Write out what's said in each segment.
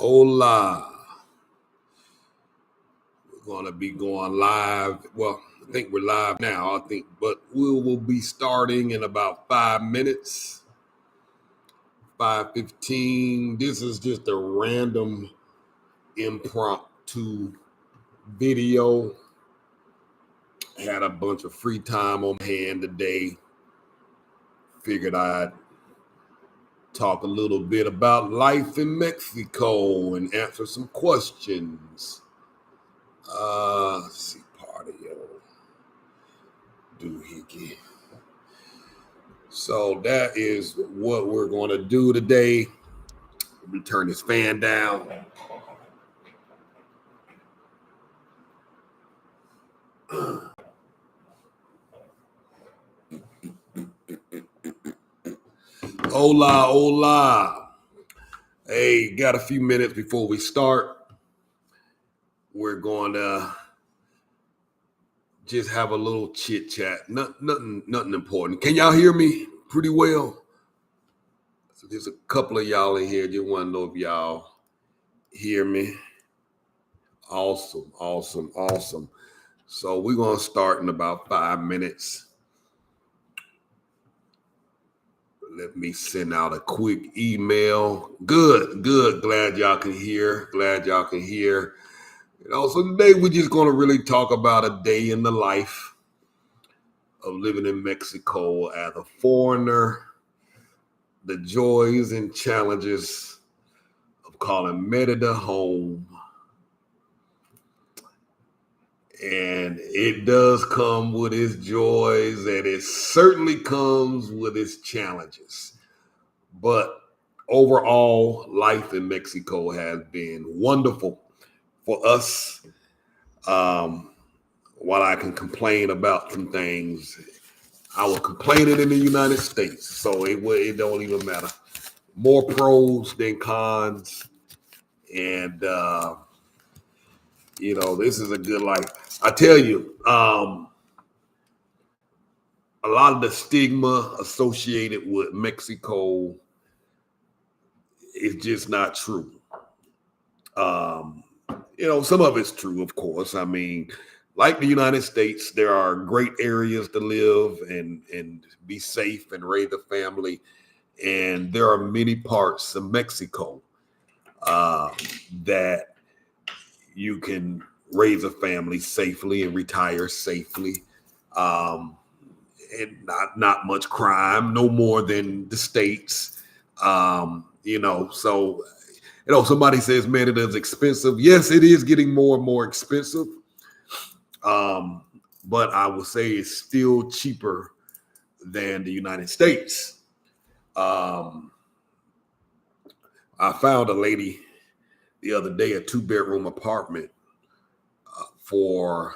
Hola. We're going to be going live. Well, I think we're live now, but we will be starting in about 5 minutes. 5:15. This is just a random impromptu video. Had a bunch of free time on hand today. Figured I'd talk a little bit about life in Mexico and answer some questions. Let's see, patio, doohickey. So that is what we're going to do today. Let me turn this fan down. Hola, hola. Hey, got a few minutes before we start. We're going to just have a little chit chat. Nothing important. Can y'all hear me pretty well? So there's a couple of y'all in here. Just want to know if y'all hear me. Awesome. So we're going to start in about 5 minutes. Let me send out a quick email. Good. Glad y'all can hear. So today we're just going to really talk about a day in the life of living in Mexico as a foreigner, the joys and challenges of calling Merida home. And it does come with its joys, and it certainly comes with its challenges. But overall, life in Mexico has been wonderful for us. While I can complain about some things, I was complaining in the United States, so it don't even matter. More pros than cons, and this is a good life. I tell you, a lot of the stigma associated with Mexico is just not true. Some of it's true, of course. I mean, like the United States, there are great areas to live and be safe and raise a family. And there are many parts of Mexico that you can raise a family safely and retire safely. And not much crime, no more than the States. Somebody says Merida is expensive. Yes, it is getting more and more expensive. But I would say it's still cheaper than the United States. I found a lady the other day, a 2-bedroom apartment for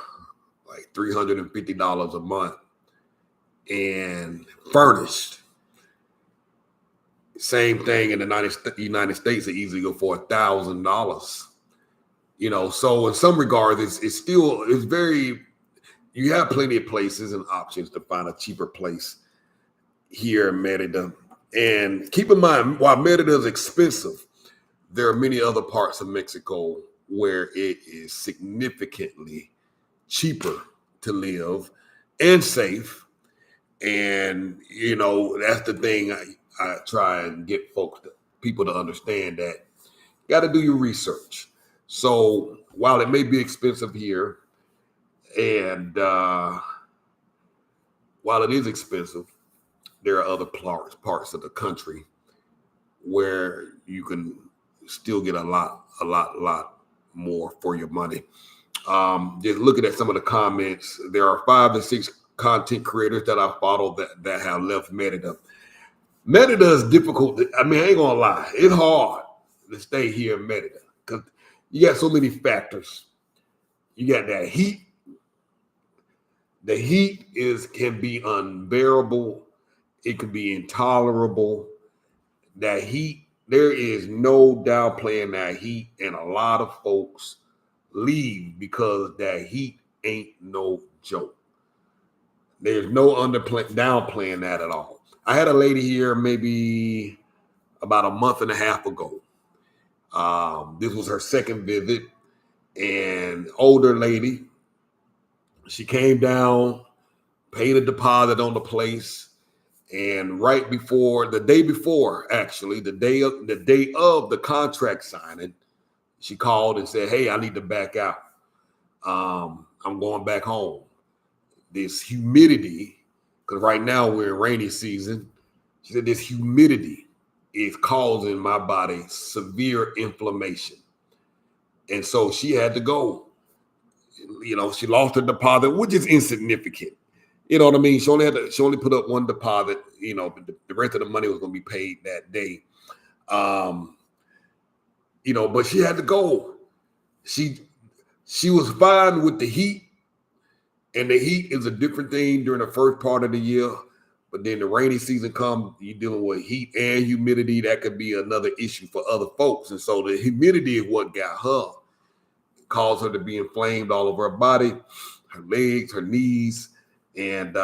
like $350 a month and furnished. Same thing in the United States, it easily go for $1,000. So in some regards, it's very, you have plenty of places and options to find a cheaper place here in Merida. And keep in mind, while Merida is expensive, there are many other parts of Mexico where it is significantly cheaper to live and safe. And, that's the thing I try and get people to understand, that you got to do your research. So while it may be expensive here, and while it is expensive, there are other parts of the country where you can still get a lot more for your money. Just looking at some of the comments, there are 5 to 6 content creators that I follow that have left Merida. Merida is difficult. I ain't gonna lie, it's hard to stay here in Merida because you got so many factors. You got that heat. The heat can be unbearable. It can be intolerable. That heat, there is no downplaying that heat, and a lot of folks leave because that heat ain't no joke. There's no downplaying that at all. I had a lady here maybe about a month and a half ago. This was her second visit, and older lady. She came down, paid a deposit on the place, and right before the day before, actually, the day of the contract signing, she called and said, "Hey, I need to back out. I'm going back home. This humidity, because right now we're in rainy season." She said, "This humidity is causing my body severe inflammation." And so she had to go. She lost her deposit, which is insignificant. You know what I mean? She only put up one deposit. The rest of the money was going to be paid that day. Um, but she had to go. She was fine with the heat, and the heat is a different thing during the first part of the year. But then the rainy season comes, you're dealing with heat and humidity. That could be another issue for other folks. And so the humidity is what got her, caused her to be inflamed all over her body, her legs, her knees, and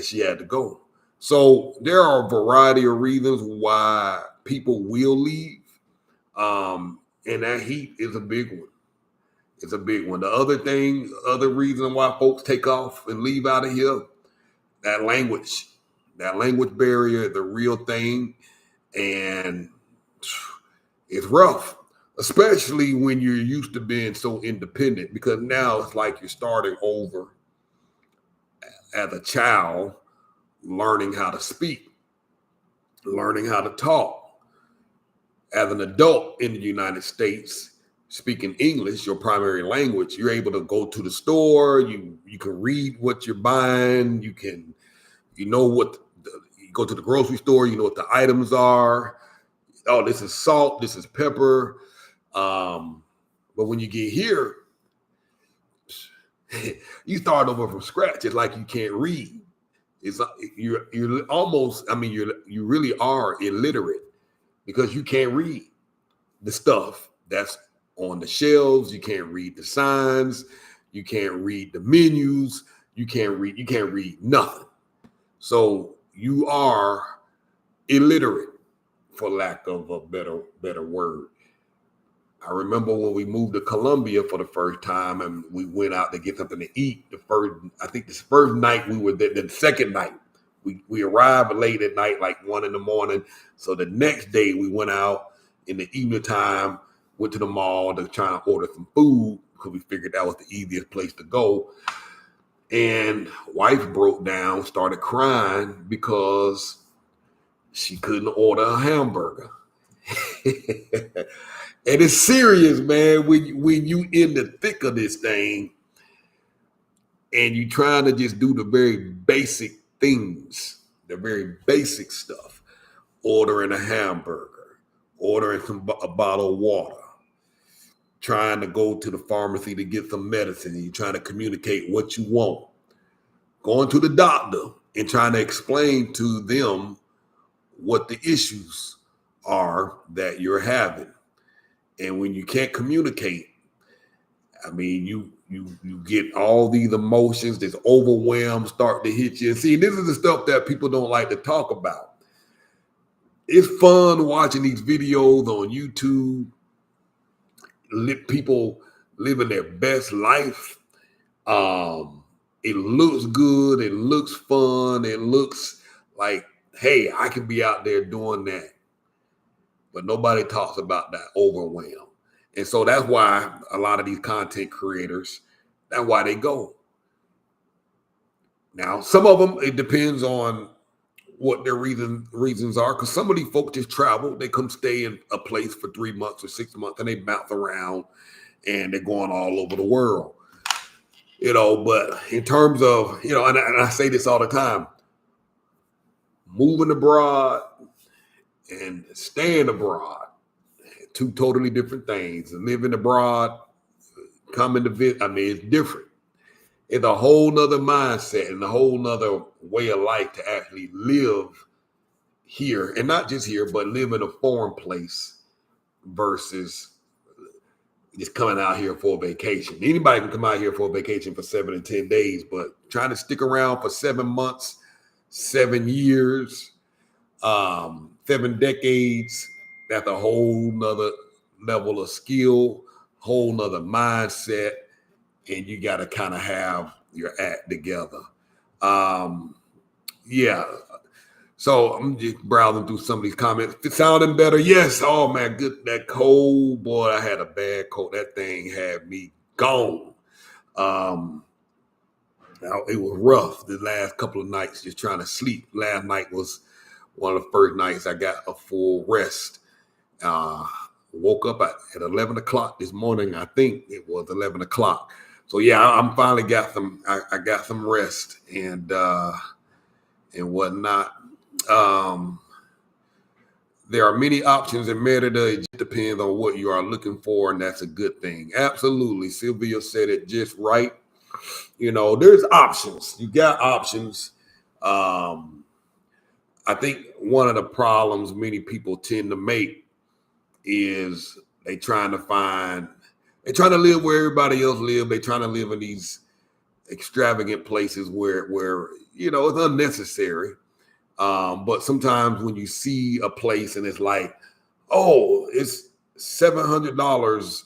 she had to go. So there are a variety of reasons why people will leave. And that heat is a big one. It's a big one. The other reason why folks take off and leave out of here, that language barrier, the real thing. And it's rough, especially when you're used to being so independent, because now it's like you're starting over as a child, learning how to speak, learning how to talk. As an adult in the United States, speaking English, your primary language, you're able to go to the store. You can read what you're buying. You go to the grocery store. You know what the items are. Oh, this is salt. This is pepper. But when you get here, you start over from scratch. It's like you can't read. You're almost. I mean, you really are illiterate because you can't read the stuff that's on the shelves. You can't read the signs. You can't read the menus. You can't read nothing. So you are illiterate, for lack of a better word. I remember when we moved to Colombia for the first time, and we went out to get something to eat. The first night we were there. The second night we arrived late at night, like 1 a.m. So the next day we went out in the evening time, went to the mall to try and order some food because we figured that was the easiest place to go. And wife broke down, started crying because she couldn't order a hamburger. And it's serious, man, when you in the thick of this thing and you trying to just do the very basic things, the very basic stuff, ordering a hamburger, ordering a bottle of water, trying to go to the pharmacy to get some medicine, and you're trying to communicate what you want, going to the doctor and trying to explain to them what the issues are that you're having. And when you can't communicate, I mean, you get all these emotions, this overwhelm start to hit you. And see, this is the stuff that people don't like to talk about. It's fun watching these videos on YouTube, people living their best life. It looks good. It looks fun. It looks like, hey, I can be out there doing that. But nobody talks about that overwhelm. And so that's why a lot of these content creators, that's why they go. Now, some of them, it depends on what their reasons are, because some of these folks just travel. They come stay in a place for 3 months or 6 months, and they bounce around, and they're going all over the world. But in terms of, and I say this all the time, moving abroad and staying abroad, two totally different things. Living abroad, coming to visit, I mean, it's different. It's a whole nother mindset and a whole nother way of life to actually live here, and not just here, but live in a foreign place versus just coming out here for a vacation. Anybody can come out here for a vacation for 7 and 10 days, but trying to stick around for 7 months, 7 years, 7 decades, that's a whole nother level of skill, whole nother mindset, and you got to kind of have your act together. Yeah. So I'm just browsing through some of these comments. It sounding better. Yes. Oh man, good. That cold, boy. I had a bad cold. That thing had me gone. It was rough the last couple of nights just trying to sleep. Last night was one of the first nights I got a full rest. Woke up at 11 o'clock this morning. I think it was 11 o'clock. So yeah, I'm finally got some. I got some rest and whatnot. There are many options in Merida. It just depends on what you are looking for, and that's a good thing. Absolutely, Sylvia said it just right. There's options. You got options. I think one of the problems many people tend to make is they're trying to live where everybody else lives. They're trying to live in these extravagant places where it's unnecessary. But sometimes when you see a place and it's like, oh, it's $700.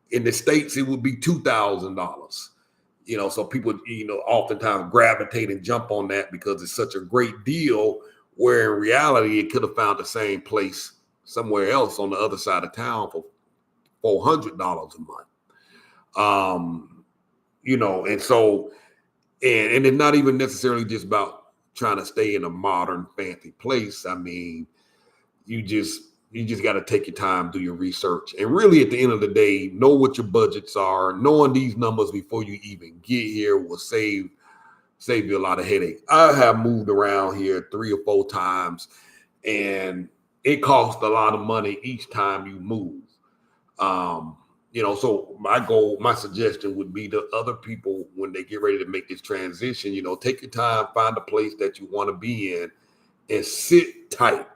In the States, it would be $2,000. So people, oftentimes gravitate and jump on that because it's such a great deal, where in reality, it could have found the same place somewhere else on the other side of town for $400 a month. And so, and it's not even necessarily just about trying to stay in a modern, fancy place. I mean, you just got to take your time, do your research, and really, at the end of the day, know what your budgets are. Knowing these numbers before you even get here will save you a lot of headache. I have moved around here 3 or 4 times, and it costs a lot of money each time you move. So my suggestion would be to other people when they get ready to make this transition, take your time, find a place that you want to be in, and sit tight.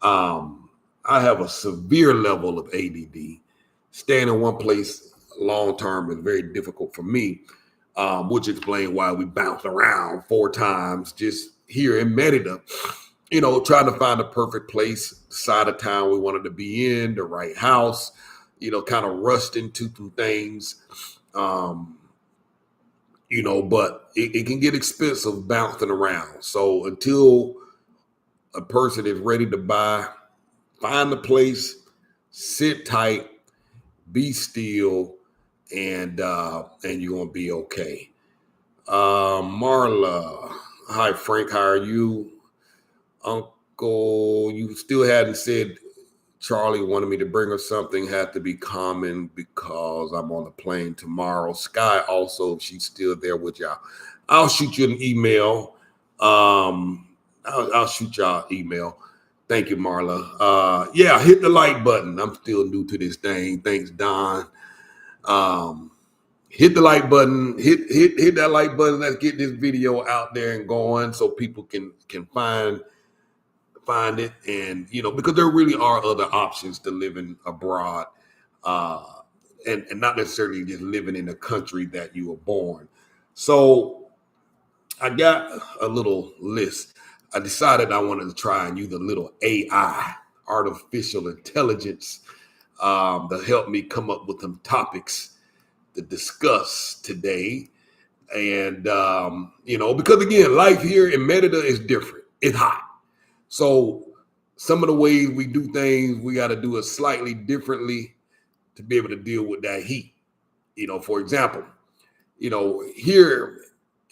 I have a severe level of ADD. Staying in one place long term is very difficult for me, which explains why we bounced around 4 times just here in Merida, trying to find the perfect place, side of town we wanted to be in, the right house, kind of rushed into some things, but it can get expensive bouncing around. So until a person is ready to buy, find the place, sit tight, be still, and you're gonna be okay. Marla, hi Frank, how are you? Uncle, you still hadn't said Charlie wanted me to bring her something, had to be common because I'm on the plane tomorrow. Sky also, if she's still there with y'all. I'll shoot you an email. I'll shoot y'all an email. Thank you, Marla. Yeah, hit the like button. I'm still new to this thing. Thanks, Don. Hit the like button. Hit that like button. Let's get this video out there and going so people can find it. And because there really are other options to living abroad, and not necessarily just living in the country that you were born. So I got a little list. I decided I wanted to try and use a little AI, artificial intelligence, to help me come up with some topics to discuss today. And, because again, life here in Merida is different. It's hot. So some of the ways we do things, we got to do it slightly differently to be able to deal with that heat. For example, here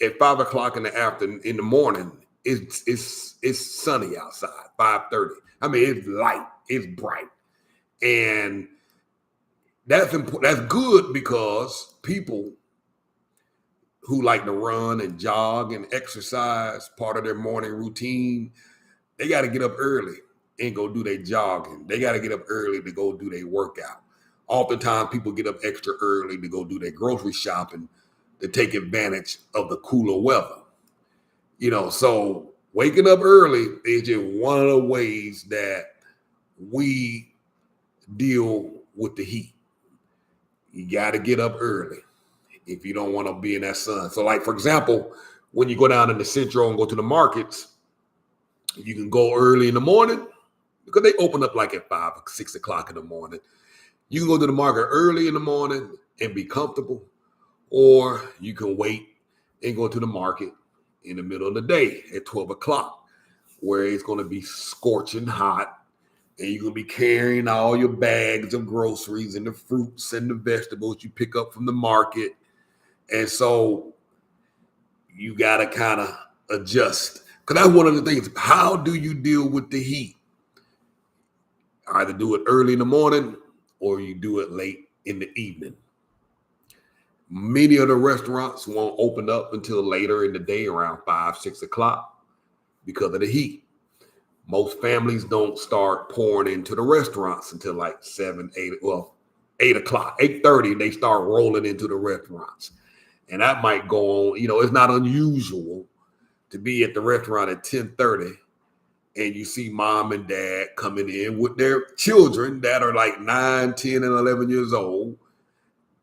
at 5 o'clock in the morning, it's sunny outside, 5:30. I mean, it's light, it's bright. And that's important. That's good because people who like to run and jog and exercise, part of their morning routine, they got to get up early and go do their jogging. They got to get up early to go do their workout. Oftentimes, people get up extra early to go do their grocery shopping to take advantage of the cooler weather. So waking up early is just one of the ways that we deal with the heat. You got to get up early if you don't want to be in that sun. So like, for example, when you go down in the Central and go to the markets, you can go early in the morning because they open up like at 5 or 6 o'clock in the morning. You can go to the market early in the morning and be comfortable, or you can wait and go to the market in the middle of the day at 12 o'clock, where it's going to be scorching hot, and you're going to be carrying all your bags of groceries and the fruits and the vegetables you pick up from the market. And so you got to kind of adjust. Because that's one of the things. How do you deal with the heat? Either do it early in the morning or you do it late in the evening. Many of the restaurants won't open up until later in the day, around 5, 6 o'clock, because of the heat. Most families don't start pouring into the restaurants until like 7, 8 o'clock, 8:30. They start rolling into the restaurants. And that might go on. It's not unusual to be at the restaurant at 10:30 and you see mom and dad coming in with their children that are like 9, 10, and 11 years old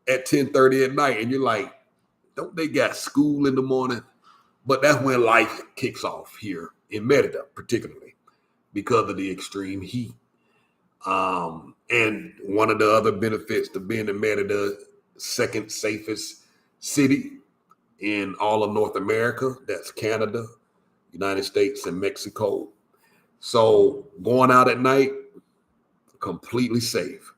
at 10:30 at night. And you're like, don't they got school in the morning? But that's when life kicks off here in Merida, particularly because of the extreme heat. And one of the other benefits to being in Merida, second safest city in all of North America, that's Canada, United States, and Mexico. So going out at night, completely safe.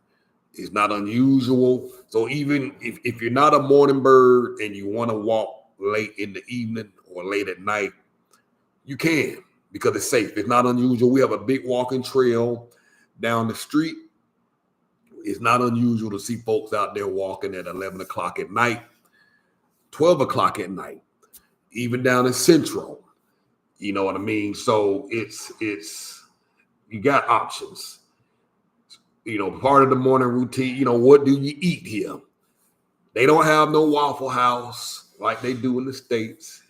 It's not unusual. So even if you're not a morning bird and you want to walk late in the evening or late at night, you can, because it's safe. It's not unusual. We have a big walking trail down the street. It's not unusual to see folks out there walking at 11 o'clock at night, 12 o'clock at night, even down in Central. You know what I mean? So it's you got options. Part of the morning routine, what do you eat here? They don't have no Waffle House like they do in the States.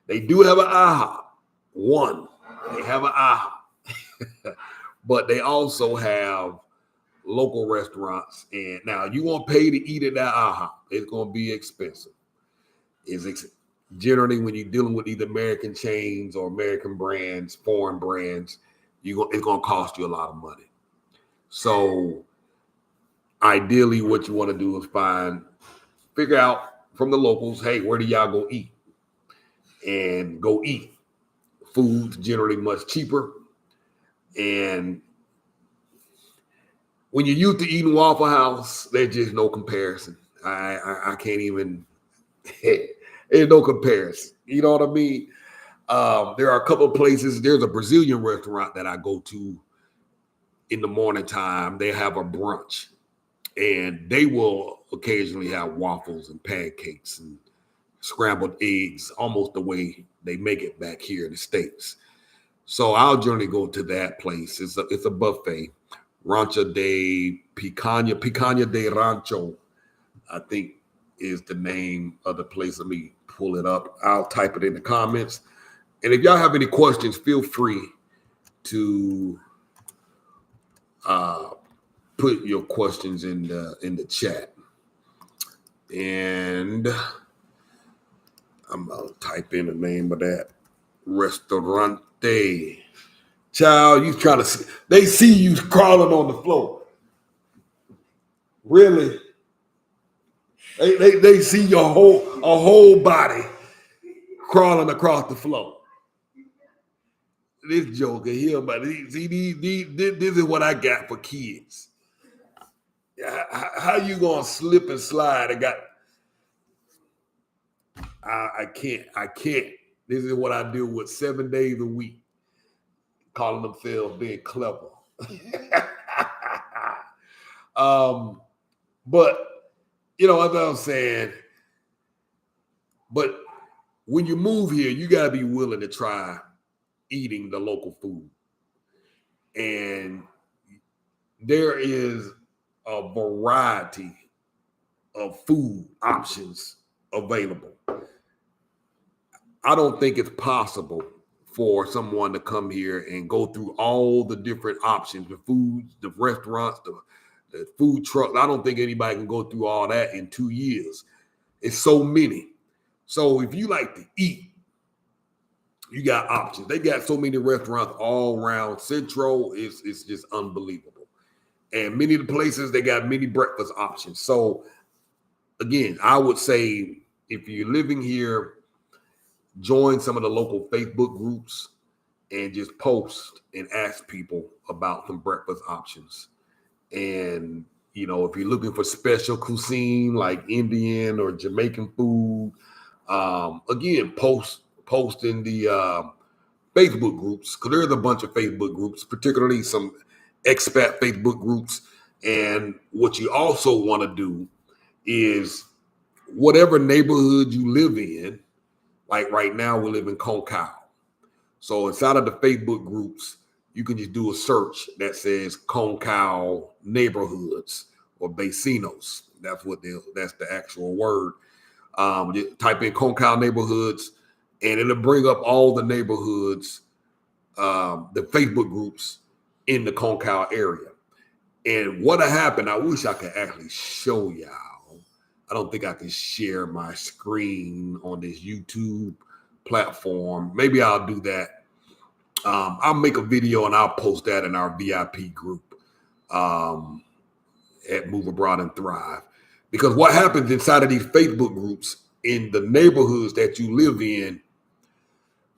They do have an IHOP. They have an IHOP. But they also have local restaurants. And now you won't pay to eat at that IHOP. It's going to be expensive. Generally, when you're dealing with either American chains or American brands, foreign brands, it's going to cost you a lot of money. So ideally, what you want to do is figure out from the locals, hey, where do y'all go eat? And go eat. Food's generally much cheaper. And when you're used to eating Waffle House, there's just no comparison. I can't even, there's no comparison. You know what I mean? There are a couple of places. There's a Brazilian restaurant that I go to in the morning time. They have a brunch, and they will occasionally have waffles and pancakes and scrambled eggs, almost the way they make it back here in the States. So I'll generally go to that place. It's a buffet. Rancho de Picanha de Rancho, I think is the name of the place. Let me pull it up. I'll type it in the comments. And if y'all have any questions, feel free to put your questions in the chat. And I'm gonna type in the name of that restaurante. Child, you trying to they see you crawling on the floor. Really? They see your whole body crawling across the floor. This joker here, but this is what I got for kids. How you gonna slip and slide? I can't. This is what I deal with 7 days a week, calling themselves being clever. But as I was saying, but when you move here, you gotta be willing to try eating the local food. And there is a variety of food options available. I don't think it's possible for someone to come here and go through all the different options, the foods, the restaurants, the food trucks. I don't think anybody can go through all that in 2 years. It's so many. So if you like to eat, you got options. They got so many restaurants all around Central. It's just unbelievable. And many of the places, they got many breakfast options. So again, I would say if you're living here, join some of the local Facebook groups and just post and ask people about some breakfast options. And if you're looking for special cuisine like Indian or Jamaican food, again, post in the Facebook groups, because there's a bunch of Facebook groups, particularly some expat Facebook groups. And what you also want to do is whatever neighborhood you live in, like right now we live in Concal. So inside of the Facebook groups, you can just do a search that says Concal neighborhoods or vecinos. That's the actual word. Just type in Concal neighborhoods, and it'll bring up all the neighborhoods, the Facebook groups in the Concal area. And what happened, I wish I could actually show y'all. I don't think I can share my screen on this YouTube platform. Maybe I'll do that. I'll make a video and I'll post that in our VIP group at Move Abroad and Thrive. Because what happens inside of these Facebook groups in the neighborhoods that you live in,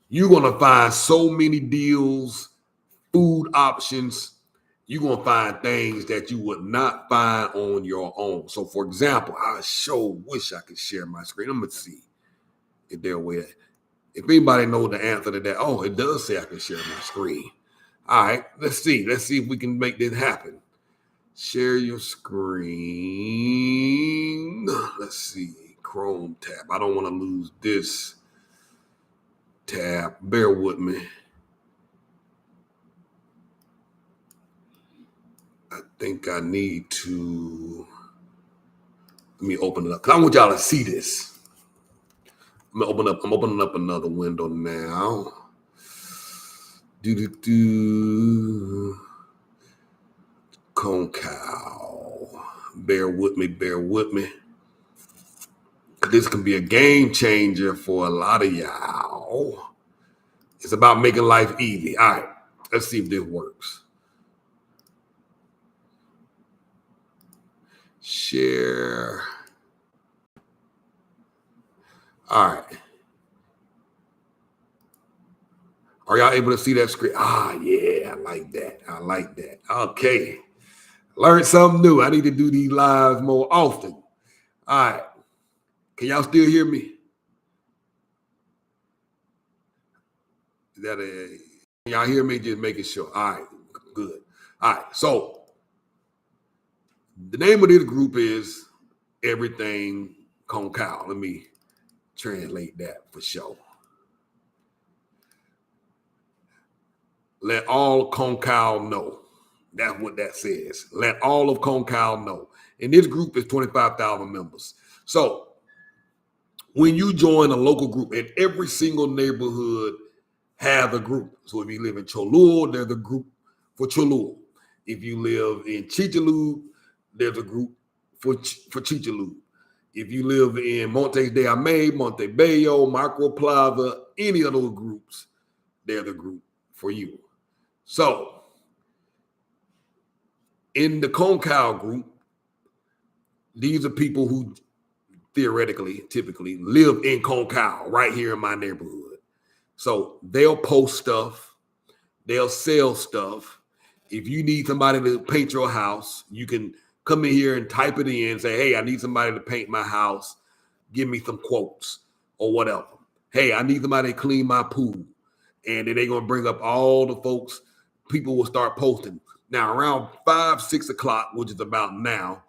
you're going to find so many deals, food options. You're going to find things that you would not find on your own. So, for example, I sure wish I could share my screen. I'm going to see if there's a way. If anybody knows the answer to that, oh, it does say I can share my screen. All right, let's see. Let's see if we can make this happen. Share your screen. Let's see. Chrome tab. I don't want to lose this tab. Bear with me. I think I need to. Let me open it up, because I want y'all to see this. I'm opening up another window now. Concal. Bear with me. This can be a game changer for a lot of y'all. It's about making life easy. All right, let's see if this works. Share. All right. Are y'all able to see that screen? Yeah, I like that. Okay. Learned something new. I need to do these lives more often. All right. Can y'all still hear me? Can y'all hear me? Just making sure. All right. Good. All right. So the name of this group is Everything Concal. Let me translate that for sure. Let all Concal know. That's what that says. Let all of Concal know. And this group is 25,000 members. So when you join a local group, and every single neighborhood has a group. So if you live in Cholula, there's a group for Cholula. If you live in Chicxulub, there's a group for Chicxulub. If you live in Montes de Amay, Montebello, Macro Plaza, any of those groups, there's a group for you. So in the Concal group, these are people who typically live in Concal, right here in my neighborhood. So they'll post stuff, they'll sell stuff. If you need somebody to paint your house, you can come in here and type it in and say, hey, I need somebody to paint my house. Give me some quotes or whatever. Hey, I need somebody to clean my pool. And then they're going to bring up all the folks. People will start posting. Now, around 5, 6 o'clock, which is about now,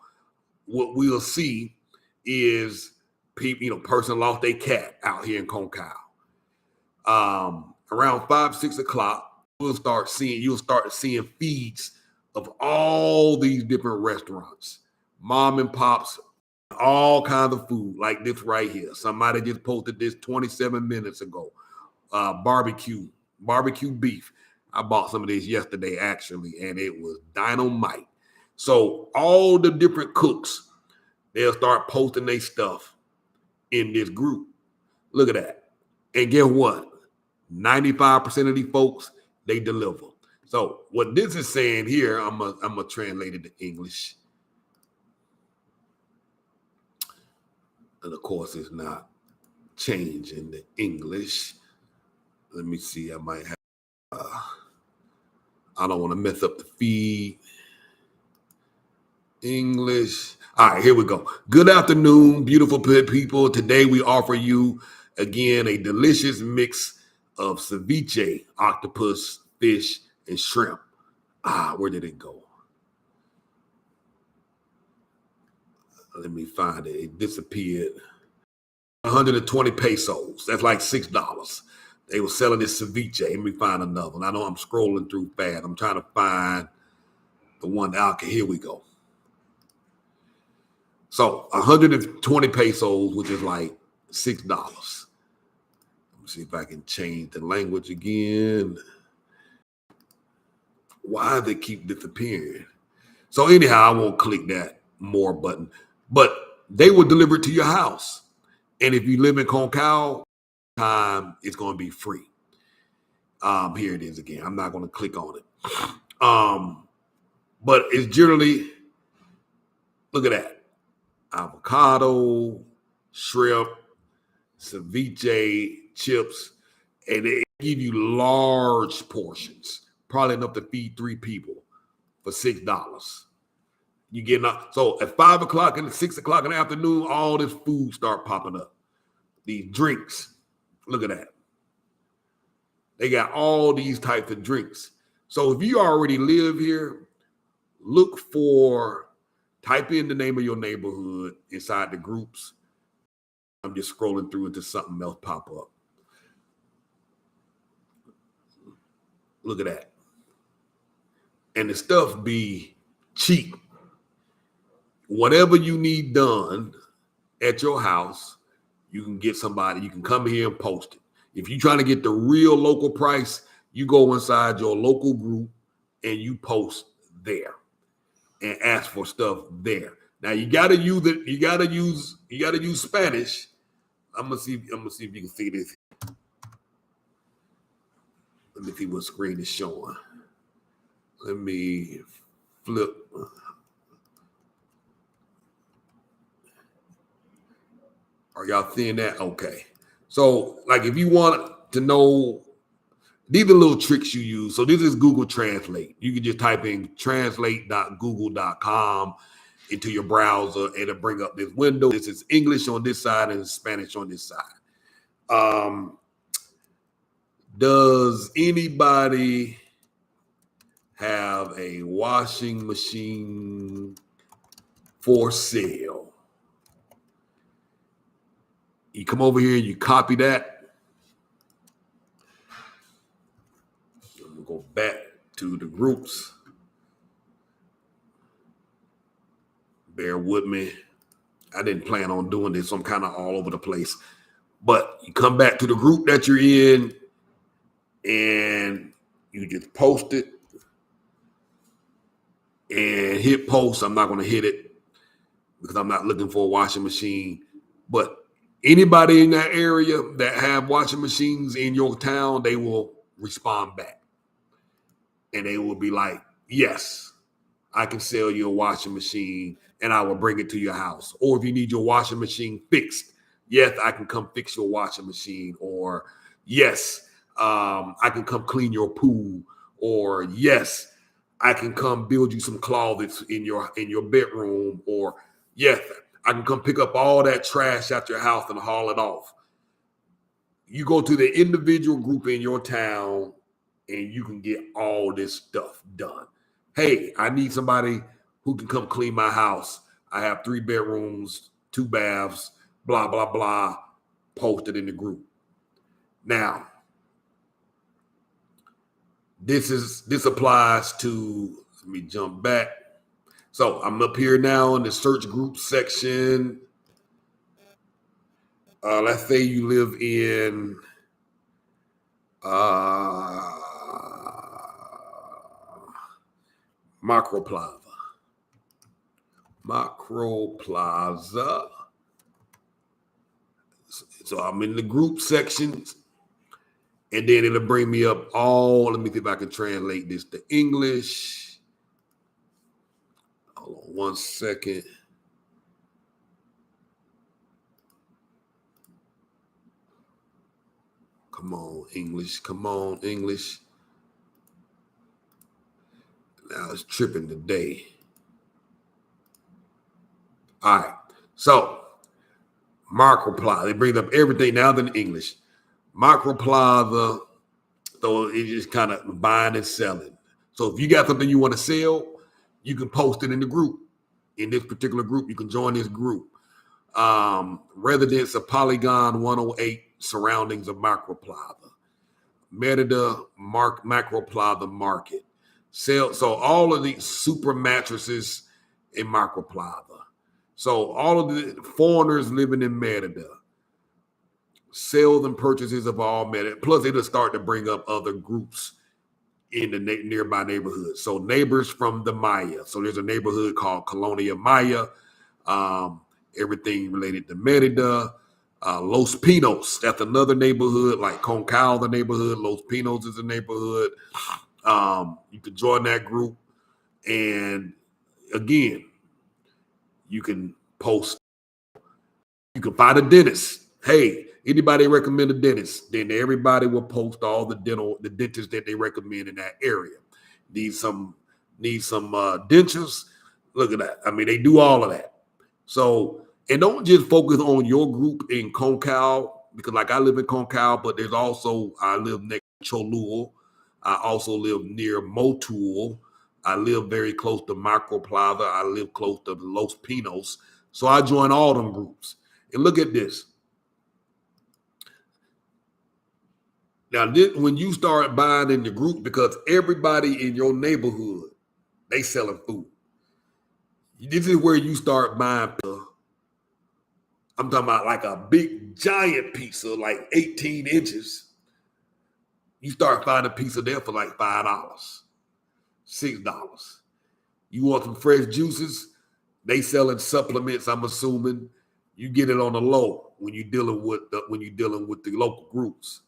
what we'll see is people, person lost their cat out here in Concal. Around 5, 6 o'clock, you'll start seeing feeds of all these different restaurants, mom and pops, all kinds of food like this right here. Somebody just posted this 27 minutes ago. Barbecue beef. I bought some of this yesterday, actually, and it was dynamite. So all the different cooks, they'll start posting their stuff in this group. Look at that. And guess what? 95% of these folks, they deliver. So what this is saying here, I'm gonna translate it to English. And of course, it's not changing the English. Let me see. I might have. I don't want to mess up the feed. English. All right, here we go. Good afternoon, beautiful people. Today we offer you again a delicious mix of ceviche, octopus, fish, and shrimp. Where did it go? Let me find it. It disappeared. 120 pesos. That's like $6. They were selling this ceviche. Let me find another one. I know I'm scrolling through fast. I'm trying to find the one out. Here we go. So 120 pesos, which is like $6. Let me see if I can change the language again. Why do they keep disappearing? So anyhow, I won't click that more button. But they will deliver it to your house. And if you live in Concau, it's going to be free. Here it is again. I'm not going to click on it. But it's generally, look at that. Avocado, shrimp, ceviche, chips, and they give you large portions, probably enough to feed 3 people for $6. You get enough. So at 5 o'clock and 6 o'clock in the afternoon, all this food start popping up. These drinks, look at that. They got all these types of drinks. So if you already live here, type in the name of your neighborhood inside the groups. I'm just scrolling through until something else pop up. Look at that. And the stuff be cheap. Whatever you need done at your house, you can get somebody. You can come here and post it. If you're trying to get the real local price, you go inside your local group and you post there and ask for stuff there. Now you gotta use it. You gotta use Spanish. I'm gonna see if you can see this. Let me see what screen is showing. Let me flip. Are y'all seeing that? Okay. So, like, if you want to know, these are little tricks you use. So this is Google Translate. You can just type in translate.google.com into your browser and it'll bring up this window. This is English on this side and Spanish on this side. Does anybody have a washing machine for sale? You come over here and you copy that. We'll go back to the groups. Bear with me. I didn't plan on doing this, so I'm kind of all over the place. But you come back to the group that you're in and you just post it and hit post. I'm not going to hit it because I'm not looking for a washing machine. But anybody in that area that have washing machines in your town, they will respond back. And they will be like, yes, I can sell you a washing machine and I will bring it to your house. Or if you need your washing machine fixed, yes, I can come fix your washing machine. Or yes, I can come clean your pool. Or yes, I can come build you some closets in your bedroom. Or yes, I can come pick up all that trash out your house and haul it off. You go to the individual group in your town and you can get all this stuff done. Hey, I need somebody who can come clean my house. I have 3 bedrooms, 2 baths, blah, blah, blah, posted in the group. Now, this applies to, let me jump back. So I'm up here now in the search group section. Let's say you live in Macro Plaza. So I'm in the group sections And then it'll bring me up all. Let me see if I can translate this to English. Hold on 1 second. Come on, English. Come on, English. Now it's tripping today. All right. So, Macroplaza. They bring up everything now in English. Macroplaza. So it's just kind of buying and selling. So if you got something you want to sell, you can post it in the group. In this particular group, you can join this group. Residents of Polygon 108, surroundings of Macroplaza. Merida Macroplaza Market. So all of these super mattresses in Macroplaza. So all of the foreigners living in Merida. Sales and purchases of all Merida. Plus, it'll start to bring up other groups in the nearby neighborhood. So neighbors from the Maya. So there's a neighborhood called Colonia Maya. Everything related to Merida. Los Pinos, that's another neighborhood, like Concal, the neighborhood. Los Pinos is a neighborhood. You can join that group. And again, you can post. You can find a dentist. Hey, anybody recommend a dentist? Then everybody will post all the dentists that they recommend in that area. Need some dentures. Look at that. I mean, they do all of that. So, and don't just focus on your group in Concal, because like I live in Concal, but there's also, I live next to Cholula. I also live near Motul. I live very close to Macroplaza. I live close to Los Pinos. So I join all them groups. And look at this. Now, when you start buying in the group, because everybody in your neighborhood, they selling food. This is where you start buying. I'm talking about like a big giant pizza, like 18 inches. You start finding a pizza there for like $5, $6. You want some fresh juices? They selling supplements, I'm assuming. You get it on the low when you're dealing with the local groups.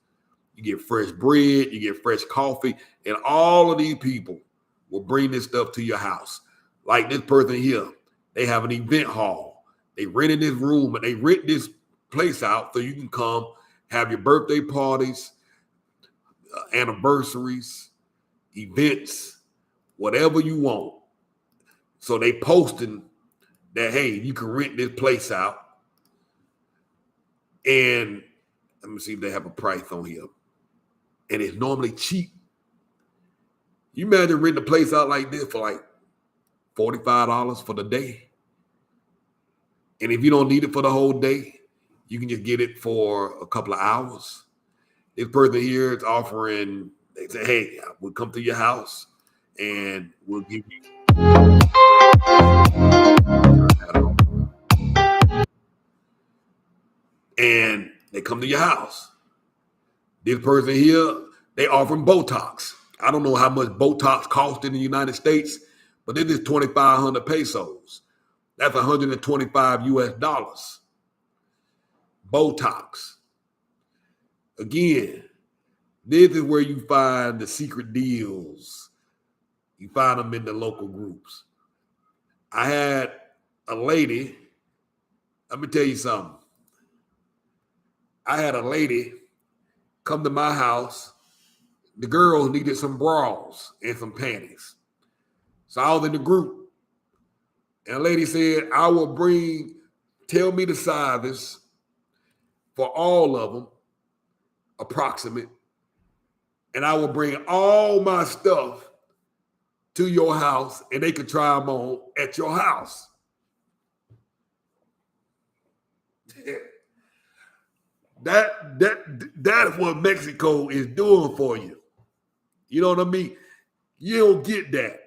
You get fresh bread, you get fresh coffee, and all of these people will bring this stuff to your house. Like this person here, they have an event hall. They rented this room and they rent this place out so you can come have your birthday parties, anniversaries, events, whatever you want. So they posting that, hey, you can rent this place out. And let me see if they have a price on here. And it's normally cheap. You imagine renting a place out like this for like $45 for the day. And if you don't need it for the whole day, you can just get it for a couple of hours. This person here is offering, they say, hey, we'll come to your house and we'll give you. And they come to your house. This person here, they offering Botox. I don't know how much Botox costs in the United States, but this is 2,500 pesos. That's 125 US dollars. Botox. Again, this is where you find the secret deals. You find them in the local groups. I had a lady, let me tell you something. I had a lady come to my house. The girls needed some bras and some panties. So I was in the group. And a lady said, I will tell me the sizes for all of them, approximate, and I will bring all my stuff to your house and they could try them on at your house. That's what Mexico is doing for you. You know what I mean? You don't get that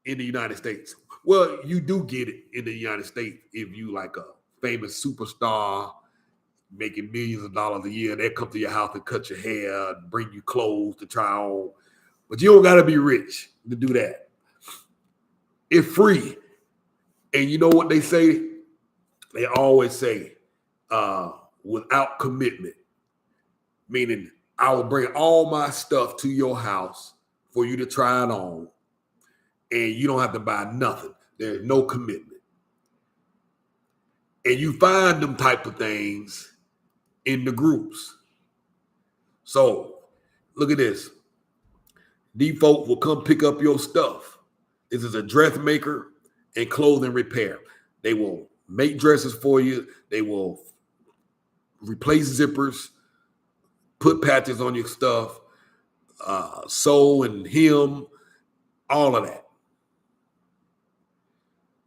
in the United States. Well, you do get it in the United States if you like a famous superstar making millions of dollars a year. They come to your house and cut your hair, and bring you clothes to try on. But you don't got to be rich to do that. It's free. And you know what they say? They always say, without commitment. Meaning, I will bring all my stuff to your house for you to try it on, and you don't have to buy nothing. There's no commitment. And you find them type of things in the groups. So look at this. These folks will come pick up your stuff. This is a dressmaker and clothing repair. They will make dresses for you. They will replace zippers, put patches on your stuff, sew and hem, all of that.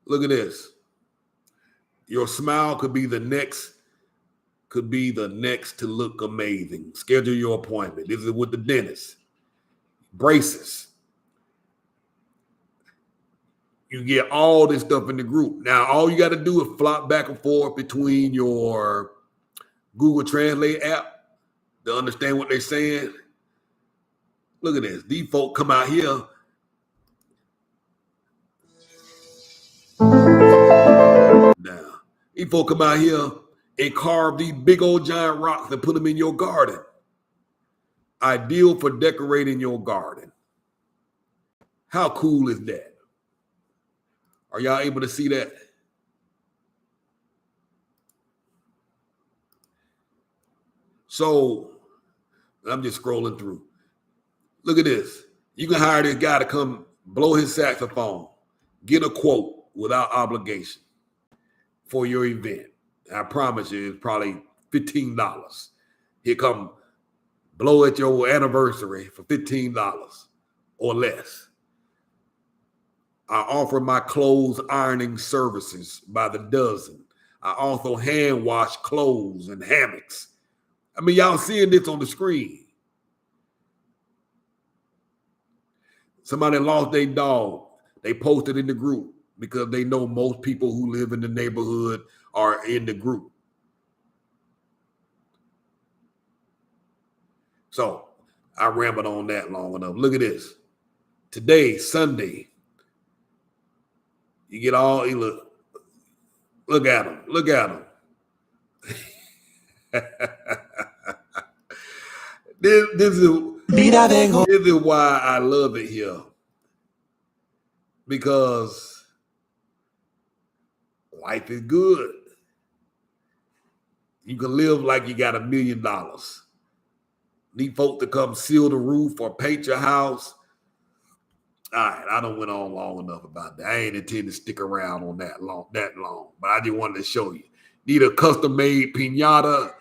Look at this. Your smile could be the next to look amazing. Schedule your appointment. This is with the dentist. Braces. You get all this stuff in the group. Now, all you got to do is flop back and forth between your Google Translate app to understand what they're saying. Look at this. These folk come out here. Now, these folk come out here and carve these big old giant rocks and put them in your garden. Ideal for decorating your garden. How cool is that? Are y'all able to see that? So I'm just scrolling through. Look at this. You can hire this guy to come blow his saxophone, get a quote without obligation for your event. I promise you, it's probably $15. Here come blow at your anniversary for $15 or less. I offer my clothes ironing services by the dozen. I also hand wash clothes and hammocks. I mean, y'all seeing this on the screen. Somebody lost their dog. They posted in the group because they know most people who live in the neighborhood are in the group. So I rambled on that long enough. Look at this. Today, Sunday, you get all, look at them. Look at them. This is why I love it here. Because life is good. You can live like you got $1 million. Need folk to come seal the roof or paint your house. All right, I don't went on long enough about that. I ain't intending to stick around on that long, but I just wanted to show you. Need a custom-made piñata,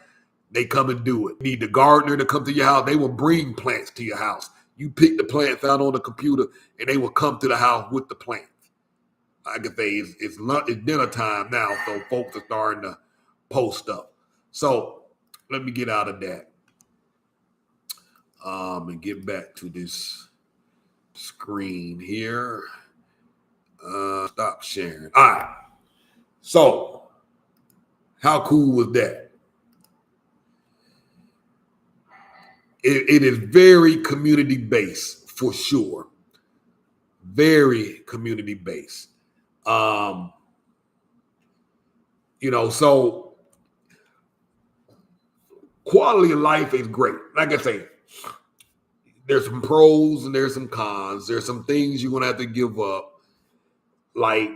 they come and do it. Need the gardener to come to your house, they will bring plants to your house. You pick the plants out on the computer, and they will come to the house with the plants. Like I say, it's dinner time now, so folks are starting to post up. So let me get out of that and get back to this screen here. Stop sharing. All right. So how cool was that? It is very community based for sure. Very community based. So quality of life is great. Like I say, there's some pros and there's some cons. There's some things you're going to have to give up. Like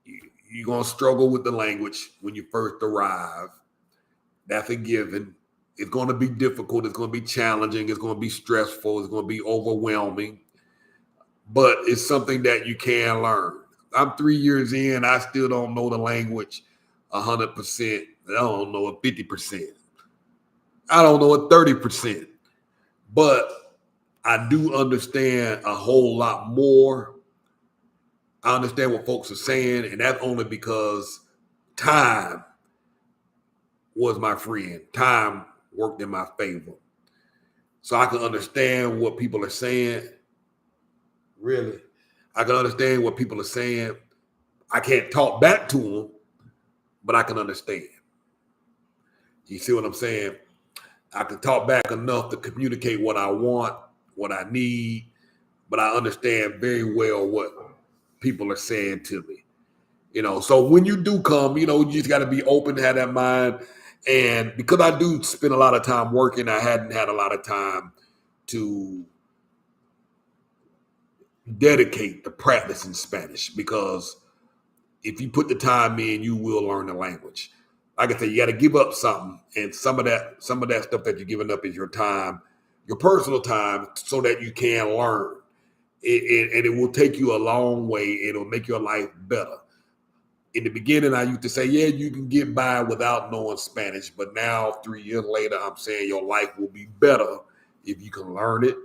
you're going to struggle with the language when you first arrive. That's a given. It's going to be difficult. It's going to be challenging. It's going to be stressful. It's going to be overwhelming. But it's something that you can learn. I'm 3 years in. I still don't know the language 100%. I don't know it 50%. I don't know it 30%. But I do understand a whole lot more. I understand what folks are saying, and that's only because time was my friend. Time worked in my favor. So I can understand what people are saying. Really. I can understand what people are saying. I can't talk back to them, but I can understand. You see what I'm saying? I can talk back enough to communicate what I want, what I need, but I understand very well what people are saying to me. So when you do come, you just got to be open, have that mind. And because I do spend a lot of time working, I hadn't had a lot of time to dedicate to practicing Spanish, because if you put the time in, you will learn the language. Like I said, you got to give up something, and some of that stuff that you're giving up is your time, your personal time, so that you can learn. And it will take you a long way. It'll make your life better. In the beginning, I used to say, yeah, you can get by without knowing Spanish. But now, 3 years later, I'm saying your life will be better if you can learn it.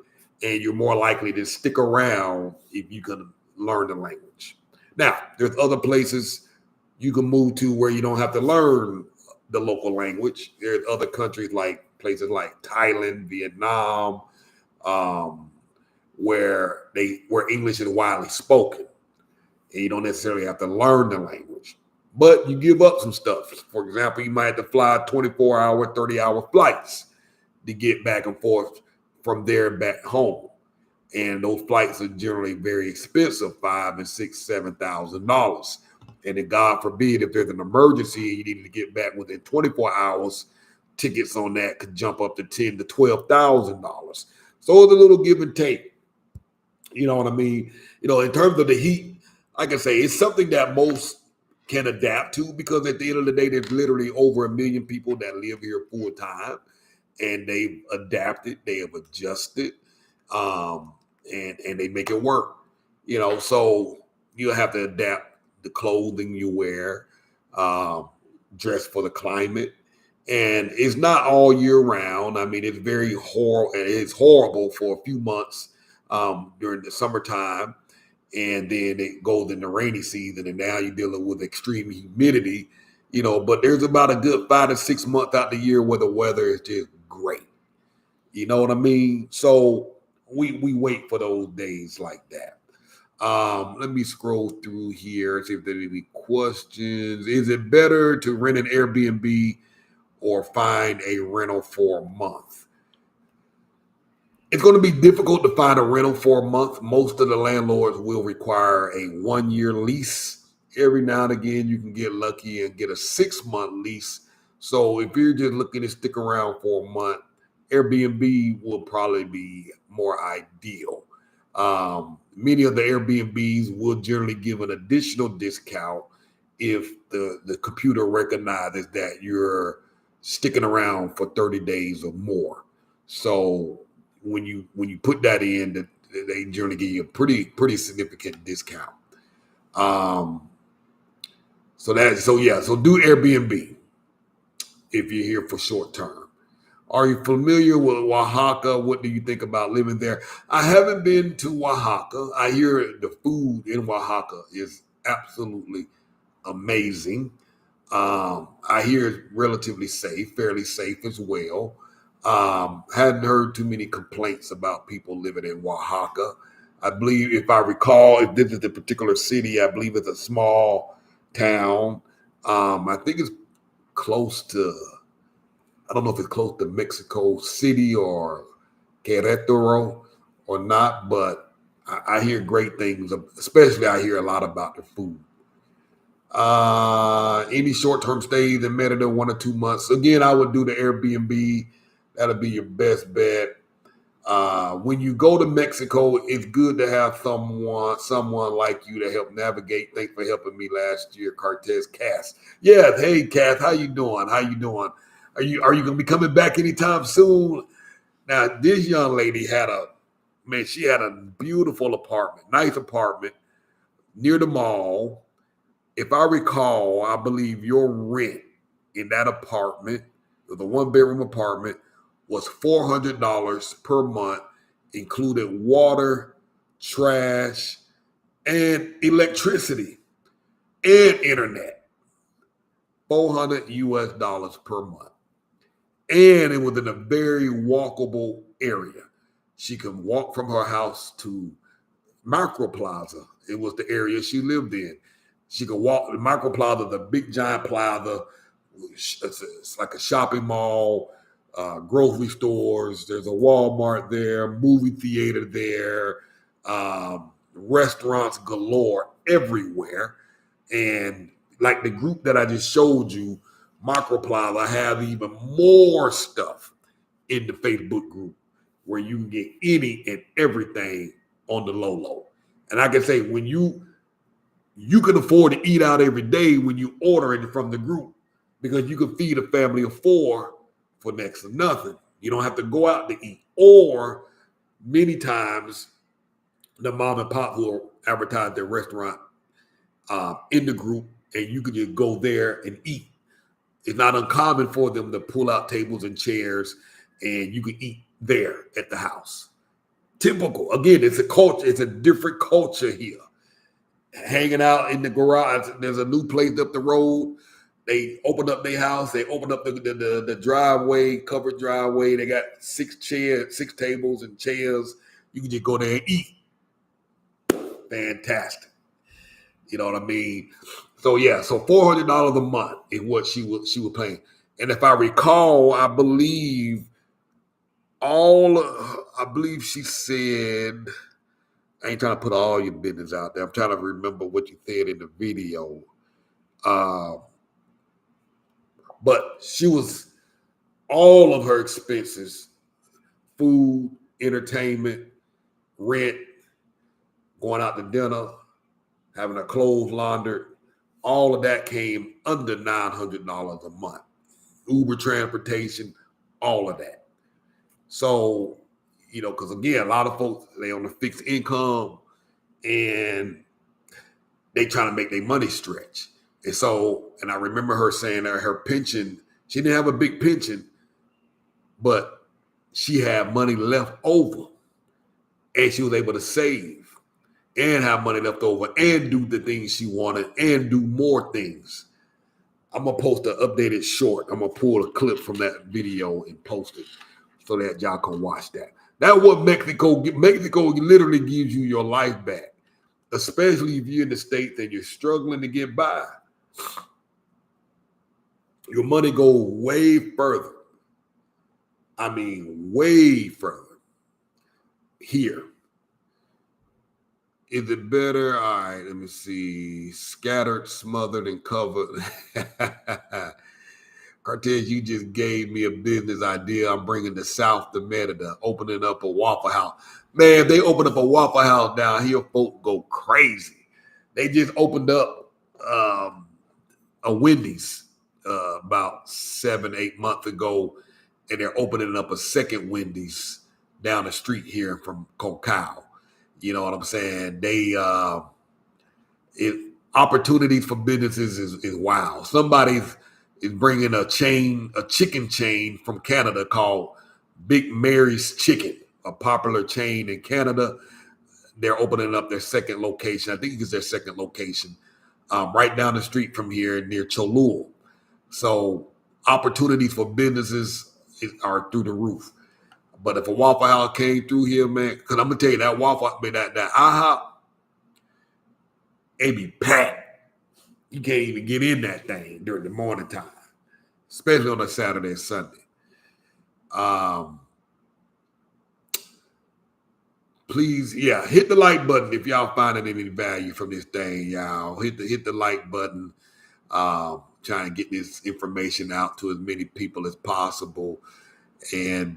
And you're more likely to stick around if you can learn the language. Now, there's other places you can move to where you don't have to learn the local language. There's other countries, like places like Thailand, Vietnam, where English is widely spoken, and you don't necessarily have to learn the language, but you give up some stuff. For example, you might have to fly 24-hour, 30-hour flights to get back and forth from there and back home. And those flights are generally very expensive, $5,000 and $6,000, $7,000. And then, God forbid, if there's an emergency and you need to get back within 24 hours, tickets on that could jump up to $10,000 to $12,000. So it's a little give and take. You know what I mean? You know, in terms of the heat, like I say, it's something that most can adapt to, because at the end of the day, there's literally over 1 million people that live here full time, and they've adapted, they have adjusted, and they make it work. You know, so you have to adapt the clothing you wear, dress for the climate. And it's not all year round. I mean, it's very horrible. It's horrible for a few months during the summertime, and then it goes in the rainy season, and now you're dealing with extreme humidity. You know, but there's about a good 5 to 6 months out the year where the weather is just great. You know what I mean? So we wait for those days like that. Let me scroll through here and see if there are any questions. Is it better to rent an Airbnb or find a rental for a month? It's going to be difficult to find a rental for a month. Most of the landlords will require a 1-year lease. Every now and again, you can get lucky and get a 6-month lease. So if you're just looking to stick around for a month, Airbnb will probably be more ideal. Many of the Airbnbs will generally give an additional discount if the computer recognizes that you're sticking around for 30 days or more. So when you put that in, they generally give you a pretty significant discount. So do Airbnb if you're here for short term. Are you familiar with Oaxaca? What do you think about living there? I haven't been to Oaxaca. I hear the food in Oaxaca is absolutely amazing. I hear it's relatively safe, fairly safe as well. Hadn't heard too many complaints about people living in Oaxaca. I believe, if I recall, if this is the particular city, I believe it's a small town. I think it's close to, I don't know if it's close to Mexico City or Querétaro or not, but I hear great things. Especially, I hear a lot about the food. Any short-term stays in Merida, 1 or 2 months. Again, I would do the Airbnb. That'll be your best bet. When you go to Mexico, it's good to have someone like you to help navigate. Thanks for helping me last year, Cartez Cass. Yeah, hey Cass, how you doing? Are you gonna be coming back anytime soon? Now, this young lady she had a beautiful apartment, nice apartment near the mall. If I recall, I believe your rent in that apartment, the 1-bedroom apartment, was $400 per month, included water, trash, and electricity and internet. $400 per month. And it was in a very walkable area. She could walk from her house to Macro Plaza. It was the area she lived in. She could walk the Macro Plaza, the big giant plaza. It's like a shopping mall, grocery stores. There's a Walmart there, movie theater there, restaurants galore everywhere. And like the group that I just showed you, Microplaza have even more stuff in the Facebook group where you can get any and everything on the low. And I can say when you can afford to eat out every day when you order it from the group because you can feed a family of 4 for next to nothing. You don't have to go out to eat. Or many times the mom and pop will advertise their restaurant in the group and you can just go there and eat. It's not uncommon for them to pull out tables and chairs and you can eat there at the house. Typical. Again, it's a culture. It's a different culture here. Hanging out in the garage. There's a new place up the road. They opened up their house. They opened up the driveway, covered driveway. They got 6 tables and chairs. You can just go there and eat. Fantastic. You know what I mean? So yeah, so $400 a month is what she was paying. And if I recall, I believe she said, I ain't trying to put all your business out there. I'm trying to remember what you said in the video. But she was, all of her expenses, food, entertainment, rent, going out to dinner, having her clothes laundered, all of that came under $900 a month. Uber transportation, all of that. So, you know, because again, a lot of folks, they on a fixed income and they trying to make their money stretch. And so, and I remember her saying that her pension, she didn't have a big pension, but she had money left over and she was able to save and have money left over and do the things she wanted and do more things. I'm going to post an updated short. I'm going to pull a clip from that video and post it so that y'all can watch that. That's what Mexico literally gives you your life back, especially if you're in the States and you're struggling to get by. Your money goes way further. I mean, way further here. Is it better? All right, let me see. Scattered, smothered, and covered. Cortez, you just gave me a business idea. I'm bringing the South to Merida, opening up a Waffle House. Man, if they open up a Waffle House down here, folks go crazy. They just opened up a Wendy's about 7-8 months ago, and they're opening up a second Wendy's down the street here from Cocao. You know what I'm saying? Opportunities for businesses is wild. Somebody is bringing a chicken chain from Canada called Big Mary's Chicken, a popular chain in Canada. They're opening up their second location. I think it's their second location right down the street from here near Cholula. So opportunities for businesses are through the roof. But if a Waffle House came through here, man, because I'm gonna tell you that Waffle House, that IHOP, it be packed. You can't even get in that thing during the morning time, especially on a Saturday and Sunday. Please, yeah, hit the like button if y'all finding any value from this thing, y'all. Hit the like button. Trying to get this information out to as many people as possible. And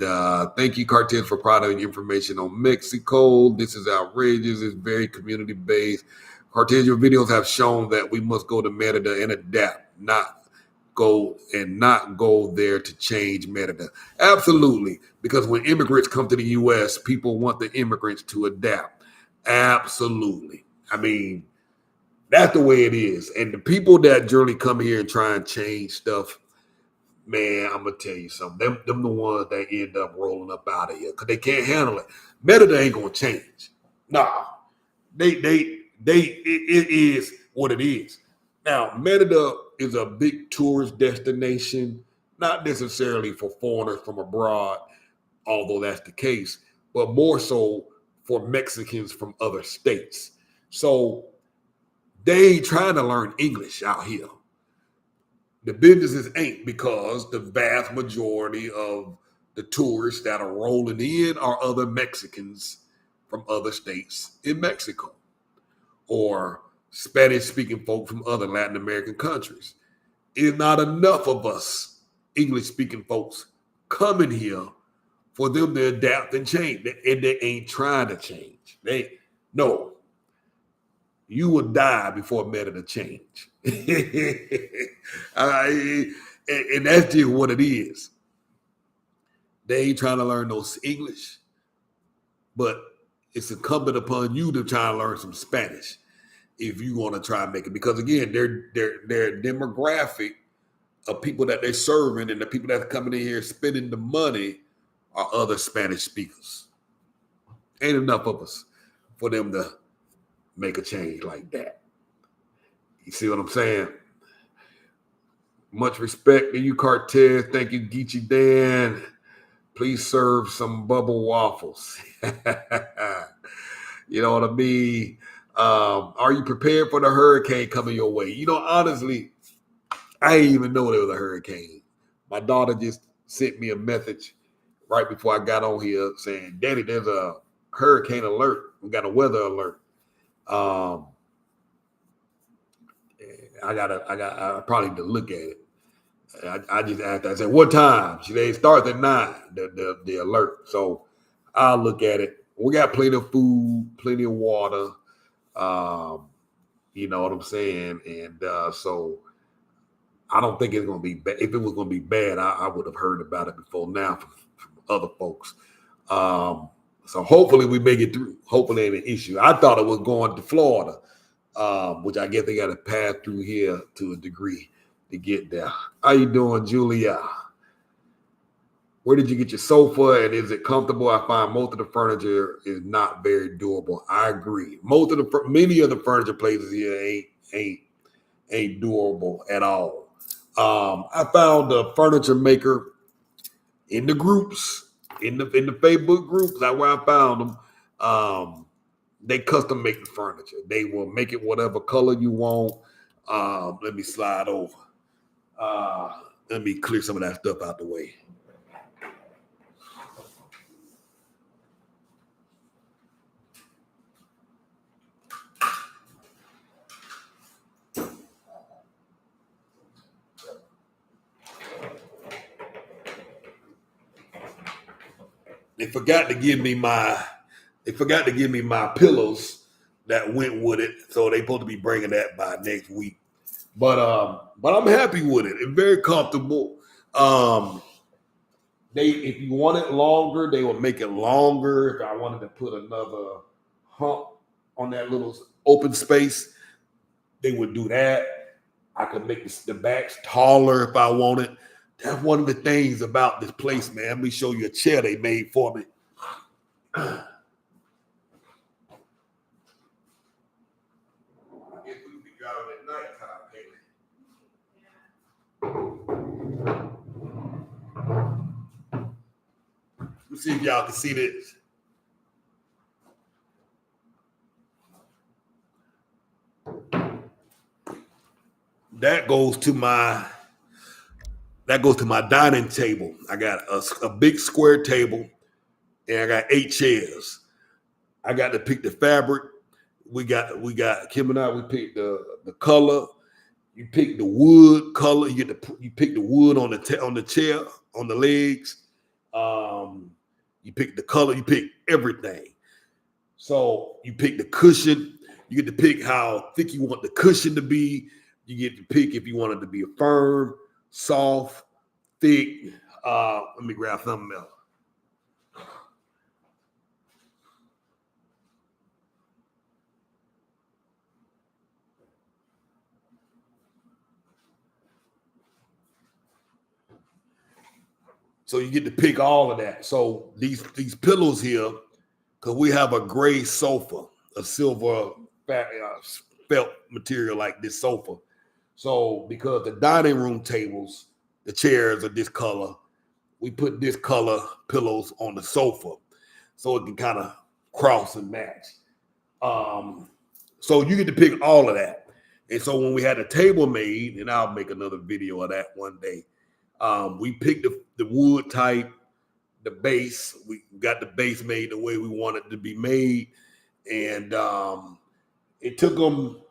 thank you, Cortez, for providing information on Mexico. This is outrageous. It's very community-based. Cortez, your videos have shown that we must go to Merida and adapt, not go there to change Merida. Absolutely. Because when immigrants come to the U.S., people want the immigrants to adapt. Absolutely. I mean, that's the way it is. And the people that generally come here and try and change stuff, man, I'm gonna tell you something. Them the ones that end up rolling up out of here because they can't handle it. Merida ain't gonna change. Nah, it is what it is. Now, Merida is a big tourist destination, not necessarily for foreigners from abroad, although that's the case, but more so for Mexicans from other states. So they ain't trying to learn English out here. The businesses ain't, because the vast majority of the tourists that are rolling in are other Mexicans from other states in Mexico or Spanish-speaking folk from other Latin American countries. It's not enough of us English-speaking folks coming here for them to adapt and change. And they ain't trying to change. No. You will die before Merida change. And that's just what it is. They ain't trying to learn no English, but it's incumbent upon you to try and learn some Spanish if you want to try and make it. Because again, their demographic of people that they're serving and the people that are coming in here spending the money are other Spanish speakers. Ain't enough of us for them to make a change like that. You see what I'm saying? Much respect to you, Cortez. Thank you, Geechee Dan. Please serve some bubble waffles. You know what I mean? Are you prepared for the hurricane coming your way? You know, honestly, I didn't even know there was a hurricane. My daughter just sent me a message right before I got on here saying, Daddy, there's a hurricane alert. We got a weather alert. I probably need to look at it. I just asked her, I said, what time? She said, it starts at 9, the alert. So I'll look at it. We got plenty of food, plenty of water. You know what I'm saying? And so I don't think it's going to be bad. If it was going to be bad, I would have heard about it before now from other folks. So hopefully we make it through. Hopefully it ain't an issue. I thought it was going to Florida, which I guess they got to pass through here to a degree to get there. How you doing, Julia? Where did you get your sofa, and is it comfortable? I find most of the furniture is not very durable. I agree. Many of the furniture places here ain't durable at all. I found a furniture maker in the groups, in the Facebook groups. That's where I found them. They custom make the furniture. They will make it whatever color you want. Let me slide over. Let me clear some of that stuff out the way. They forgot to give me my pillows that went with it, so they supposed to be bringing that by next week. But I'm happy with it. It's very comfortable. If you want it longer, they will make it longer. If I wanted to put another hump on that little open space, they would do that. I could make the backs taller if I wanted. That's one of the things about this place, man. Let me show you a chair they made for me. I guess we be out at nighttime, Haley. Let's see if y'all can see this. That goes to my dining table. I got a big square table, and I got 8 chairs. I got to pick the fabric. We got Kim and I. We picked the color. You pick the wood color. You pick the wood on the chair, on the legs. You pick the color. You pick everything. So you pick the cushion. You get to pick how thick you want the cushion to be. You get to pick if you want it to be a firm, soft, thick. Let me grab something else. So you get to pick all of that. So these pillows here, because we have a gray sofa, a silver felt material like this sofa. So because the dining room tables, the chairs are this color, we put this color pillows on the sofa so it can kind of cross and match. So you get to pick all of that. And so when we had a table made, and I'll make another video of that one day, we picked the wood type, the base. We got the base made the way we want it to be made. And it took them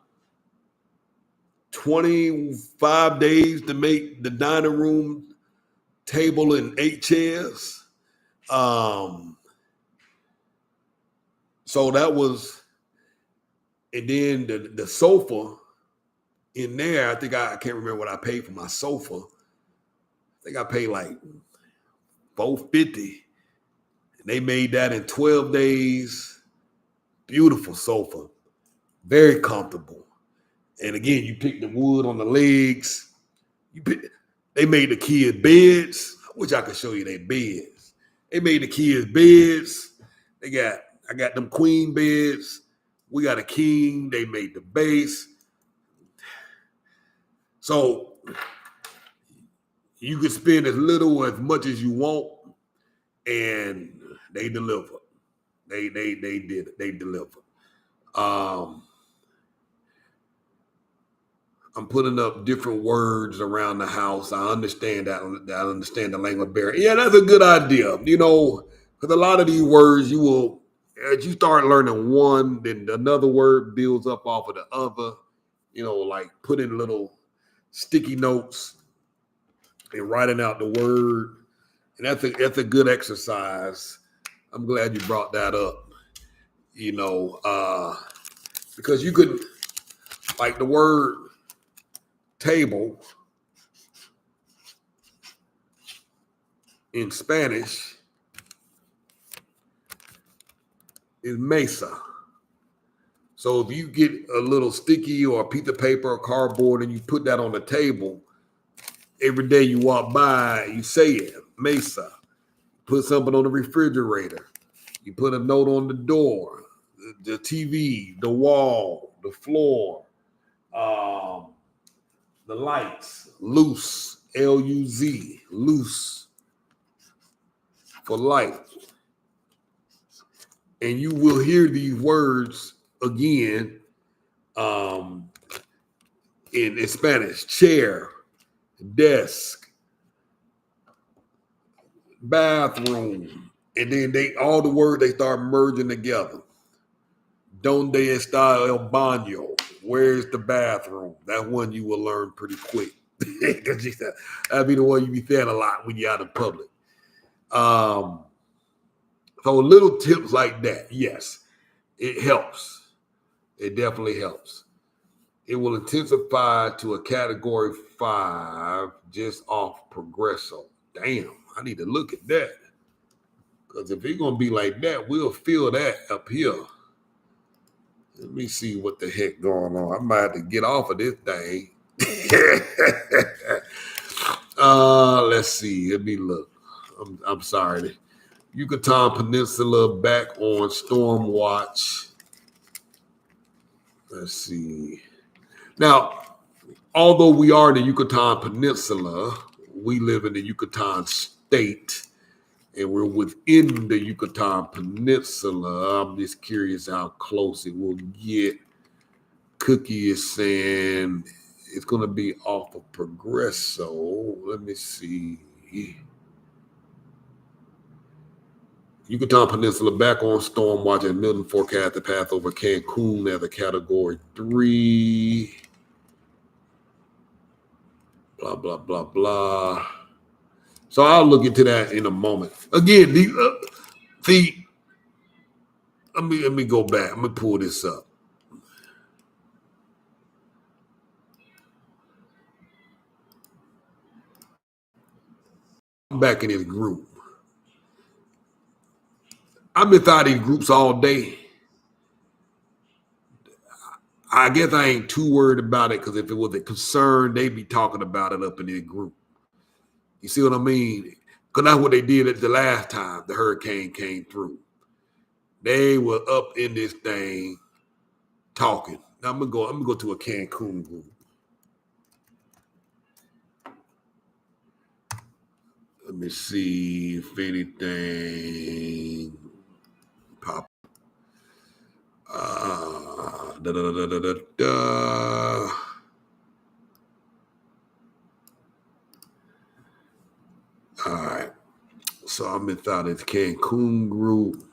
25 days to make the dining room table and 8 chairs. So that was, and then the sofa in there, I think I can't remember what I paid for my sofa. I think I paid like $450. And they made that in 12 days. Beautiful sofa. Very comfortable. And again, you pick the wood on the legs. They made the kids beds. I wish I could show you their beds. They made the kids beds. I got them queen beds. We got a king. They made the base. So you can spend as little or as much as you want, and they deliver. They did it. They deliver. I'm putting up different words around the house. I understand that. I understand the language barrier. Yeah, that's a good idea. Because a lot of these words, as you start learning one, then another word builds up off of the other. Like putting little sticky notes and writing out the word. And that's a good exercise. I'm glad you brought that up. Because you could, like the word table in Spanish is mesa. So if you get a little sticky or a piece of paper or cardboard and you put that on the table, every day you walk by, you say it, mesa. Put something on the refrigerator. You put a note on the door, the TV, the wall, the floor, the lights, luz, L-U-Z, luz, for light. And you will hear these words again in Spanish: chair, desk, bathroom. And then all the words, they start merging together. Donde está el baño? Where's the bathroom? That one you will learn pretty quick. Because that'd be the one you be saying a lot when you're out in public. So little tips like that, yes, it helps. It definitely helps. It will intensify to a category 5 just off progresso. Damn, I need to look at that. Because if it's going to be like that, we'll feel that up here. Let me see what the heck going on. I might have to get off of this thing. Let's see. Let me look. I'm sorry. Yucatan Peninsula back on storm watch. Let's see. Now, although we are in the Yucatan Peninsula, we live in the Yucatan state, and we're within the Yucatan Peninsula. I'm just curious how close it will get. Cookie is saying it's going to be off of Progresso. Let me see. Yucatan Peninsula back on storm watch, and Milton forecast the path over Cancun as a category 3. Blah, blah, blah, blah. So I'll look into that in a moment. Again, let me go back. I'm going to pull this up. I'm back in this group. I've been thought these groups all day. I guess I ain't too worried about it, because if it was a concern, they'd be talking about it up in this group. You see what I mean? Because that's what they did at the last time the hurricane came through. They were up in this thing talking. Now I'm gonna go to a Cancun group. Let me see if anything pop. All right. So I'm inside this Cancun group.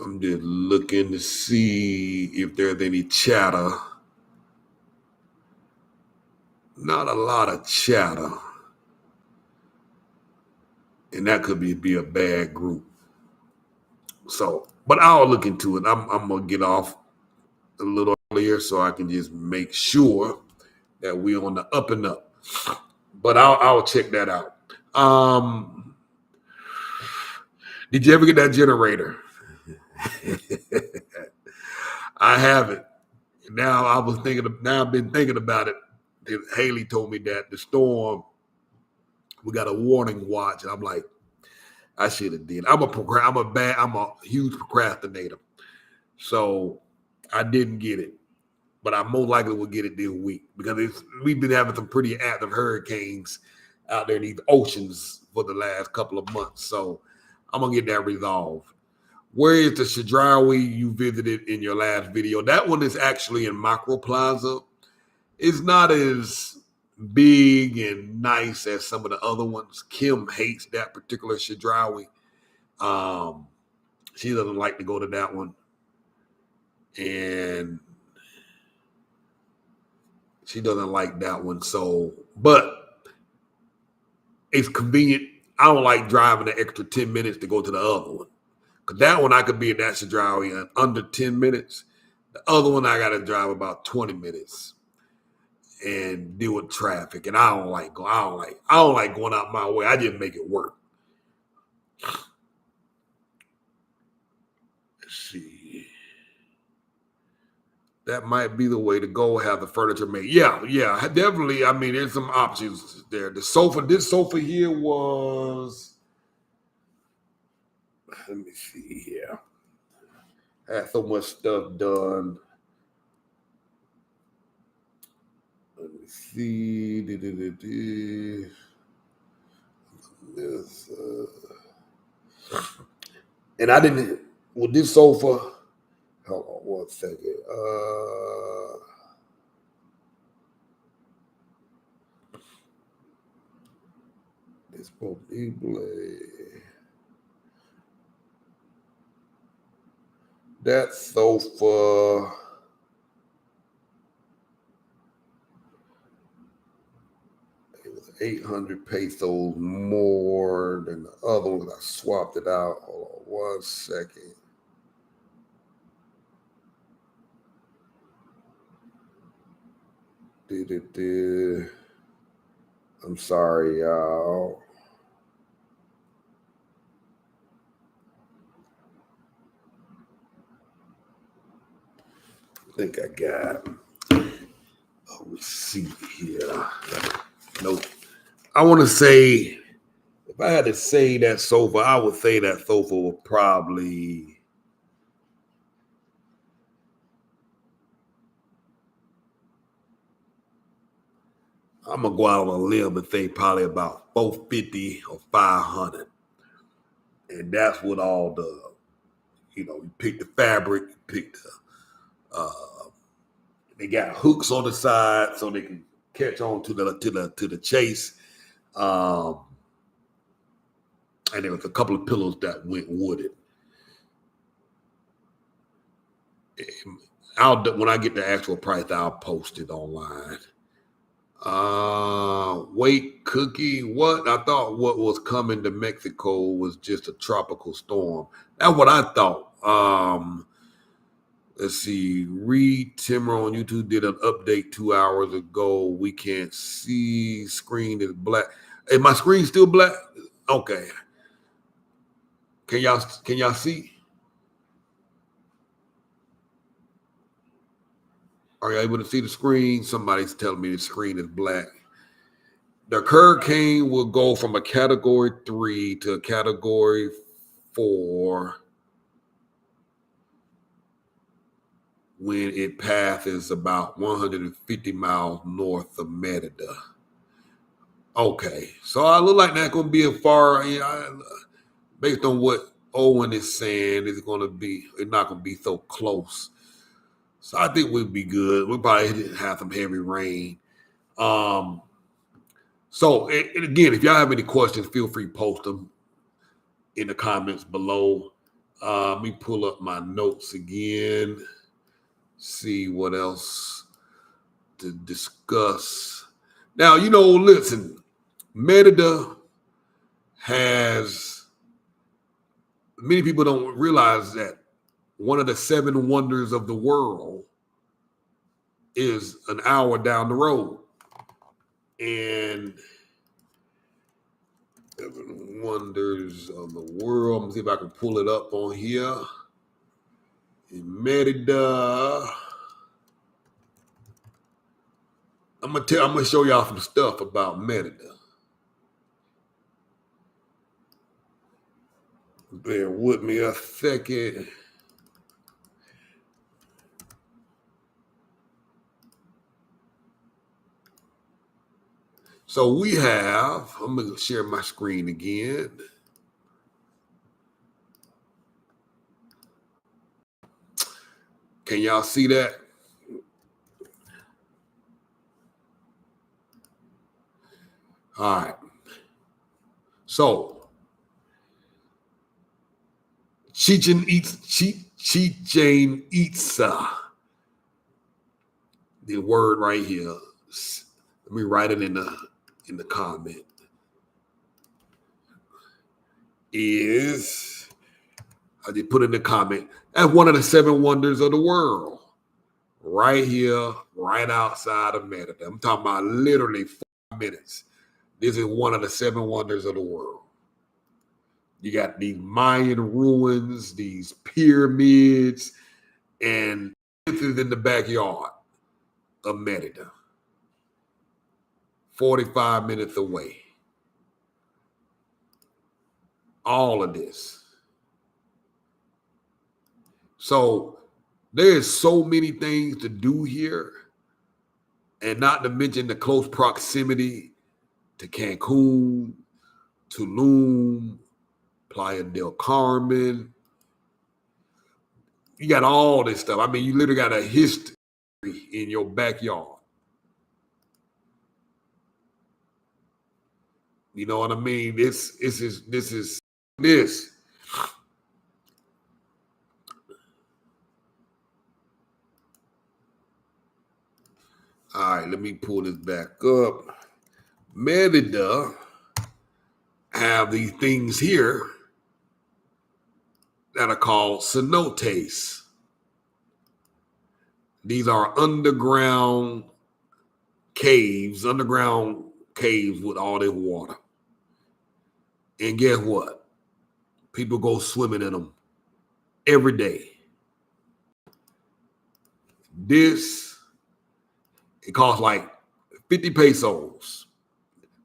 I'm just looking to see if there's any chatter Not a lot of chatter. And that could be a bad group. So, but I'll look into it. I'm gonna get off a little earlier so I can just make sure that we're on the up and up. But I'll check that out. Did you ever get that generator? I haven't. Now I've been thinking about it. Haley told me that the storm, we got a warning watch, and I'm like, I should have did. I'm a huge procrastinator. So I didn't get it. But I most likely will get it this week because we've been having some pretty active hurricanes out there in these oceans for the last couple of months. So I'm gonna get that resolved. Where is the Chedraui you visited in your last video? That one is actually in Macro Plaza. It's not as big and nice as some of the other ones. Kim hates that particular Chedraui. She doesn't like to go to that one. And she doesn't like that one. So, but it's convenient. I don't like driving the extra 10 minutes to go to the other one. Because that one I could be in that Chedraui in under 10 minutes. The other one I got to drive about 20 minutes and deal with traffic. And I don't like going out my way. I just make it work. Let's see. That might be the way to go, have the furniture made. Yeah, definitely. I mean, there's some options there. This sofa here was, let me see here. I had so much stuff done. Let me see. This, and I didn't, with this sofa, hold on one second. It's supposed to be blade. That sofa, it was 800 pesos more than the other one. I swapped it out. Hold on one second. I'm sorry, y'all. I think I got a receipt here. Nope. I want to say, if I had to say that sofa, I would say that sofa will probably, I'm gonna go out on a limb and say probably about 450 or 500, and that's what all the, you pick the fabric, you pick the, they got hooks on the side so they can catch on to the chase, and there was a couple of pillows that went wooded. When I get the actual price, I'll post it online. Wait, Cookie, what? I thought what was coming to Mexico was just a tropical storm. That's what I thought. Let's see. Reed Timmer on YouTube did an update 2 hours ago. We can't see. Screen is black. Is my screen still black? Okay. Can y'all see? Are you able to see the screen? Somebody's telling me the screen is black. The hurricane will go from a category 3 to a category 4 when it passes about 150 miles north of Merida. Okay, so I look like that's going to be a far, based on what Owen is saying, it's not going to be so close. So I think we'll be good. We'll probably have some heavy rain. So, and again, if y'all have any questions, feel free to post them in the comments below. Let me pull up my notes again, see what else to discuss. Now, listen, Merida has, many people don't realize that one of the seven wonders of the world is an hour down the road. And seven wonders of the world. Let me see if I can pull it up on here. In Merida. I'm gonna show y'all some stuff about Merida. Bear with me a second. So we have, I'm gonna share my screen again. Can y'all see that? All right. So Chichen Itza. The word right here. Let me write it in the comment. Is, I just put in the comment, that's one of the seven wonders of the world. Right here, right outside of Merida. I'm talking about literally 5 minutes. This is one of the seven wonders of the world. You got these Mayan ruins, these pyramids, and this is in the backyard of Merida. 45 minutes away. All of this. So there's so many things to do here, and not to mention the close proximity to Cancun, Tulum, Playa del Carmen. You got all this stuff. I mean, you literally got a history in your backyard. You know what I mean? This is. All right, let me pull this back up. Merida have these things here that are called cenotes. These are underground caves with all this water. And guess what? People go swimming in them every day. It costs like 50 pesos.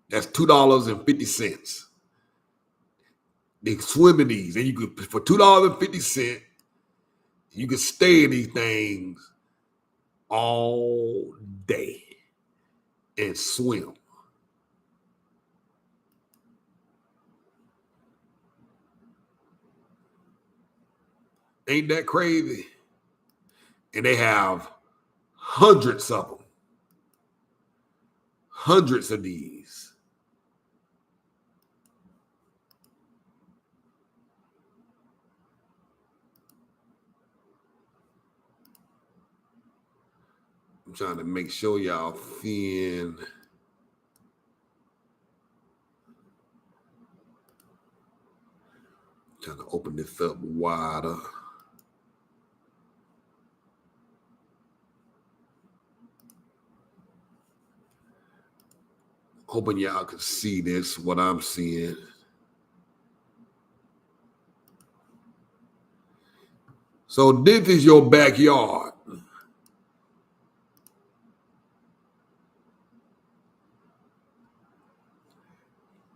That's $2.50. They swim in these, and you could, for $2.50, you could stay in these things all day and swim. Ain't that crazy? And they have hundreds of them. Hundreds of these. I'm trying to make sure y'all seeing. Trying to open this up wider. Hoping y'all can see this, what I'm seeing. So this is your backyard.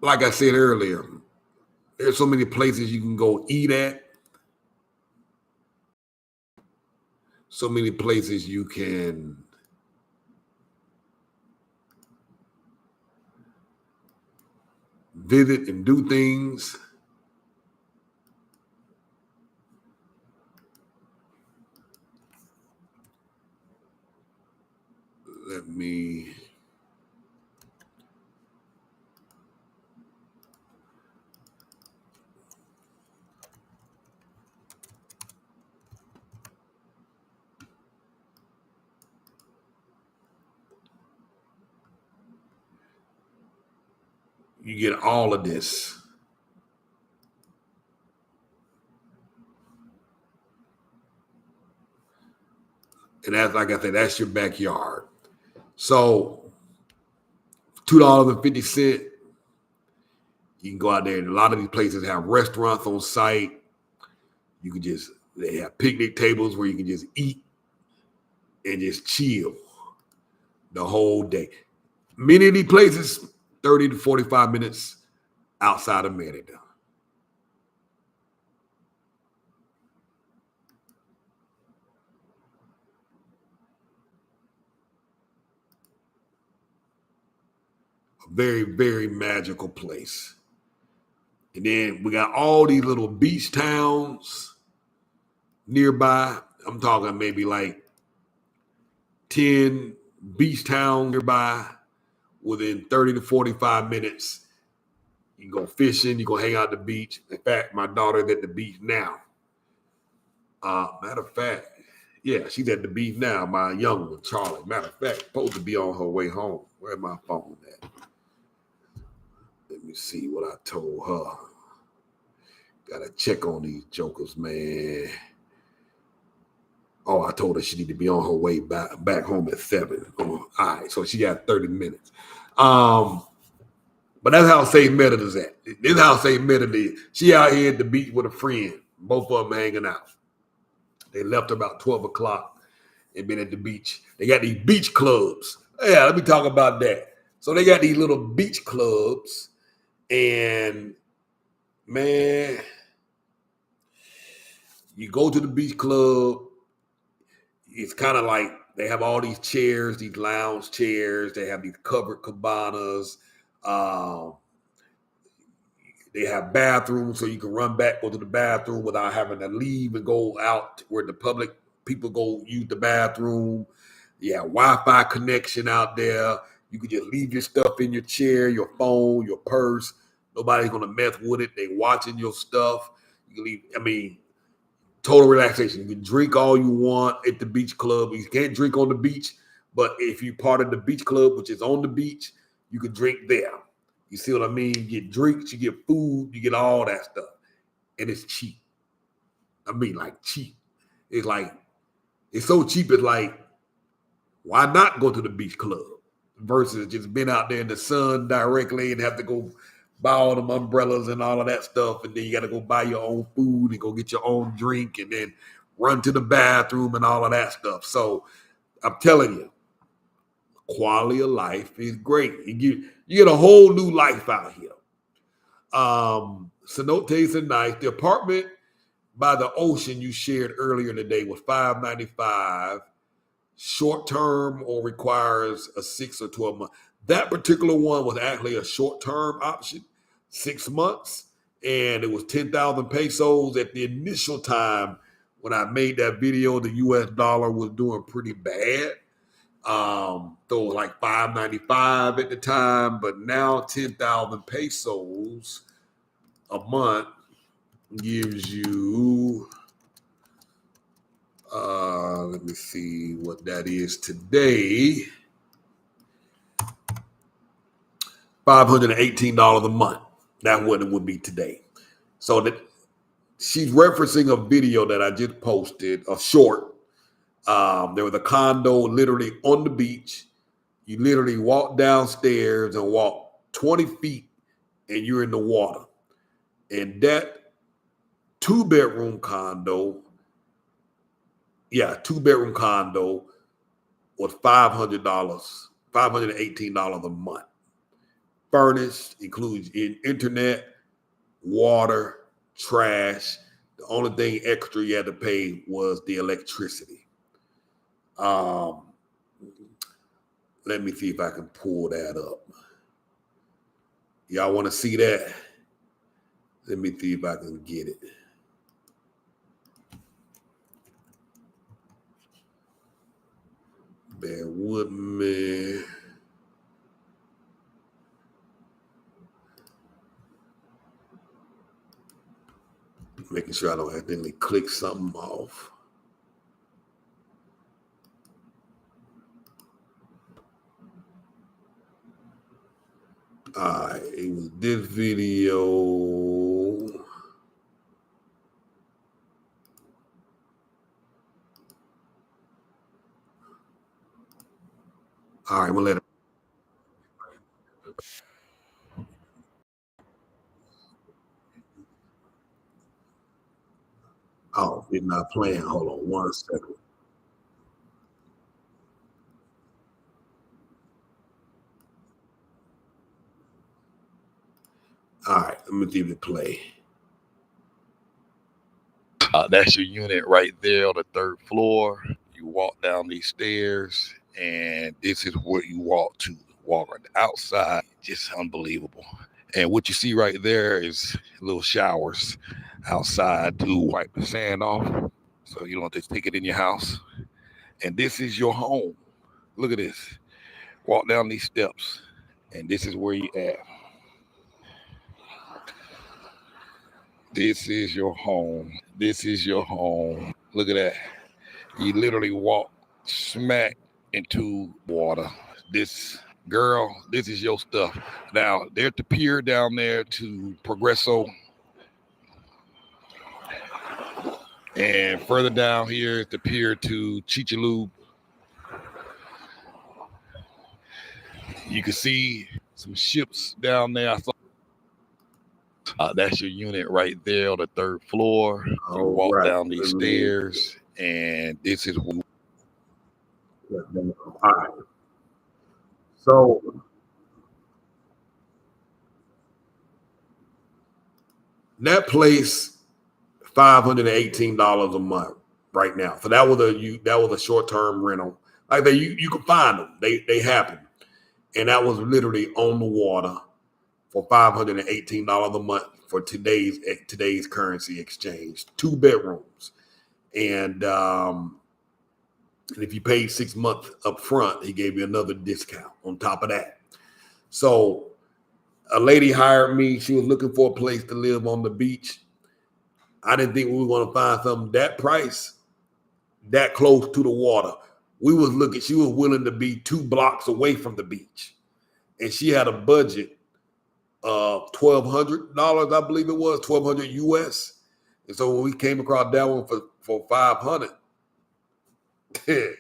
Like I said earlier, there's so many places you can go eat at. So many places you can visit and do things. Let me. you get all of this. And that's, like I said, that's your backyard. So $2.50, you can go out there. And a lot of these places have restaurants on site. You can they have picnic tables where you can just eat and just chill the whole day. Many of these places, 30 to 45 minutes outside of Merida. A very, very magical place. And then we got all these little beach towns nearby. I'm talking maybe like 10 beach towns nearby within 30 to 45 minutes. You can go fishing, you go hang out at the beach. In fact, my daughter's at the beach now. Matter of fact, yeah, she's at the beach now. My young one, Charlie. Matter of fact, supposed to be on her way home. Where's my phone at? Let me see what I told her. Gotta check on these jokers, man. Oh, I told her she need to be on her way back home at 7. Oh, all right, so she got 30 minutes. But that's how St. Merida's at. This is how St. Merida is. She out here at the beach with a friend. Both of them hanging out. They left about 12 o'clock and been at the beach. They got these beach clubs. Yeah, let me talk about that. So they got these little beach clubs. And, man, you go to the beach club. It's kind of like they have all these chairs, these lounge chairs. They have these covered cabanas. They have bathrooms so you can run back, go to the bathroom without having to leave and go out where the public people go use the bathroom. You have Wi-Fi connection out there. You can just leave your stuff in your chair, your phone, your purse. Nobody's going to mess with it. They watching your stuff. You can leave, total relaxation. You can drink all you want at the beach club. You can't drink on the beach, but if you're part of the beach club, which is on the beach, you can drink there. You see what I mean? You get drinks, you get food, you get all that stuff. And it's cheap. Like cheap. It's so cheap, it's like, why not go to the beach club versus just being out there in the sun directly and have to go buy all them umbrellas and all of that stuff. And then you got to go buy your own food and go get your own drink and then run to the bathroom and all of that stuff. So I'm telling you, quality of life is great. You get a whole new life out here. Cenotes are nice. The apartment by the ocean you shared earlier today was $595. Short term or requires a 6 or 12 month. That particular one was actually a short term option, 6 months, and it was 10,000 pesos at the initial time when I made that video. The US dollar was doing pretty bad. So it was like $595 at the time, but now 10,000 pesos a month gives you, let me see what that is today, $518 a month. That's what it would be today. So that she's referencing a video that I just posted, a short. There was a condo literally on the beach. You literally walk downstairs and walk 20 feet and you're in the water. And that two-bedroom condo was $500, $518 a month. Furnished, includes internet, water, trash. The only thing extra you had to pay was the electricity. Let me see if I can pull that up. Y'all want to see that? Let me see if I can get it. Bear with me. Making sure I don't accidentally click something off. It was this video. All right, we'll let it. Oh, it's not playing. Hold on 1 second. All right, let me see if it play. That's your unit right there on the 3rd floor. You walk down these stairs, and this is where you walk to. Walk on the outside, just unbelievable. And what you see right there is little showers outside to wipe the sand off, so you don't just take it in your house. And this is your home. Look at this. Walk down these steps, and this is where you at. This is your home. This is your home. Look at that. You literally walk smack into water. This girl, this is your stuff. Now, there's the pier down there to Progresso. And further down here is the pier to Chichalub. You can see some ships down there. I saw. That's your unit right there on the 3rd floor. You walk down these stairs, and this is. All right. So that place, $518 a month right now. So that was a short-term rental. Like you can find them. They happen. And that was literally on the water for $518 a month for today's currency exchange. 2 bedrooms. And if you paid 6 months up front, he gave you another discount on top of that. So a lady hired me. She was looking for a place to live on the beach. I didn't think we were going to find something that price, that close to the water. She was willing to be 2 blocks away from the beach. And she had a budget of $1,200, I believe it was, $1,200 US. And so when we came across that one for $500, it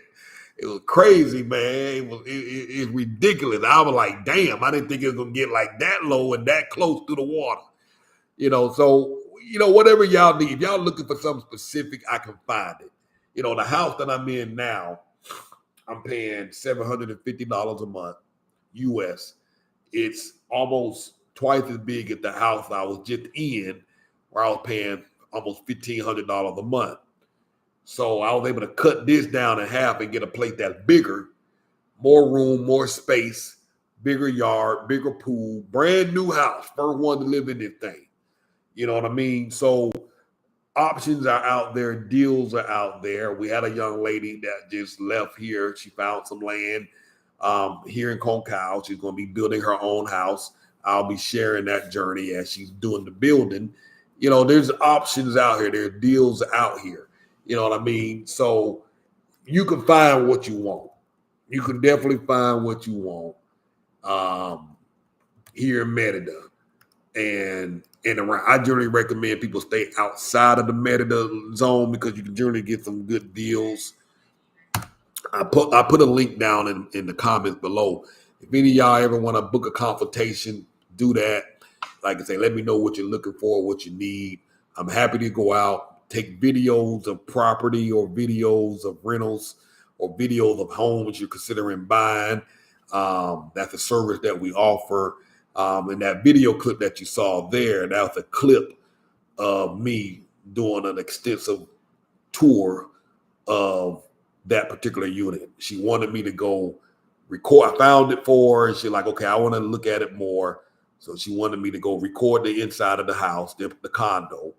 was crazy, man. It's ridiculous. I was like, damn, I didn't think it was gonna get like that low and that close to the water. So whatever y'all need, if y'all looking for something specific, I can find it. The house that I'm in now, I'm paying $750 a month US. It's almost twice as big as the house I was just in, where I was paying almost $1,500 a month. So I was able to cut this down in half and get a place that's bigger, more room, more space, bigger yard, bigger pool, brand new house, first one to live in this thing. You know what I mean? So options are out there, deals are out there. We had a young lady that just left here. She found some land here in Concal. She's going to be building her own house. I'll be sharing that journey as she's doing the building. There's options out here. There's deals out here. You know what I mean? So you can find what you want. You can definitely find what you want here in Merida and around. I generally recommend people stay outside of the Merida zone because you can generally get some good deals. I put a link down in the comments below. If any of y'all ever want to book a consultation, do that. Like I say, let me know what you're looking for, what you need. I'm happy to go out, take videos of property or videos of rentals or videos of homes you're considering buying. That's a service that we offer. And that video clip that you saw there, that was a clip of me doing an extensive tour of that particular unit. She wanted me to go record. I found it for her, and she's like, okay, I want to look at it more. So she wanted me to go record the inside of the house, the condo,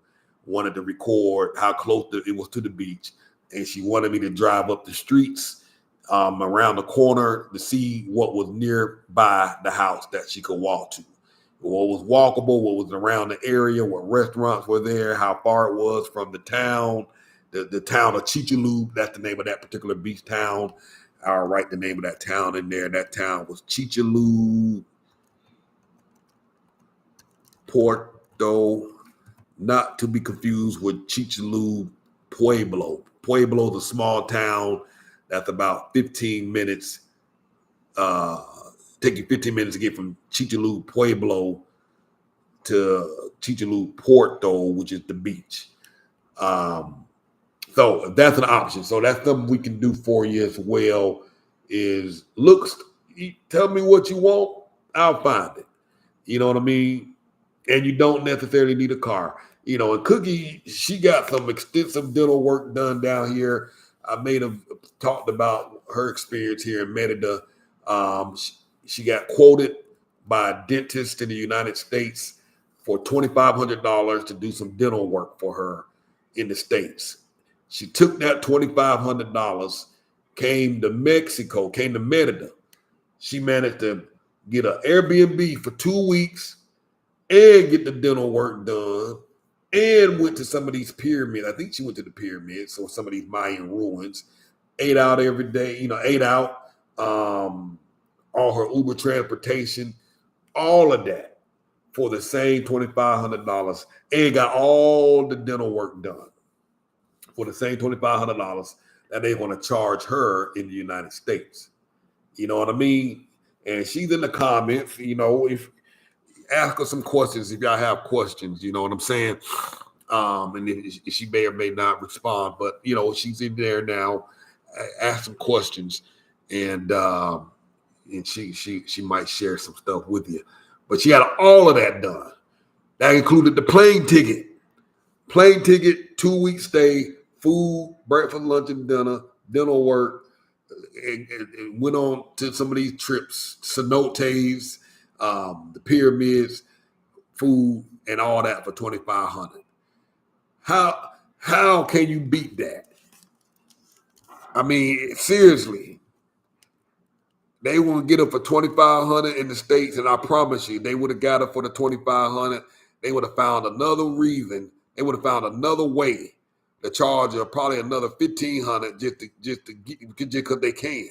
wanted to record how close it was to the beach. And she wanted me to drive up the streets around the corner to see what was nearby the house that she could walk to. What was walkable, what was around the area, what restaurants were there, how far it was from the town, the town of Chichalub. That's the name of that particular beach town. I'll write the name of that town in there. That town was Chichalub. Puerto, not to be confused with Chicxulub Pueblo. Pueblo is a small town that's about 15 minutes. Take you 15 minutes to get from Chicxulub Pueblo to Chicxulub Puerto, which is the beach. So that's an option. So that's something we can do for you as well. Is tell me what you want, I'll find it. You know what I mean? And you don't necessarily need a car. And Cookie, she got some extensive dental work done down here. I made have talked about her experience here in Merida. She got quoted by a dentist in the United States for $2,500 to do some dental work for her in the States. She took that $2,500, came to Mexico, came to Merida. She managed to get an Airbnb for 2 weeks and get the dental work done and went to some of these pyramids. I think she went to the pyramids or some of these Mayan ruins, ate out every day, ate out, all her Uber transportation, all of that for the same $2,500 and got all the dental work done for the same $2,500 that they want to charge her in the United States. You know what I mean? And she's in the comments, if ask her some questions if y'all have questions, you know what I'm saying? And if she may or may not respond, but she's in there now. Ask some questions, and she might share some stuff with you. But she had all of that done. That included the plane ticket, 2-week stay, food, breakfast, lunch, and dinner, dental work, and went on to some of these trips, cenotes, the pyramids, food, and all that for $2,500. How can you beat that? I mean, seriously, they want to get her for $2,500 in the States, and I promise you, they would have got her for the $2,500. They would have found another reason. They would have found another way to charge her probably another $1,500 just because they can.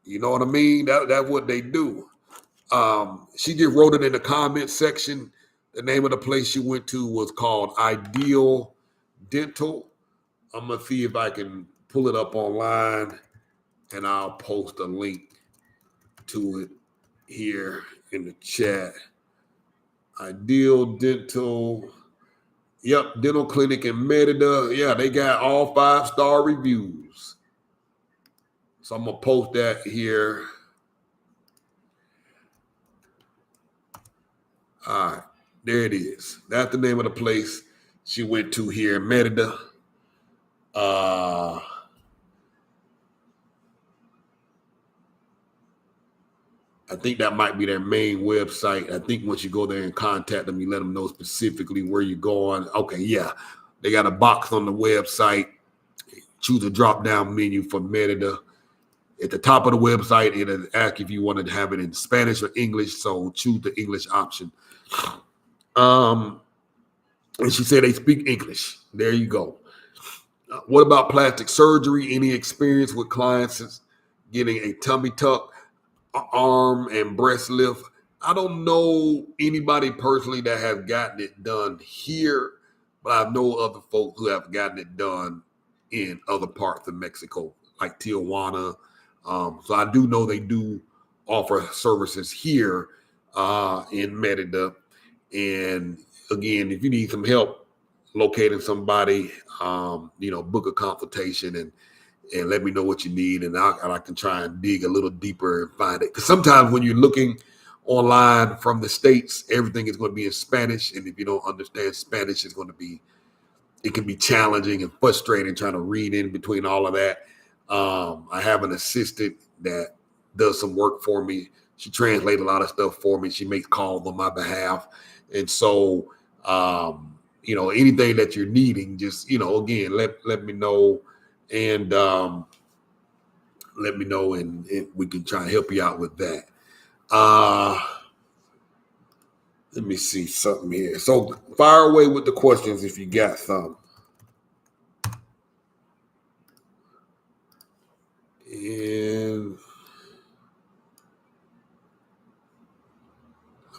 You know what I mean? That's what they do. She just wrote it in the comment section. The name of the place she went to was called Ideal Dental. I'm going to see if I can pull it up online, and I'll post a link to it here in the chat. Ideal Dental. Yep, dental clinic in Merida. Yeah, they got all 5-star reviews. So I'm going to post that here. All right, there it is. That's the name of the place she went to here in Merida. I think that might be their main website. I think once you go there and contact them, you let them know specifically where you're going. Okay, yeah. They got a box on the website. Choose a drop-down menu for Merida. At the top of the website, it'll ask if you wanted to have it in Spanish or English, so choose the English option. And she said they speak English. There you go. What about plastic surgery? Any experience with clients getting a tummy tuck, arm and breast lift? I don't know anybody personally that has gotten it done here, but I know other folks who have gotten it done in other parts of Mexico, like Tijuana. So I do know they do offer services here in Merida. And again, if you need some help locating somebody, book a consultation and let me know what you need, and I can try and dig a little deeper and find it. Because sometimes when you're looking online from the States, everything is going to be in Spanish, and if you don't understand Spanish, it can be challenging and frustrating trying to read in between all of that. I have an assistant that does some work for me. She translates a lot of stuff for me. She makes calls on my behalf, and so anything that you're needing, just again, let me know. And let me know, and we can try and help you out with that. Let me see something here. So fire away with the questions if you got some. And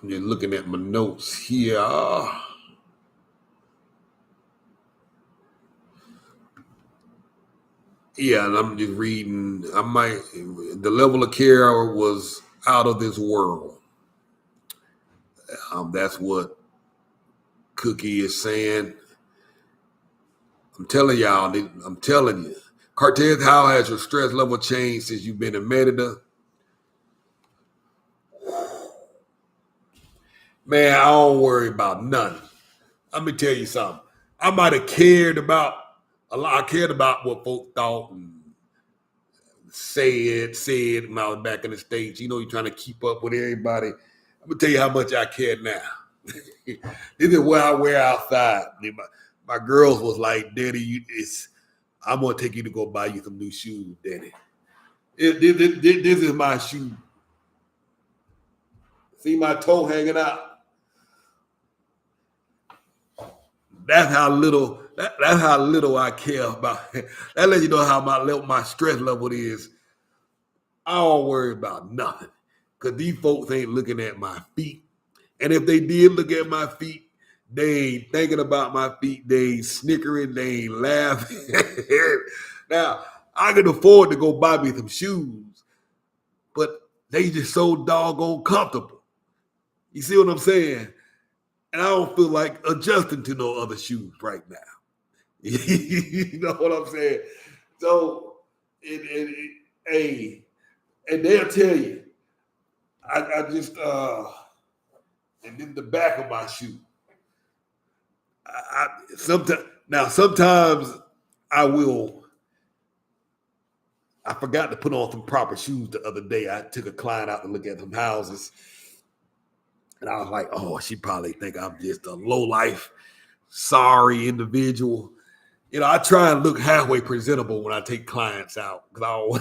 I'm just looking at my notes here. Yeah, and I'm just reading. The level of care was out of this world. That's what Cookie is saying. I'm telling y'all, I'm telling you. Cortez, how has your stress level changed since you've been in Merida? Man, I don't worry about nothing. Let me tell you something. I might have cared about a lot. I cared about what folks thought and said when I was back in the States. You know, you're trying to keep up with everybody. I'm gonna tell you how much I care now. This is what I wear outside. My girls was like, Daddy, I'm gonna take you to go buy you some new shoes, Daddy. This is my shoe. See my toe hanging out? That's how little I care about it. That lets you know how my stress level is. I don't worry about nothing. Cause these folks ain't looking at my feet. And if they did look at my feet, they ain't thinking about my feet. They ain't snickering. They ain't laughing. Now, I can afford to go buy me some shoes, but they just so doggone comfortable. You see what I'm saying? And I don't feel like adjusting to no other shoes right now. You know what I'm saying? So, hey, and they'll tell you, I just, and then the back of my shoe. Sometimes I will. I forgot to put on some proper shoes the other day. I took a client out to look at some houses, and I was like, "Oh, she probably think I'm just a low life, sorry individual." You know, I try and look halfway presentable when I take clients out because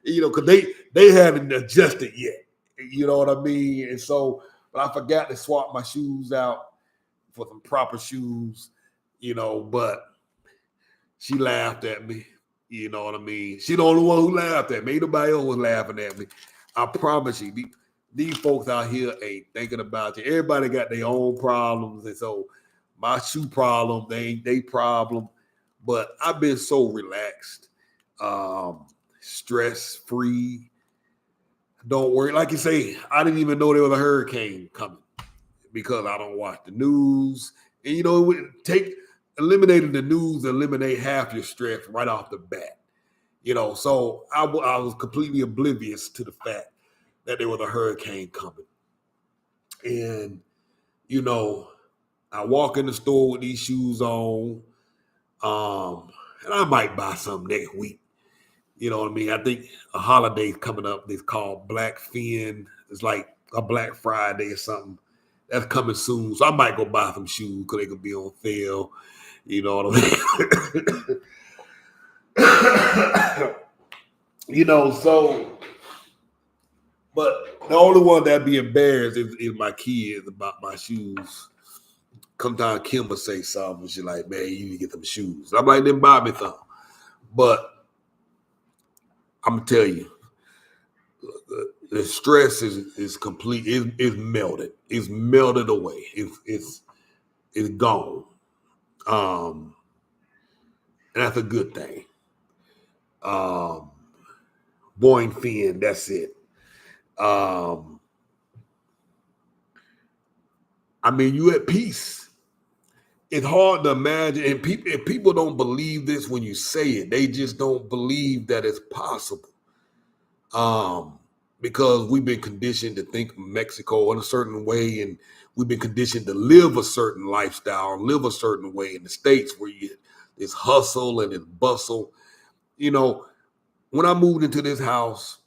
because they haven't adjusted yet. You know what I mean? And so, but I forgot to swap my shoes out for some proper shoes. But she laughed at me. You know what I mean? She the only one who laughed at me. Ain't nobody else was laughing at me. I promise you, these folks out here ain't thinking about you. Everybody got their own problems, and so my shoe problem, they ain't they problem. But I've been so relaxed, stress free. Don't worry. Like you say, I didn't even know there was a hurricane coming because I don't watch the news. And eliminating the news, eliminate half your stress right off the bat. So I was completely oblivious to the fact that there was a hurricane coming. And, I walk in the store with these shoes on, and I might buy some next week. You know what I mean? I think a holiday's coming up. It's called Black Fin. It's like a Black Friday or something. That's coming soon. So I might go buy some shoes because they could be on sale. You know what I mean? But the only one that'd be embarrassed is my kids about my shoes. Sometimes Kim will say something. She's like, man, you need to get them shoes. I'm like, then buy me some. But I'm going to tell you, the stress is complete. It's melted. It's melted away. It's gone. And that's a good thing. Boing fin, that's it. You at peace. It's hard to imagine, and people don't believe this when you say it. They just don't believe that it's possible. Because we've been conditioned to think of Mexico in a certain way, and we've been conditioned to live a certain lifestyle, live a certain way in the States where it's hustle and it's bustle. When I moved into this house,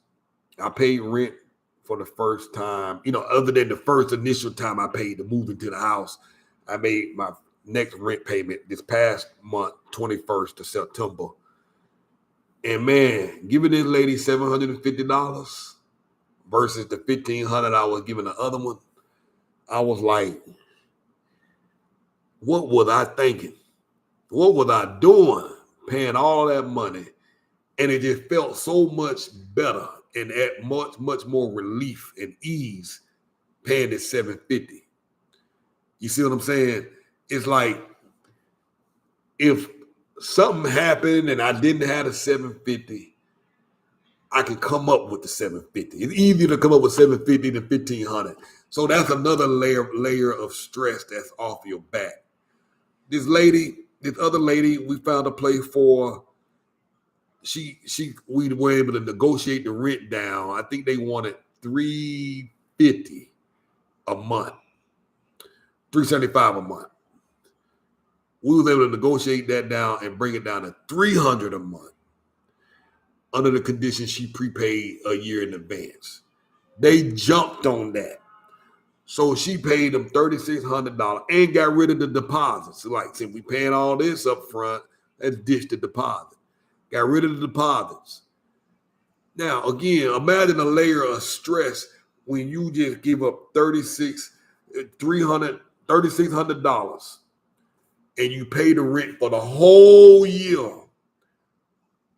I paid rent for the first time, other than the first initial time I paid to move into the house. I made my next rent payment this past month, 21st of September. And man, giving this lady $750 versus the $1,500 I was giving the other one, I was like, what was I thinking? What was I doing paying all that money? And it just felt so much better and at much, much more relief and ease paying it $750. You see what I'm saying? It's like if something happened and I didn't have the $750, I can come up with the $750. It's easier to come up with $750 than $1,500. So that's another layer of stress that's off your back. This other lady, we found a place for. We were able to negotiate the rent down. I think they wanted $350 a month, $375 a month. We was able to negotiate that down and bring it down to $300 a month under the condition she prepaid a year in advance. They jumped on that. So she paid them $3,600 and got rid of the deposits. So like, since we paying all this up front, let's ditch the deposit. Got rid of the deposits. Now, again, imagine a layer of stress when you just give up $3,600 and you pay the rent for the whole year.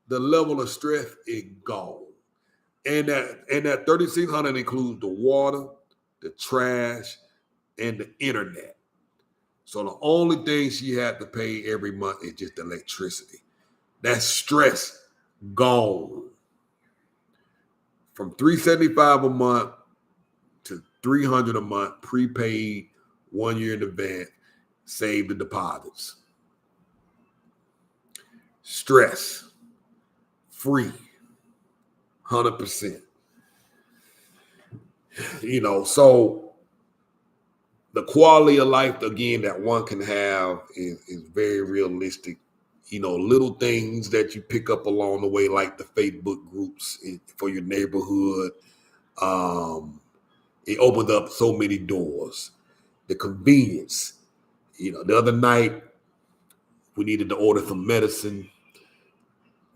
The level of stress is gone. And that $3,600 includes the water, the trash, and the internet. So the only thing she had to pay every month is just electricity. That's stress gone. From $375 a month to $300 a month, prepaid 1 year in advance, save the deposits. Stress free, 100%. So the quality of life, again, that one can have is very realistic. Little things that you pick up along the way, like the Facebook groups for your neighborhood. It opened up so many doors. The convenience. The other night, we needed to order some medicine.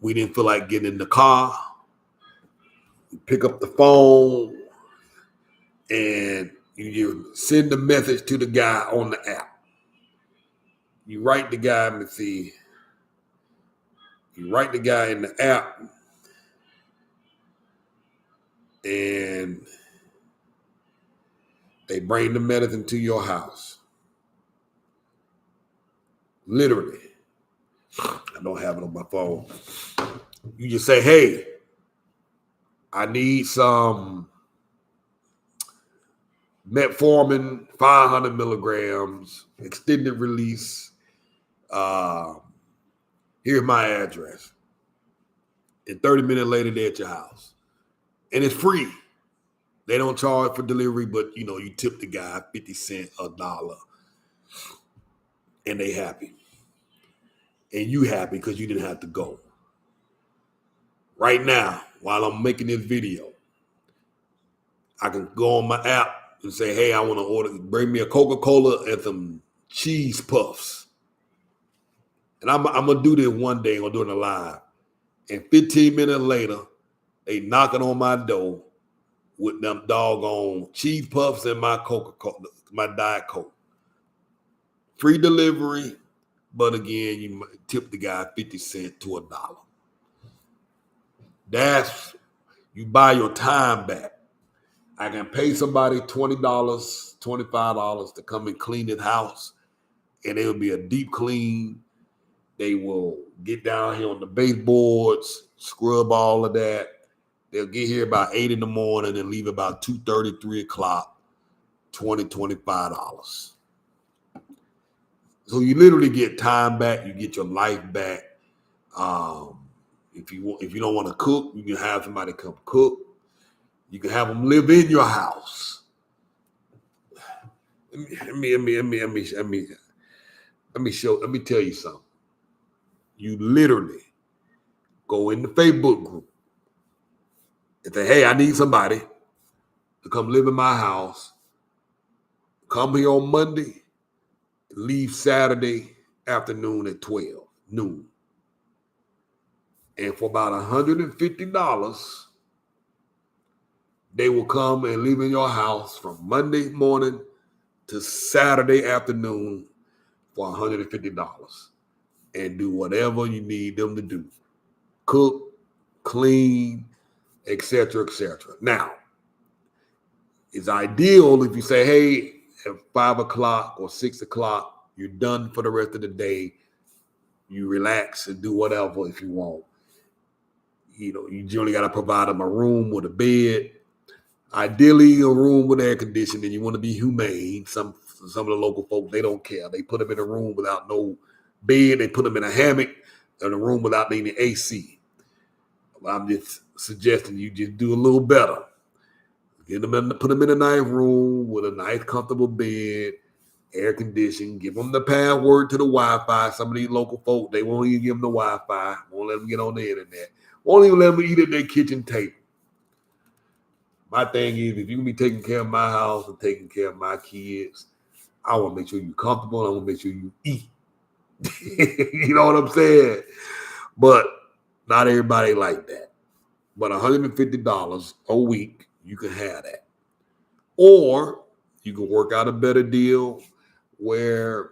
We didn't feel like getting in the car. You pick up the phone and you send a message to the guy on the app. You write the guy, let me see. You write the guy in the app and they bring the medicine to your house. Literally. I don't have it on my phone. You just say, hey, I need some metformin, 500 milligrams, extended release. Here's my address. And 30 minutes later, they're at your house. And it's free. They don't charge for delivery, but you tip the guy 50 cents, $1. And they happy. And you happy because you didn't have to go. Right now, while I'm making this video, I can go on my app and say, hey, I want to bring me a Coca-Cola and some cheese puffs. And I'm going to do this one day. I'm going to do it live. And 15 minutes later, they knocking on my door with them doggone cheese puffs and my Coca-Cola, my Diet Coke. Free delivery, but again, you tip the guy 50 cents to $1. You buy your time back. I can pay somebody $20, $25 to come and clean this house, and it will be a deep clean. They will get down here on the baseboards, scrub all of that. They'll get here about 8 in the morning and leave about 2:30, 3 o'clock, $20, $25. So you literally get time back. You get your life back. If you don't want to cook, you can have somebody come cook. You can have them live in your house. Let me tell you something. You literally go in the Facebook group and say, hey, I need somebody to come live in my house. Come here on Monday, leave Saturday afternoon at 12 noon. And for about $150, they will come and live in your house from Monday morning to Saturday afternoon for $150 and do whatever you need them to do. Cook, clean, etc., etc. Now, It's ideal if you say, hey, at 5 o'clock or 6 o'clock, you're done for the rest of the day. You relax and do whatever if you want. You generally got to provide them a room with a bed. Ideally, a room with air conditioning. You want to be humane. Some of the local folks, they don't care. They put them in a room without no bed. They put them in a hammock in a room without any AC. I'm just suggesting you just do a little better. Put them in a nice room with a nice, comfortable bed, air conditioning. Give them the password to the Wi-Fi. Some of these local folk, they won't even give them the Wi-Fi. Won't let them get on the internet. Won't even let them eat at their kitchen table. My thing is, if you can be taking care of my house and taking care of my kids, I want to make sure you're comfortable. And I want to make sure you eat. You know what I'm saying? But not everybody like that. But $150 a week, you can have that. Or you can work out a better deal where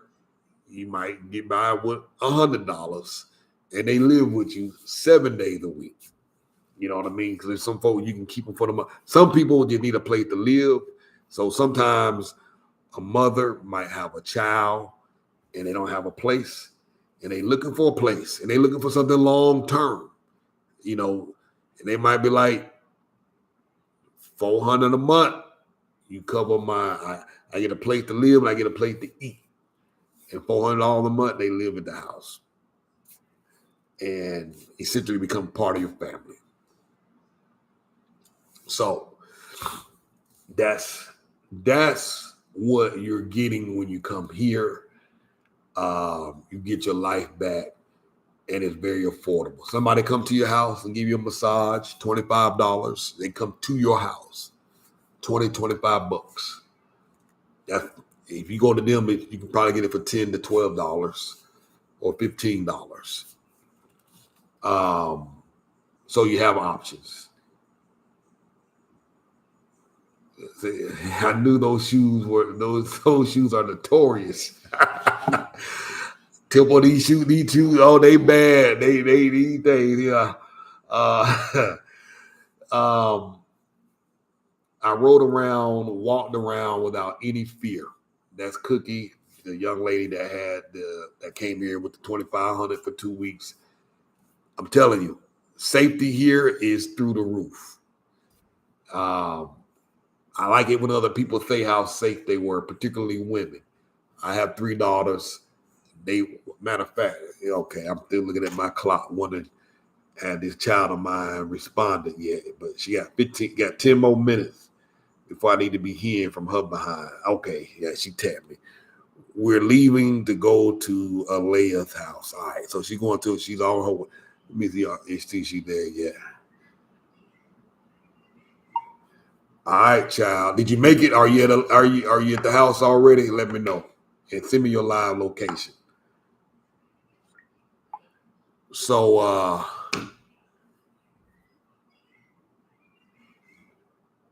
you might get by with $100 and they live with you 7 days a week. You know what I mean? Because there's some folks you can keep them for the month. Some people just need a place to live. So sometimes a mother might have a child and they don't have a place and they looking for a place and they looking for something long term, and they might be like $400 a month. You cover I get a place to live and I get a place to eat. And $400 a month, they live in the house. And essentially become part of your family. So that's what you're getting when you come here. You get your life back and it's very affordable. Somebody come to your house and give you a massage, $25. They come to your house, $25. That's, if you go to them, you can probably get it for $10 to $12 or $15. So you have options. I knew those shoes are notorious. Tip on these shoes, oh, they bad. They these things, yeah. I walked around without any fear. That's Cookie, the young lady that came here with the $2,500 for 2 weeks. I'm telling you, safety here is through the roof. I like it when other people say how safe they were, particularly women. I have 3 daughters. Matter of fact, okay, I'm still looking at my clock, wondering had this child of mine responded yet, but she got 10 more minutes before I need to be hearing from her behind. Okay, yeah, she tapped me. We're leaving to go to Alea's house. All right, so she's on her way. Let me see if she's there yet. All right, child. Did you make it? Are you at the house already? Let me know and send me your live location. So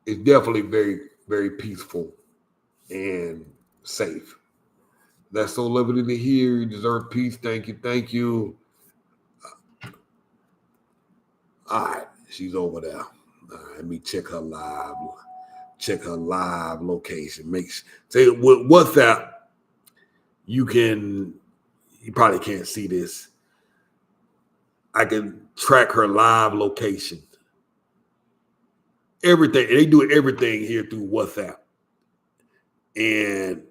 it's definitely very, very peaceful and safe. That's so lovely to hear. You deserve peace. Thank you. Thank you. All right, she's over there. All right, let me check her live location. Say with WhatsApp, you probably can't see this. I can track her live location. Everything. They do everything here through WhatsApp. And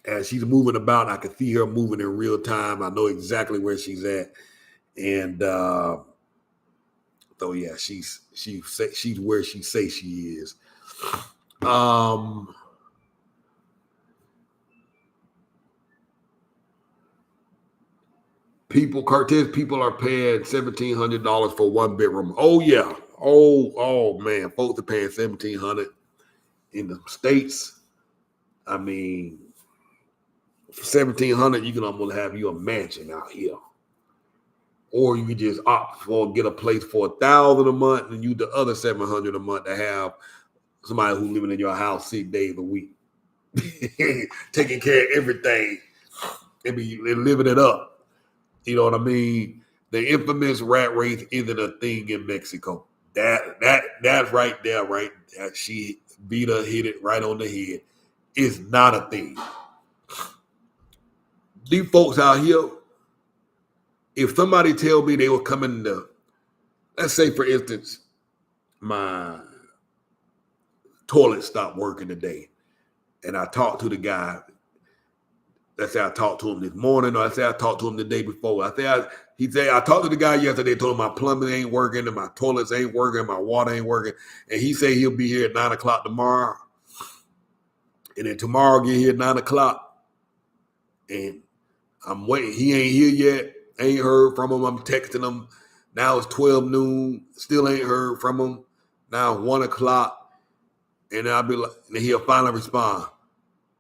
as she's moving about, I can see her moving in real time. I know exactly where she's at. And so yeah, she's where she says she is. Cortez people are paying $1,700 for 1 bedroom. Oh yeah. Oh man, folks are paying $1,700 in the States. I mean, for $1,700, you can almost have you a mansion out here. Or you can just opt for get a place for $1,000 a month and use the other $700 a month to have somebody who's living in your house 6 days a week, taking care of everything and living it up. You know what I mean? The infamous rat race isn't a thing in Mexico. That's right there, right? She hit it right on the head. It's not a thing. These folks out here, if somebody tell me they were coming to, let's say for instance, my toilet stopped working today, and I talked to the guy. Let's say I talked to him this morning, or I say I talked to him the day before. He said I talked to the guy yesterday, told him my plumbing ain't working, and my toilets ain't working, my water ain't working, and he said he'll be here at 9:00 tomorrow. And then tomorrow get here at 9:00, and I'm waiting. He ain't here yet. Ain't heard from him. I'm texting him. Now it's 12 noon. Still ain't heard from him. Now 1:00, and I'll be like, and he'll finally respond.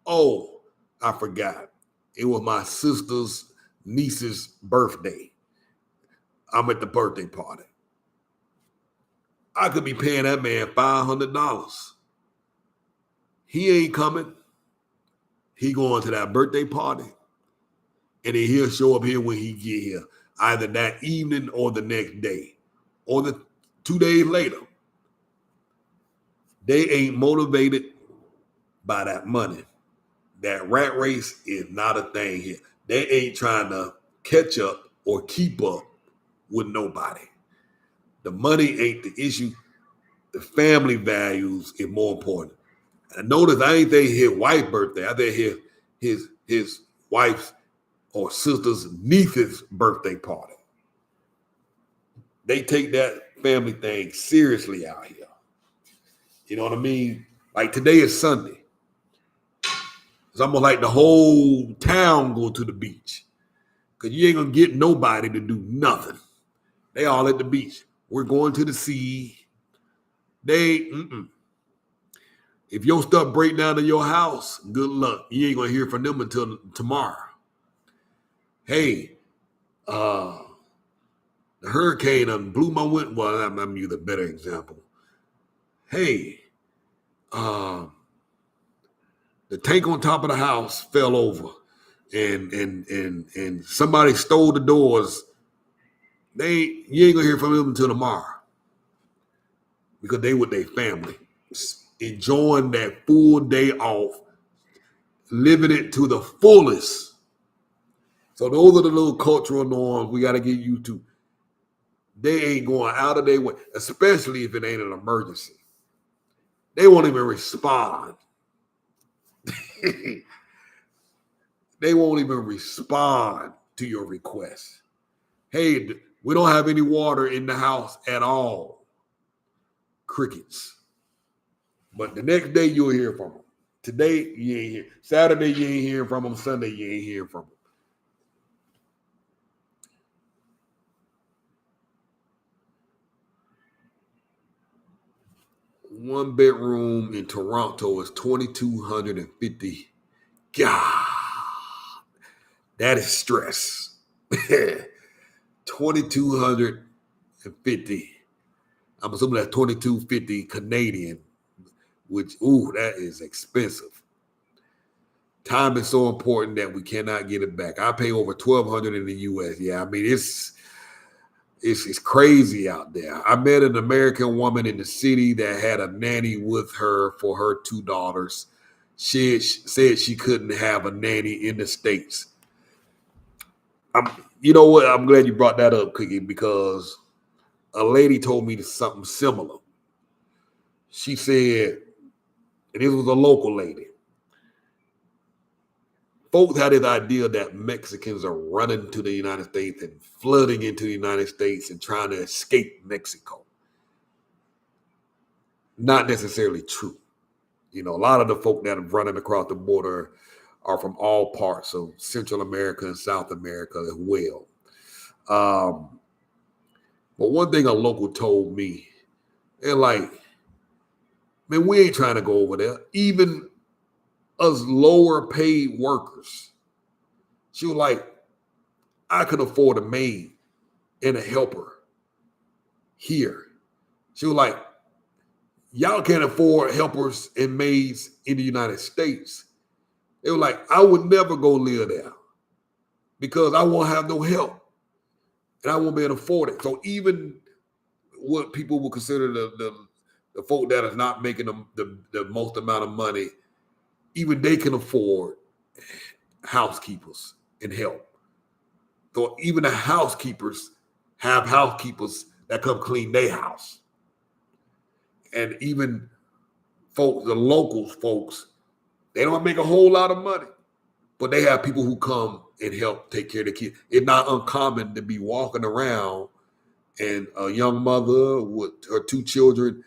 Oh, I forgot. It was my sister's niece's birthday. I'm at the birthday party. I could be paying that man $500. He ain't coming. He going to that birthday party, and then he'll show up here when he get here, either that evening or the next day, or the 2 days later. They ain't motivated by that money. That rat race is not a thing here. They ain't trying to catch up or keep up with nobody. The money ain't the issue. The family values is more important. And notice I ain't there his wife's birthday. I there his wife's or sister's niece's birthday party. They take that family thing seriously out here. You know what I mean? Like today is Sunday. It's almost like the whole town go to the beach. Because you ain't going to get nobody to do nothing. They all at the beach. We're going to the sea. If your stuff break down in your house, good luck. You ain't going to hear from them until tomorrow. Hey, the hurricane blew my window. Well, I'm using a better example. Hey, the tank on top of the house fell over, and somebody stole the doors. You ain't gonna hear from them until tomorrow, because they with their family, enjoying that full day off, living it to the fullest. So those are the little cultural norms we got to get used to. They ain't going out of their way, especially if it ain't an emergency. They won't even respond. They won't even respond to your request. Hey, we don't have any water in the house at all. Crickets. But the next day you'll hear from them. Today you ain't here. Saturday you ain't hearing from them. Sunday you ain't hearing from them. One bedroom in Toronto is $2,250. God, that is stress. $2,250. I'm assuming that's $2,250 Canadian, which that is expensive. Time is so important that we cannot get it back. I pay over $1,200 in the U.S. Yeah, I mean it's crazy out there. I met an American woman in the city that had a nanny with her for her two daughters. She said she couldn't have a nanny in the States. You know what? I'm glad you brought that up, Cookie, because a lady told me something similar. She said, and this was a local lady, folks had this idea that Mexicans are running to the United States and flooding into the United States and trying to escape Mexico. Not necessarily true. You know, a lot of the folk that are running across the border are from all parts of Central America and South America as well. But one thing a local told me, they're like, man, we ain't trying to go over there. Even us lower paid workers. She was like, I could afford a maid and a helper here. She was like, y'all can't afford helpers and maids in the United States. They were like, I would never go live there because I won't have no help and I won't be able to afford it. So even what people would consider the folk that is not making the most amount of money, even they can afford housekeepers and help. So even the housekeepers have housekeepers that come clean their house. And even folks, the locals folks, they don't make a whole lot of money, but they have people who come and help take care of the kids. It's not uncommon to be walking around and a young mother with her 2 children,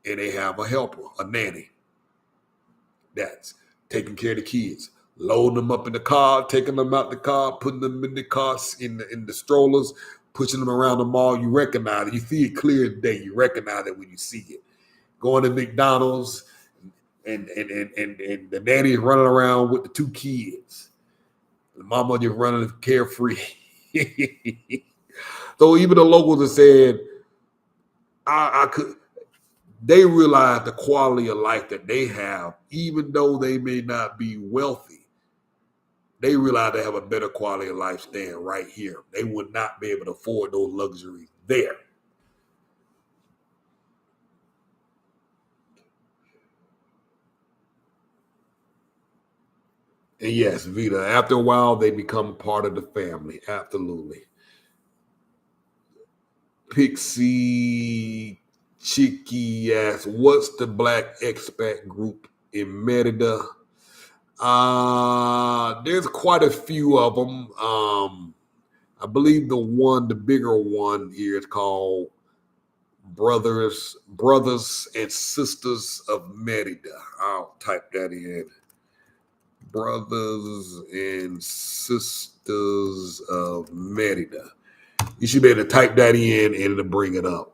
and they have a helper, a nanny, that's taking care of the kids, loading them up in the car, taking them out the car, putting them in the cars, in the strollers, pushing them around the mall. You recognize it. You see it clear as day. You recognize it when you see it. Going to McDonald's, and the nanny is running around with the 2 kids. The mama just running carefree. So even the locals have said, I could. They realize the quality of life that they have, even though they may not be wealthy. They realize they have a better quality of life staying right here. They would not be able to afford those luxuries there. And yes, Vita, after a while, they become part of the family. Absolutely. Pixie Chicky asks, what's the black expat group in Merida? There's quite a few of them. I believe the bigger one here is called Brothers and Sisters of Merida. I'll type that in. Brothers and Sisters of Merida. You should be able to type that in and it'll bring it up.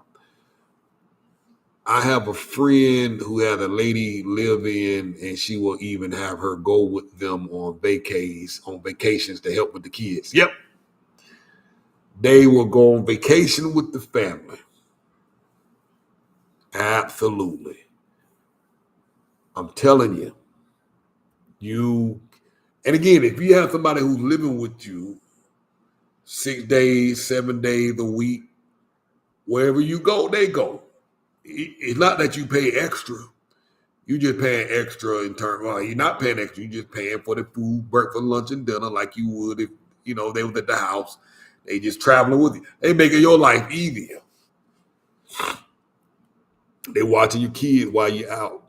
I have a friend who had a lady live in, and she will even have her go with them on vacations to help with the kids. Yep. They will go on vacation with the family. Absolutely. I'm telling you. And again, if you have somebody who's living with you 6 days, 7 days a week, wherever you go, they go. It's not that you pay extra. You just paying extra in terms. Well, you're not paying extra. You're just paying for the food, breakfast, lunch, and dinner, like you would if they was at the house. They just traveling with you. They making your life easier. They watching your kids while you're out.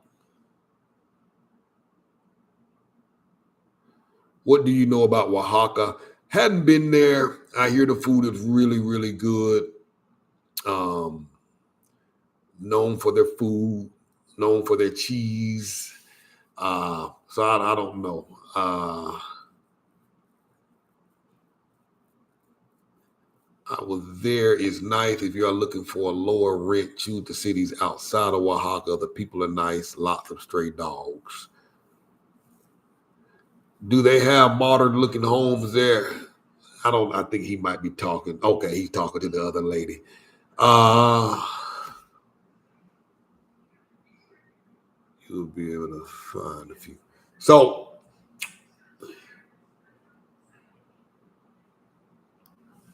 What do you know about Oaxaca? Hadn't been there. I hear the food is really, really good. Known for their food, known for their cheese. So I don't know. I was there. It's nice if you're looking for a lower rent. Choose the cities outside of Oaxaca. The people are nice. Lots of stray dogs. Do they have modern looking homes there? I think he might be talking. Okay, he's talking to the other lady. You'll be able to find a few. So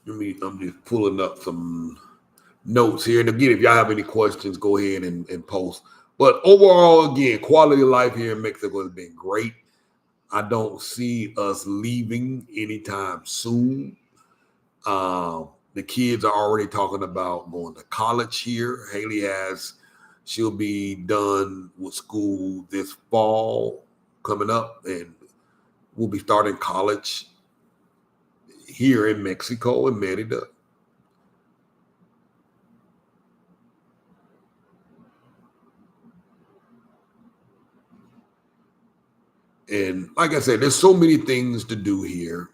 I'm just pulling up some notes here. And again, if y'all have any questions, go ahead and post. But overall, again, quality of life here in Mexico has been great. I don't see us leaving anytime soon. The kids are already talking about going to college here. Haley she'll be done with school this fall coming up, and we'll be starting college here in Mexico, in Merida. And like I said, there's so many things to do here.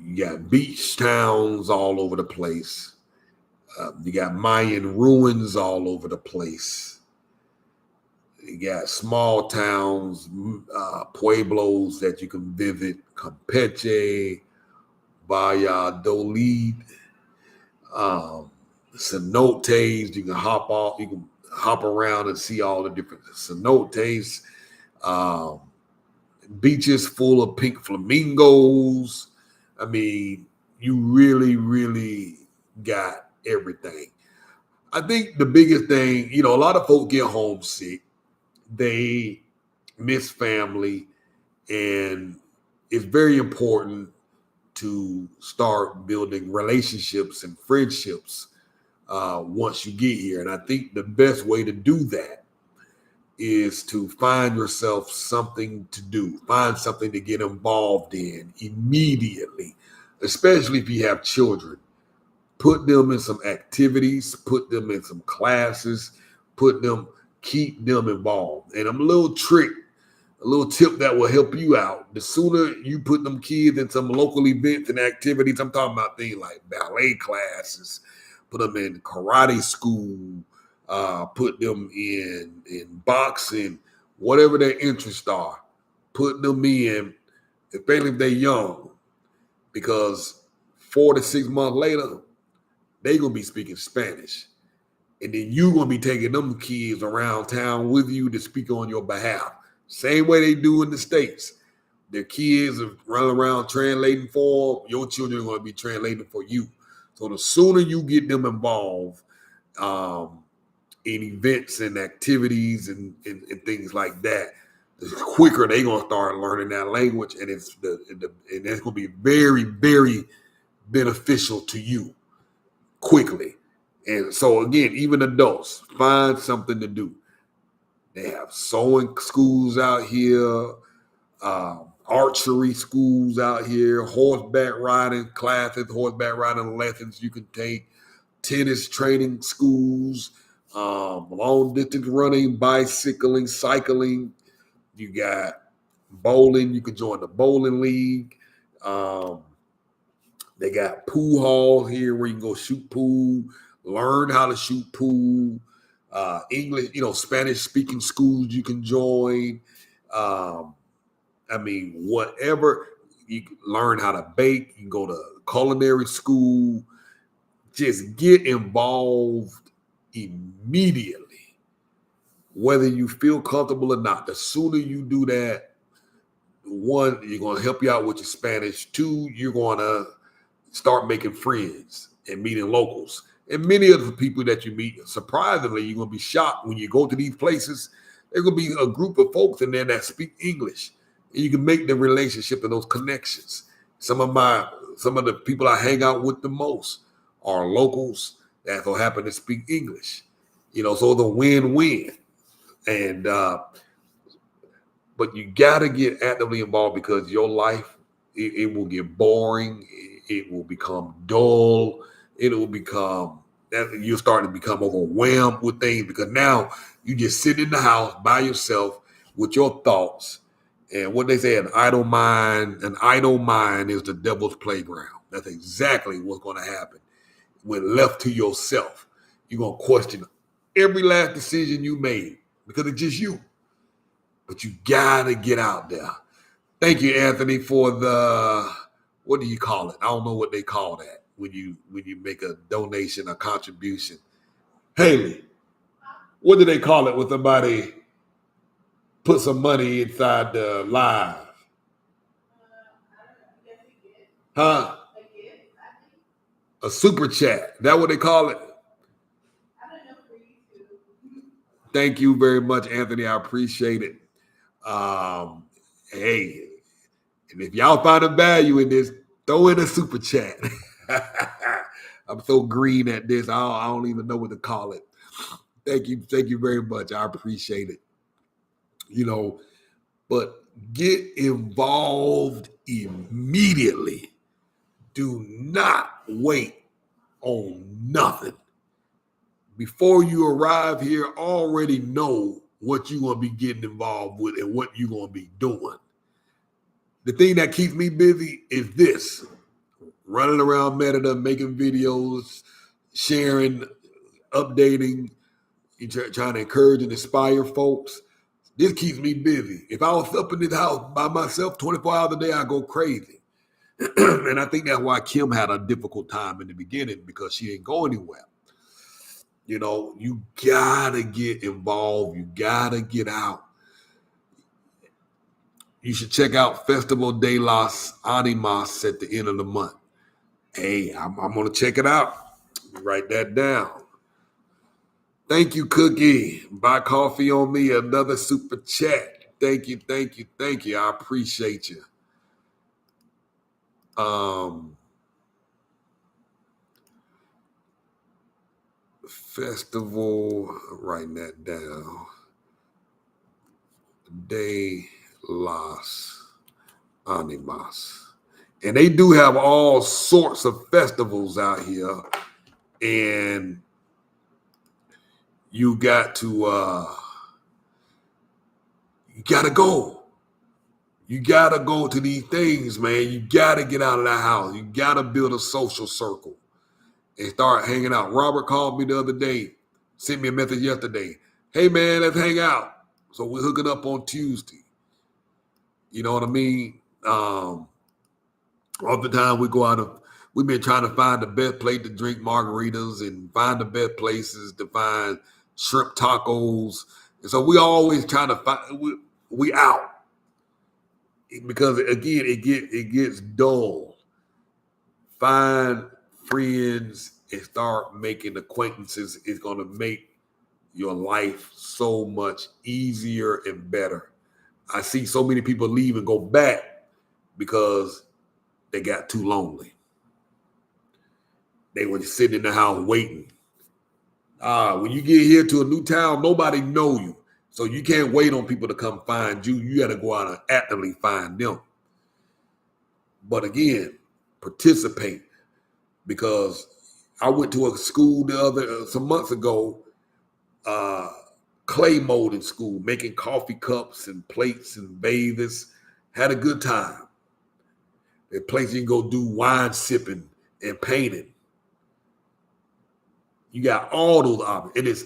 You got beach towns all over the place. You got Mayan ruins all over the place. You got small towns, pueblos that you can visit, Campeche, Valladolid, cenotes. You can hop around and see all the different cenotes. Beaches full of pink flamingos. I mean, you really, really got everything. I think the biggest thing, a lot of folks get homesick. They miss family, and it's very important to start building relationships and friendships once you get here. And I think the best way to do that is to find yourself something to do, find something to get involved in immediately, especially if you have children. Put them in some activities, put them in some classes, keep them involved. And a little tip that will help you out. The sooner you put them kids in some local events and activities, I'm talking about things like ballet classes, put them in karate school, put them in boxing, whatever their interests are, put them in, especially if they're young, because 4 to 6 months later, they're going to be speaking Spanish. And then you're going to be taking them kids around town with you to speak on your behalf. Same way they do in the States. Their kids are running around translating for them. Your children are going to be translating for you. So the sooner you get them involved in events and activities and things like that, the quicker they're going to start learning that language. And and that's going to be very, very beneficial to you quickly. And so again, even adults, find something to do. They have sewing schools out here, archery schools out here, horseback riding classes, horseback riding lessons you can take, tennis training schools, long distance running, bicycling, cycling. You got bowling. You can join the bowling league. They got pool halls here where you can go shoot pool, learn how to shoot pool. English, Spanish speaking schools you can join. Whatever. You can learn how to bake. You can go to culinary school. Just get involved immediately, whether you feel comfortable or not. The sooner you do that, one, you're going to help you out with your Spanish. Two, you're going to start making friends and meeting locals. And many of the people that you meet, surprisingly, you're going to be shocked when you go to these places. There's going to be a group of folks in there that speak English. And you can make the relationship and those connections. Some of the people I hang out with the most are locals that will happen to speak English. So the win-win. And but you got to get actively involved, because your life, it will get boring. It will become dull. You're starting to become overwhelmed with things, because now you just sit in the house by yourself with your thoughts. And what they say, an idle mind is the devil's playground. That's exactly what's going to happen when left to yourself. You're going to question every last decision you made because it's just you. But you got to get out there. Thank you, Anthony, for the, what do you call it? I don't know what they call that when you make a donation, a contribution. Haley, what do they call it when somebody put some money inside the live? Huh? A super chat. Is that what they call it? Thank you very much, Anthony. I appreciate it. Hey, and if y'all find a value in this, throw in a super chat. I'm so green at this. I don't even know what to call it. Thank you very much. I appreciate it. But get involved immediately. Do not wait on nothing. Before you arrive here, already know what you're going to be getting involved with and what you're going to be doing. The thing that keeps me busy is this: running around Merida, making videos, sharing, updating, trying to encourage and inspire folks. This keeps me busy. If I was up in this house by myself 24 hours a day, I'd go crazy. And I think that's why Kim had a difficult time in the beginning, because she didn't go anywhere. You gotta get involved. You gotta get out. You should check out Festival de las Animas at the end of the month. Hey, I'm gonna check it out. Write that down. Thank you, Cookie. Buy coffee on me. Another super chat. Thank you, thank you, thank you. I appreciate you. Festival. Writing that down. De las Animas. And they do have all sorts of festivals out here. And you got to you gotta go. You gotta go to these things, man. You gotta get out of that house. You gotta build a social circle and start hanging out. Robert called me the other day, sent me a message yesterday. Hey man, let's hang out. So we're hooking up on Tuesday. You know what I mean? All the time we've been trying to find the best place to drink margaritas and find the best places to find shrimp tacos. And so we always trying to find, we out. Because again, it gets dull. Find friends and start making acquaintances is going to make your life so much easier and better. I see so many people leave and go back because they got too lonely. They were sitting in the house waiting. When you get here to a new town, nobody know you. So you can't wait on people to come find you. You got to go out and actively find them. But again, participate, because I went to a school some months ago, clay molding school, making coffee cups and plates and bathers. Had a good time. A place you can go do wine sipping and painting. You got all those options. And it's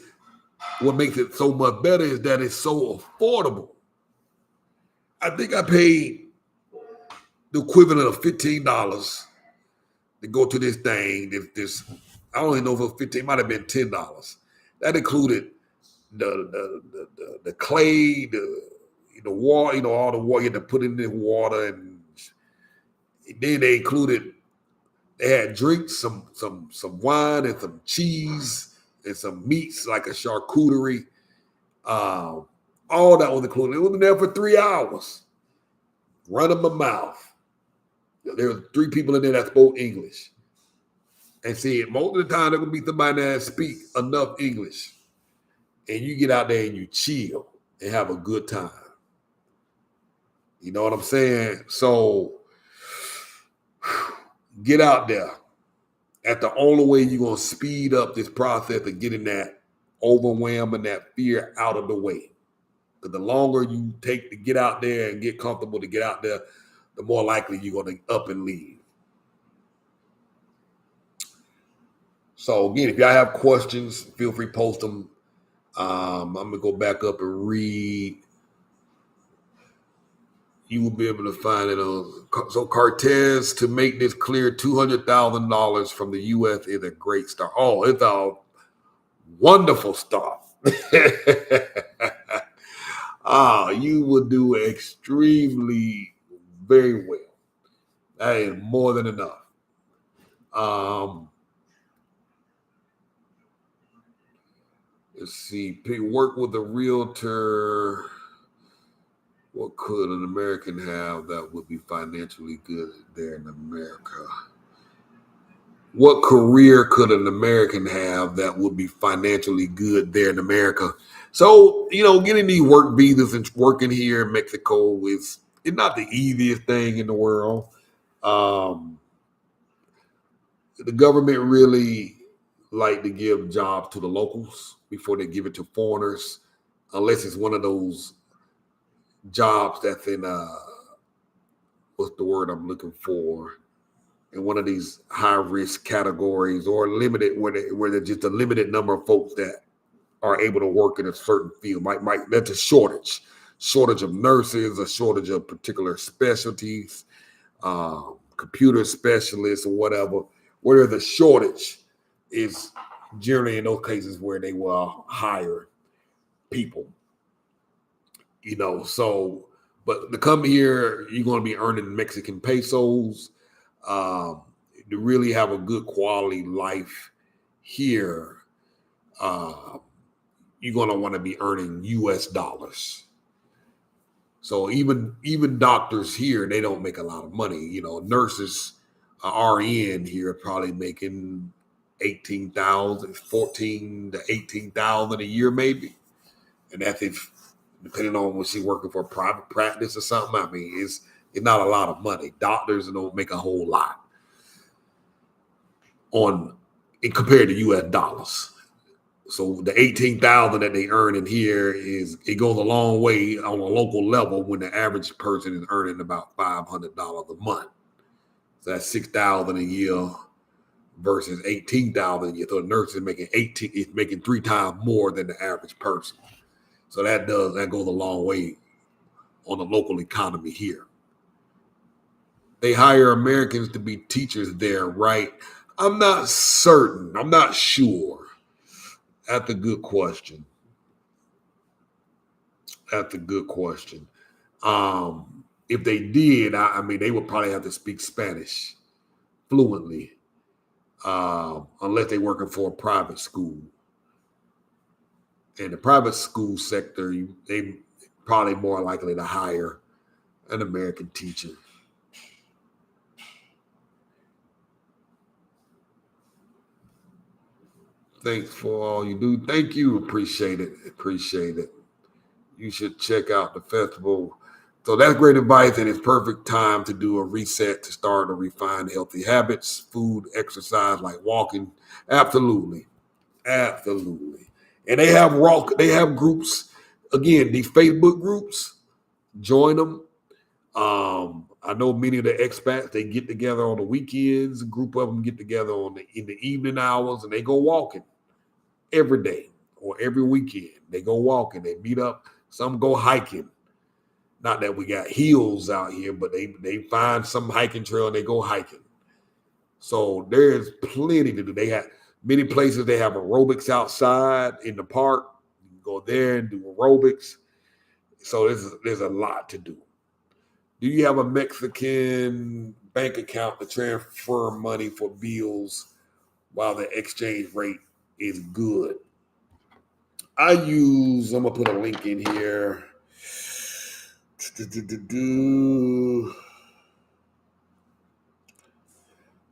what makes it so much better is that it's so affordable. I think I paid the equivalent of $15 to go to this thing. This I don't even know if it was 15, it might have been $10. That included the clay, the water, all the water you had to put in the water, and then they had drinks, some wine and some cheese and some meats like a charcuterie. All that was included. It was there for 3 hours. Running my mouth. There were 3 people in there that spoke English. And see, most of the time, there will be somebody that speak enough English. And you get out there and you chill and have a good time. You know what I'm saying? So get out there. That's the only way you're going to speed up this process of getting that overwhelm and that fear out of the way. Because the longer you take to get out there and get comfortable to get out there, the more likely you're going to up and leave. So again, if y'all have questions, feel free to post them. I'm going to go back up and read. You will be able to find it on. So Cortez, to make this clear, $200,000 from the U.S. is a great start. Oh, it's a wonderful start. You will do extremely very well. That is more than enough. Let's see. Work with a realtor. What could an American have that would be financially good there in America? What career could an American have that would be financially good there in America? So, getting these work visas and working here in Mexico it's not the easiest thing in the world. The government really like to give jobs to the locals before they give it to foreigners, unless it's one of those jobs that's in what's the word I'm looking for, in one of these high risk categories, or limited where there's just a limited number of folks that are able to work in a certain field. That's a shortage of nurses, a shortage of particular specialties, computer specialists or whatever. Where the shortage is generally in those cases where they will hire people. So, but to come here, you're going to be earning Mexican pesos. to really have a good quality life here, you're going to want to be earning US dollars. So even doctors here, they don't make a lot of money. You know, nurses, RN here are probably making 18,000, 14 to 18,000 a year, maybe. And that's if, depending on when she's working for a private practice or something. I mean, it's not a lot of money. Doctors don't make a whole lot compared to US dollars. So the 18,000 that they earn in here it goes a long way on a local level when the average person is earning about $500 a month. So that's 6,000 a year versus 18,000 a year. So the nurse is making 3 times more than the average person. So that goes a long way on the local economy here. They hire Americans to be teachers there, right? I'm not certain. I'm not sure. That's a good question. If they did, I mean, they would probably have to speak Spanish fluently, unless they're working for a private school. In the private school sector, they probably more likely to hire an American teacher. Thanks for all you do. Thank you. Appreciate it. You should check out the festival. So that's great advice, and it's perfect time to do a reset to start to refine healthy habits, food, exercise, like walking. Absolutely. And they have groups. Again, these Facebook groups, join them. I know many of the expats, they get together on the weekends. A group of them get together in the evening hours, and they go walking every day or every weekend. They go walking. They meet up. Some go hiking. Not that we got hills out here, but they find some hiking trail and they go hiking. So there's plenty to do. They have many places. They have aerobics outside in the park. You can go there and do aerobics. So there's a lot to do. Do you have a Mexican bank account to transfer money for bills while the exchange rate is good? I'm going to put a link in here.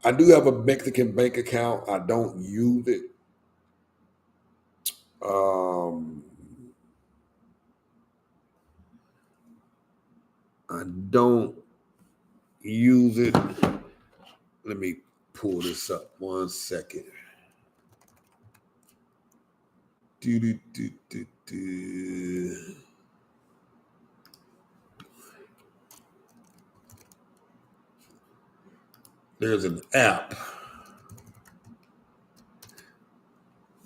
I do have a Mexican bank account. I don't use it. I don't use it. Let me pull this up 1 second. There's an app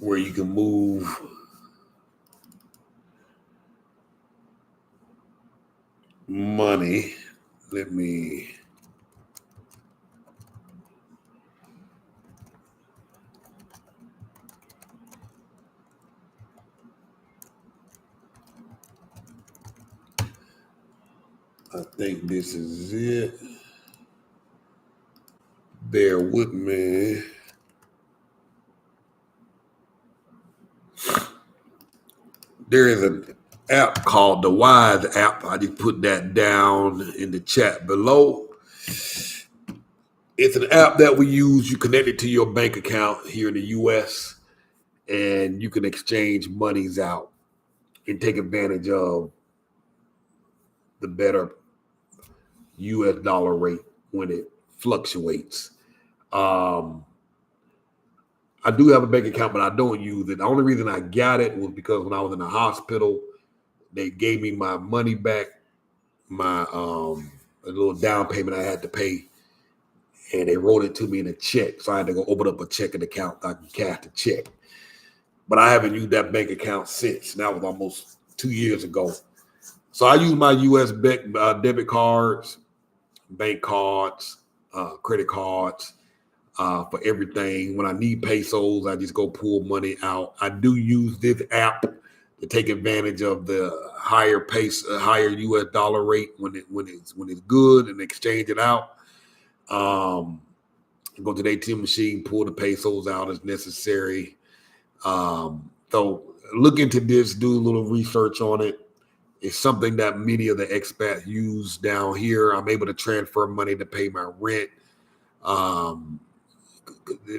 where you can move money. I think this is it. Bear with me. There is an app called the Wise app. I just put that down in the chat below. It's an app that we use. You connect it to your bank account here in the U.S. and you can exchange monies out and take advantage of the better U.S. dollar rate when it fluctuates. I do have a bank account, but I don't use it. The only reason I got it was because when I was in the hospital, they gave me my money back, my a little down payment I had to pay, and they wrote it to me in a check. So I had to go open up a checking account so I can cash the check. But I haven't used that bank account since. That was almost 2 years ago. So I use my U.S. debit cards, bank cards, credit cards for everything. When I need pesos, I just go pull money out. I do use this app to take advantage of the higher U.S. dollar rate when it's good and exchange it out. Go to the ATM machine, pull the pesos out as necessary. So look into this, do a little research on it. It's something that many of the expats use down here. I'm able to transfer money to pay my rent.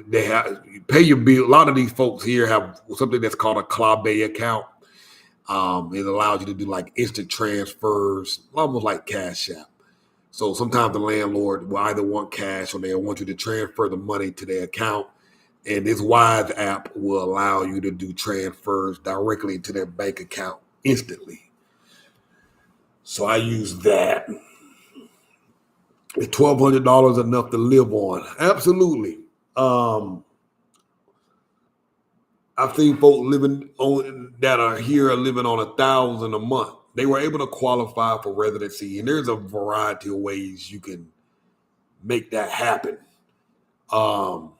They have pay your bill. A lot of these folks here have something that's called a Clave account. It allows you to do like instant transfers, almost like Cash App. So sometimes the landlord will either want cash or they want you to transfer the money to their account. And this Wise app will allow you to do transfers directly to their bank account instantly. So I use that. Is $1,200 enough to live on? Absolutely. I've seen folks living on that are here are living on $1,000 a month. They were able to qualify for residency, and there's a variety of ways you can make that happen. So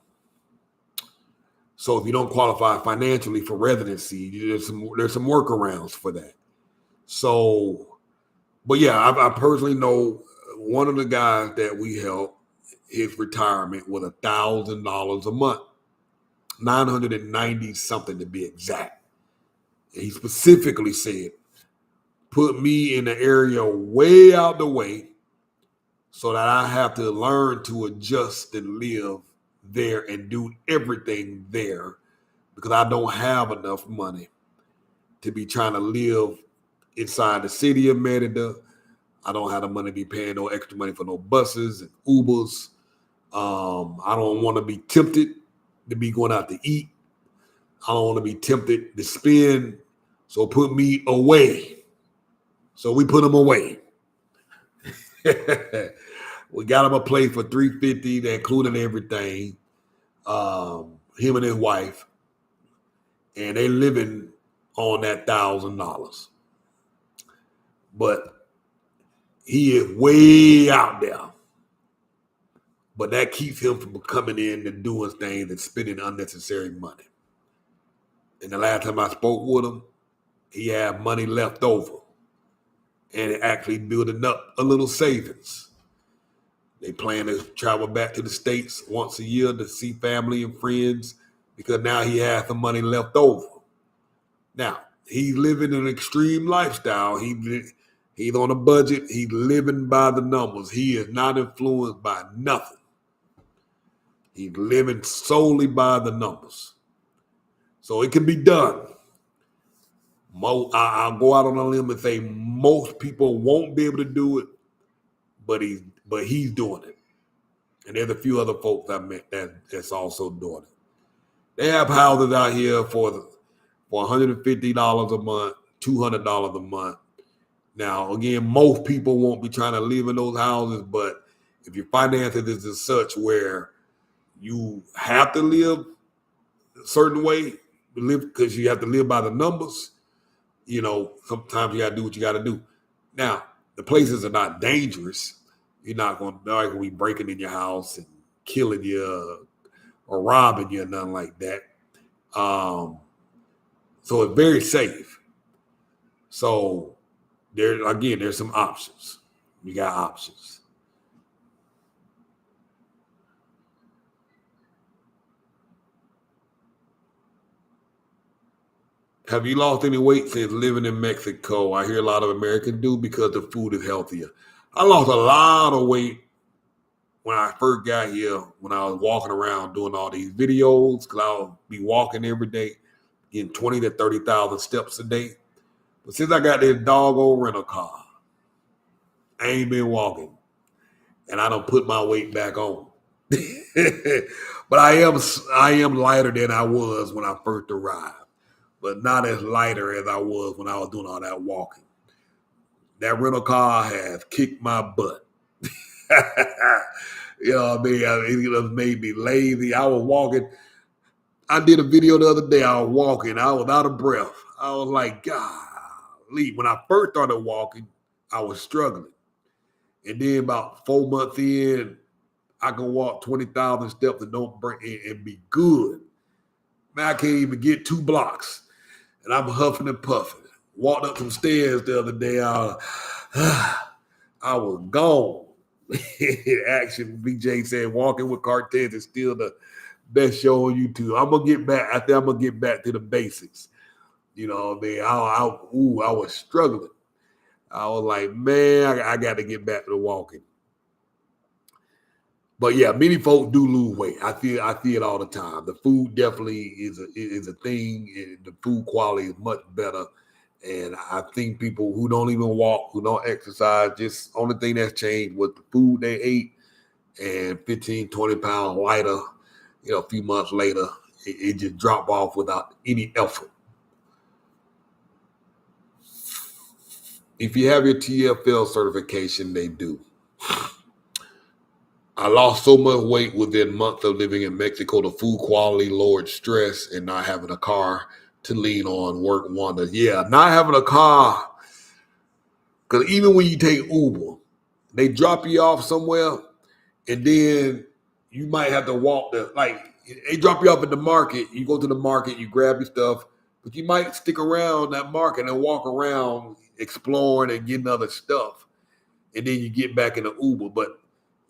if you don't qualify financially for residency, there's some workarounds for that. So, but yeah, I personally know one of the guys that we helped, his retirement was $1,000 a month, 990 something to be exact. And he specifically said, put me in the area way out the way so that I have to learn to adjust and live there and do everything there because I don't have enough money to be trying to live inside the city of Merida. I don't have the money to be paying no extra money for no buses and Ubers. I don't want to be tempted to be going out to eat. I don't want to be tempted to spend. So put me away. So we put him away. We got him a place for $350. That included everything. Him and his wife, and they living on that $1,000. But he is way out there. But that keeps him from coming in and doing things and spending unnecessary money. And the last time I spoke with him, he had money left over and actually building up a little savings. They plan to travel back to the States once a year to see family and friends because now he has some money left over. Now, he's living an extreme lifestyle. He's on a budget. He's living by the numbers. He is not influenced by nothing. He's living solely by the numbers. So it can be done. I'll go out on a limb and say most people won't be able to do it, but he's doing it. And there's a few other folks I met that's also doing it. They have houses out here for $150 a month, $200 a month. Now, again, most people won't be trying to live in those houses, but if your finances is as such where you have to live a certain way, because you have to live by the numbers, sometimes you got to do what you got to do. Now, the places are not dangerous. You're not going to be breaking in your house and killing you or robbing you or nothing like that. So it's very safe. So there's some options. You got options. Have you lost any weight since living in Mexico? I hear a lot of Americans do because the food is healthier. I lost a lot of weight when I first got here, when I was walking around doing all these videos, because I would be walking every day, getting 20 to 30,000 steps a day. But since I got this doggone rental car, I ain't been walking. And I don't put my weight back on. But I am lighter than I was when I first arrived, but not as lighter as I was when I was doing all that walking. That rental car has kicked my butt. You know what I mean? It just made me lazy. I was walking. I did a video the other day. I was walking. I was out of breath. I was like, golly. When I first started walking, I was struggling. And then about 4 months in, I can walk 20,000 steps and don't break and be good. Man, I can't even get 2 blocks. And I'm huffing and puffing. Walked up some stairs the other day. I was gone. In action. BJ said, "Walking with Cortez is still the best show on YouTube." I'm gonna get back. I think I'm gonna get back to the basics. You know what I mean? I was struggling. I was like, man, I got to get back to the walking. But yeah, many folks do lose weight. I see it all the time. The food definitely is a thing. The food quality is much better. And I think people who don't even walk, who don't exercise, just only thing that's changed was the food they ate, and 15, 20 pounds lighter, a few months later, it just dropped off without any effort. If you have your TFL certification, they do. I lost so much weight within a month of living in Mexico. The food quality lowered stress, and not having a car to lean on work wonders. Yeah, not having a car, because even when you take Uber, they drop you off somewhere, and then you might have to walk they drop you off at the market. You go to the market, you grab your stuff, but you might stick around that market and walk around exploring and getting other stuff, and then you get back in the Uber. But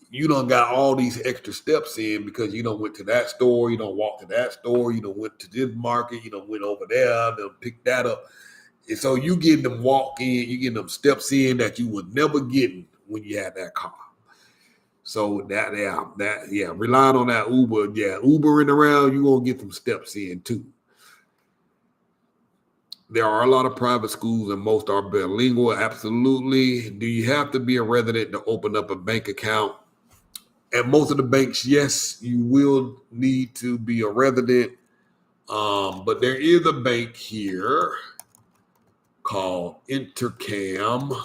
you done got all these extra steps in because you done went to that store, you done walked to that store, you done went to this market, you done went over there, done picked that up. And so you getting them walk in, you getting them steps in that you would never get when you had that car. So relying on that Uber, Ubering around, you're gonna get some steps in too. There are a lot of private schools and most are bilingual. Absolutely. Do you have to be a resident to open up a bank account? At most of the banks, yes, you will need to be a resident. But there is a bank here called Intercam.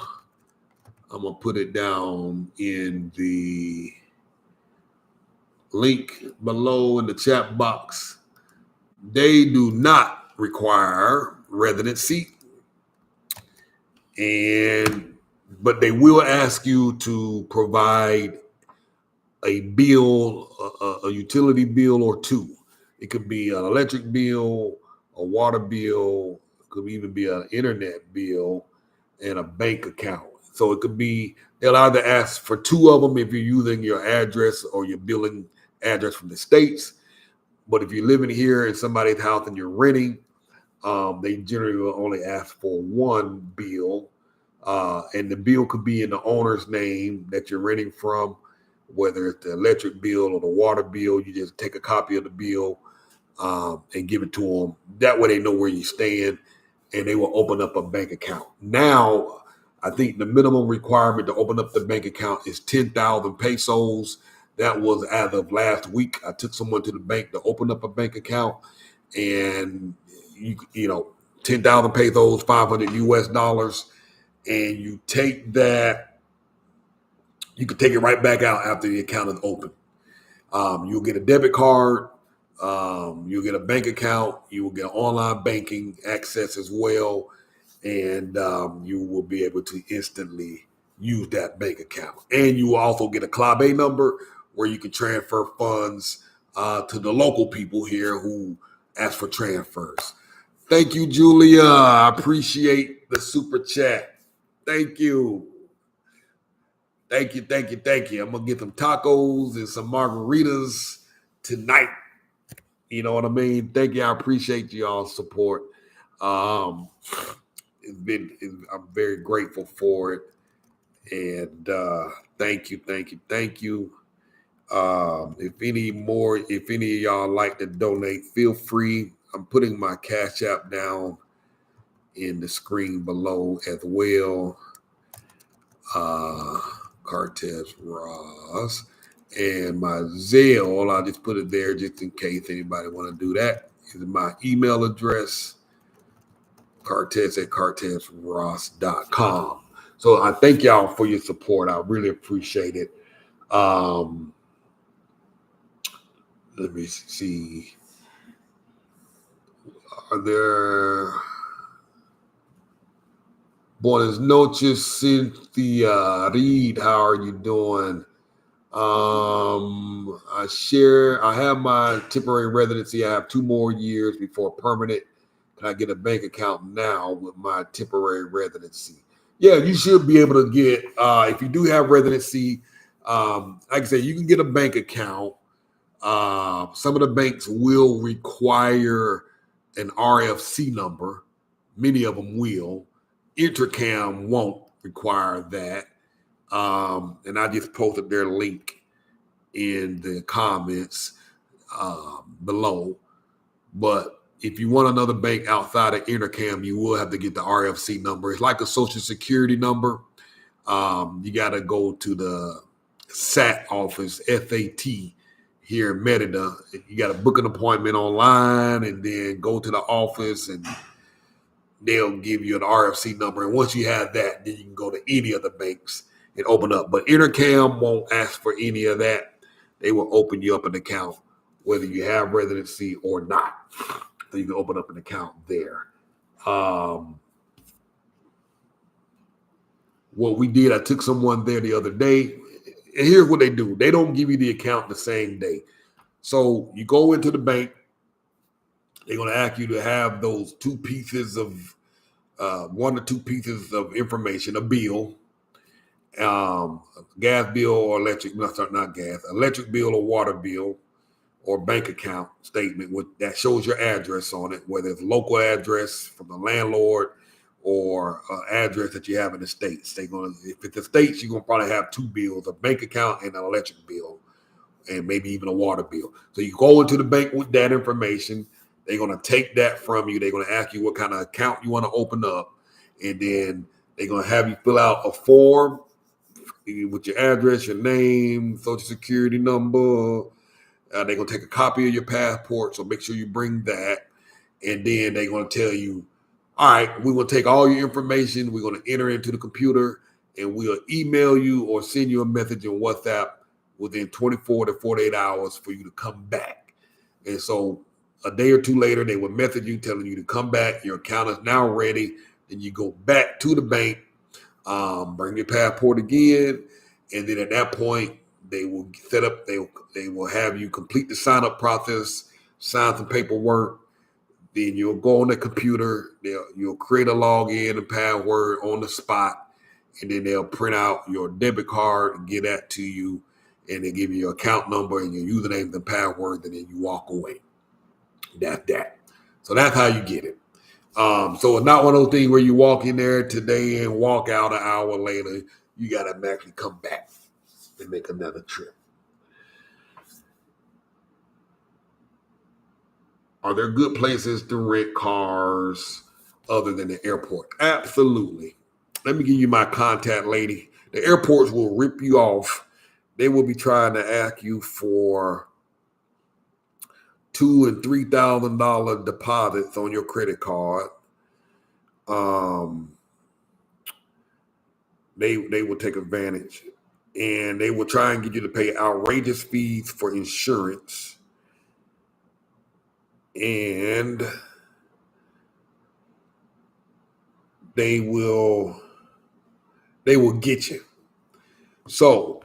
I'm going to put it down in the link below in the chat box. They do not require residency, but they will ask you to provide a bill, a utility bill or two. It could be an electric bill, a water bill, it could even be an internet bill, and a bank account. So it could be, they'll either ask for two of them if you're using your address or your billing address from the States. But if you're living here in somebody's house and you're renting, they generally will only ask for one bill. And the bill could be in the owner's name that you're renting from. Whether it's the electric bill or the water bill, you just take a copy of the bill and give it to them. That way they know where you stand, and they will open up a bank account. Now, I think the minimum requirement to open up the bank account is 10,000 pesos. That was as of last week. I took someone to the bank to open up a bank account, and 10,000 pesos, $500 US, and you take that. You can take it right back out after the account is open. You'll get a debit card. You'll get a bank account. You will get online banking access as well. And you will be able to instantly use that bank account. And you will also get a clave number where you can transfer funds to the local people here who ask for transfers. Thank you, Julia. I appreciate the super chat. Thank you. Thank you. I'm going to get some tacos and some margaritas tonight. You know what I mean? Thank you. I appreciate y'all's support. I'm very grateful for it. And thank you. If any of y'all like to donate, feel free. I'm putting my Cash App down in the screen below as well. Cortez Ross, and my Zelle, I'll just put it there just in case anybody want to do that. Is my email address, cortez@cortezross.com. So I thank y'all for your support. I really appreciate it. Let me see. Are there... Buenas noches, Cynthia Reed. How are you doing? I have my temporary residency. I have 2 more years before permanent. Can I get a bank account now with my temporary residency? Yeah, you should be able to get, if you do have residency, Like I said, you can get a bank account. Some of the banks will require an RFC number. Many of them will. Intercam won't require that. And I just posted their link in the comments below. But if you want another bank outside of Intercam, you will have to get the RFC number. It's like a Social Security number. You got to go to the SAT office, SAT, here in Merida. You got to book an appointment online and then go to the office and they'll give you an RFC number. And once you have that, then you can go to any of the banks and open up. But Intercam won't ask for any of that. They will open you up an account, whether you have residency or not. So you can open up an account there. What we did, I took someone there the other day. And here's what they do. They don't give you the account the same day. So you go into the bank. They're going to ask you to have those 2 pieces of, 1 or 2 pieces of information, a bill, gas bill or electric, not gas, electric bill or water bill or bank account statement that shows your address on it, whether it's local address from the landlord or address that you have in the States. If it's the States, you're going to probably have 2 bills, a bank account and an electric bill, and maybe even a water bill. So you go into the bank with that information. They're going to take that from you. They're going to ask you what kind of account you want to open up. And then they're going to have you fill out a form with your address, your name, social security number. They're going to take a copy of your passport. So make sure you bring that. And then they're going to tell you, all right, we're going to take all your information. We're going to enter into the computer and we'll email you or send you a message on WhatsApp within 24 to 48 hours for you to come back. And so a day or 2 later, they will message you telling you to come back. Your account is now ready. Then you go back to the bank, bring your passport again. And then at that point, they will set up, they will have you complete the sign-up process, sign some paperwork. Then you'll go on the computer. You'll create a login and password on the spot. And then they'll print out your debit card and get that to you. And they give you your account number and your username and password. And then you walk away. That's that. So that's how you get it. So it's not one of those things where you walk in there today and walk out an hour later. You got to actually come back and make another trip. Are there good places to rent cars other than the airport? Absolutely. Let me give you my contact lady. The airports will rip you off. They will be trying to ask you for $2,000 and $3,000 deposits on your credit card. They will take advantage, and they will try and get you to pay outrageous fees for insurance, and they will get you. So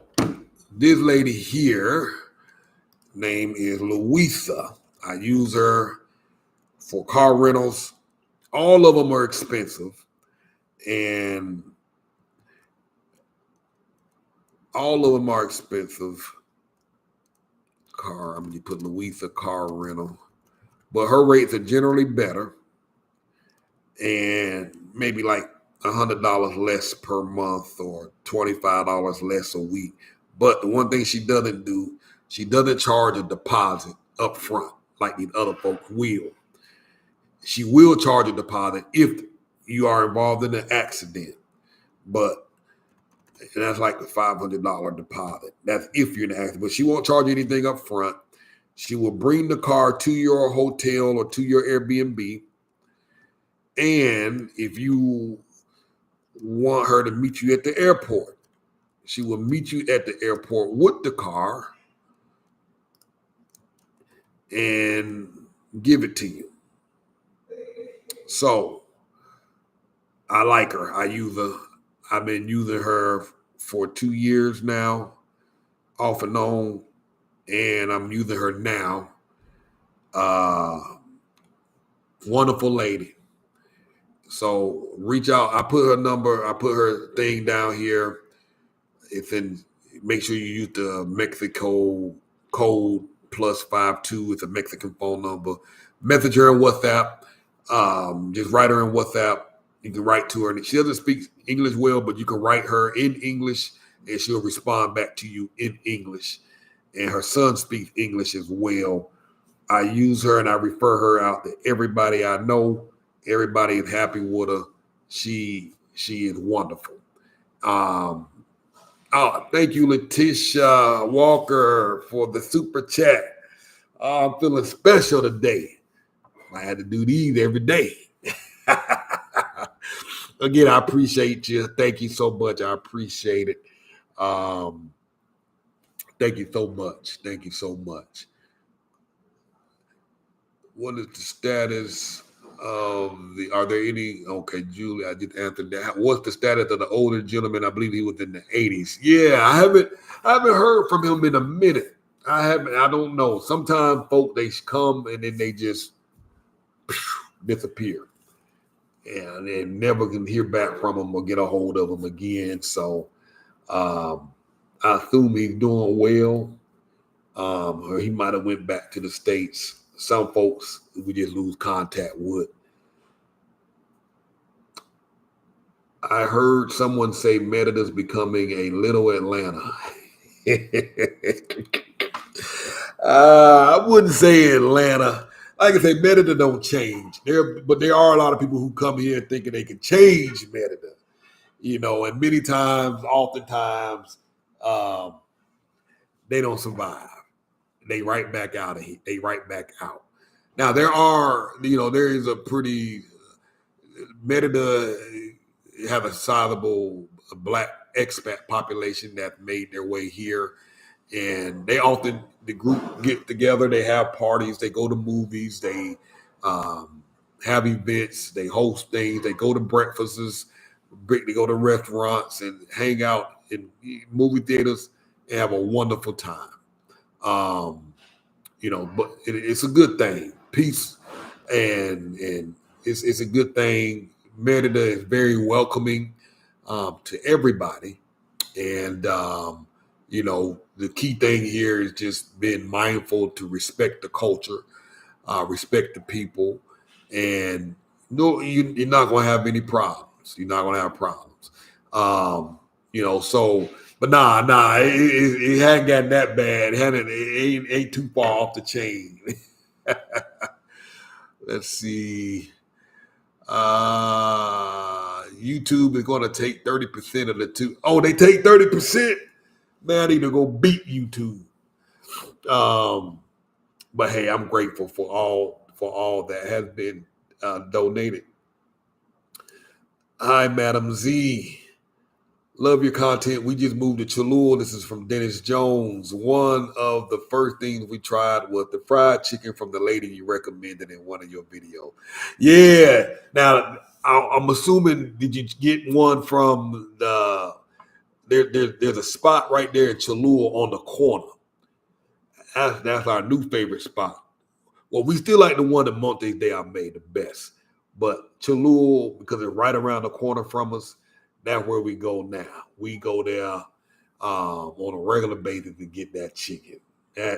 this lady here, name is Louisa. I use her for car rentals. All of them are expensive, and all of them are expensive. I'm going to put Louisa car rental, but her rates are generally better, and maybe like $100 less per month or $25 less a week. But the one thing she doesn't do, she doesn't charge a deposit up front like these other folks will. She will charge a deposit if you are involved in an accident, and that's like a $500 deposit. That's if you're in an accident, but she won't charge anything up front. She will bring the car to your hotel or to your Airbnb. And if you want her to meet you at the airport, she will meet you at the airport with the car and give it to you. So I like her. I use her. I've been using her for 2 years now, off and on, and I'm using her now. Wonderful lady. So reach out. I put her number. I put her thing down here. It's in make sure you use the Mexico code +52. It's a Mexican phone number. Message her on WhatsApp. Just write her on WhatsApp. You can write to her. And she doesn't speak English well, but you can write her in English and she'll respond back to you in English. And her son speaks English as well. I use her and I refer her out to everybody I know. Everybody is happy with her. She is wonderful. Thank you, Letitia Walker, for the super chat. I'm feeling special today. I had to do these every day. Again, I appreciate you. Thank you so much. I appreciate it. Thank you so much. Thank you so much. What is the status of are there any, okay, Julie, I just answered that. What's the status of the older gentleman? I believe he was in the 80s. Yeah, I haven't heard from him in a minute. I don't know. Sometimes folk, they come and then they just disappear. And they never can hear back from him or get a hold of him again. So I assume he's doing well. Or he might have went back to the States. Some folks we just lose contact with. I heard someone say Merida's becoming a little Atlanta. I wouldn't say Atlanta. Like I say, Merida don't change. But there are a lot of people who come here thinking they can change Merida. And many times, oftentimes, they don't survive. They right back out of here. They right back out. Now there is a pretty Merida have a sizable Black expat population that made their way here, and the group get together. They have parties. They go to movies. They have events. They host things. They go to breakfasts. They go to restaurants and hang out in movie theaters and have a wonderful time. But it's a good thing. Peace and it's a good thing. Merida is very welcoming to everybody. And the key thing here is just being mindful to respect the culture, respect the people, and you're not gonna have any problems. You're not gonna have problems. But it hadn't gotten that bad. It ain't too far off the chain. Let's see. YouTube is going to take 30% of the two. Oh, they take 30%? Man, I need to go beat YouTube. But hey, I'm grateful for all that has been donated. Hi, Madam Z. Love your content. We just moved to Cholula. This is from Dennis Jones. One of the first things we tried was the fried chicken from the lady you recommended in one of your videos. Yeah. Now, I'm assuming, did you get one from there's a spot right there in Cholula on the corner. That's our new favorite spot. Well, we still like the one at Montes de Almeida the best. But Cholula, because it's right around the corner from us, that's where we go now. We go there on a regular basis to get that chicken. Now,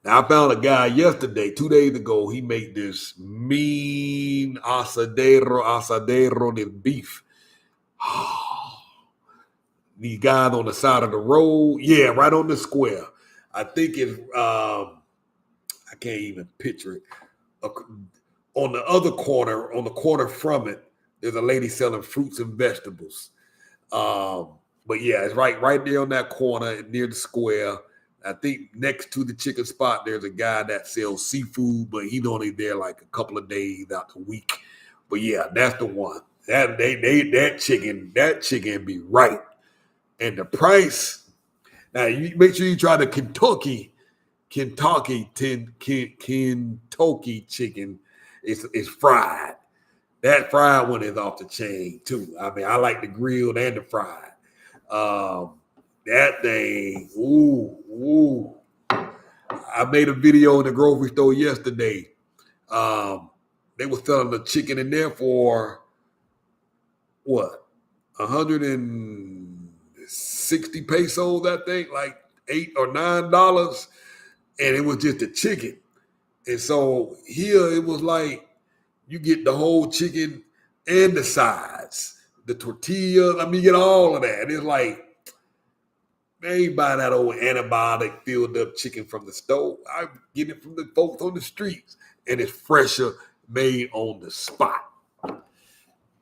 I found a guy yesterday, 2 days ago, he made this mean asadero, this beef. These guys on the side of the road. Yeah, right on the square. I think it's, I can't even picture it. On the other corner, on the corner from it, there's a lady selling fruits and vegetables. But yeah, it's right there on that corner near the square. I think next to the chicken spot, there's a guy that sells seafood, but he's only there like a couple of days out the week. But yeah, that's the one. That chicken be right. And the price, now you make sure you try the Kentucky chicken. It's fried. That fried one is off the chain too. I mean, I like the grilled and the fried. That thing, ooh. I made a video in the grocery store yesterday. They were selling the chicken in there for what? $150. 60 pesos, I think, like $8 or $9, and it was just a chicken. And so here it was like you get the whole chicken and the sides, the tortillas. I mean, you get all of that. And it's like, they ain't buy that old antibiotic filled up chicken from the stove. I get it from the folks on the streets, and it's fresher, made on the spot.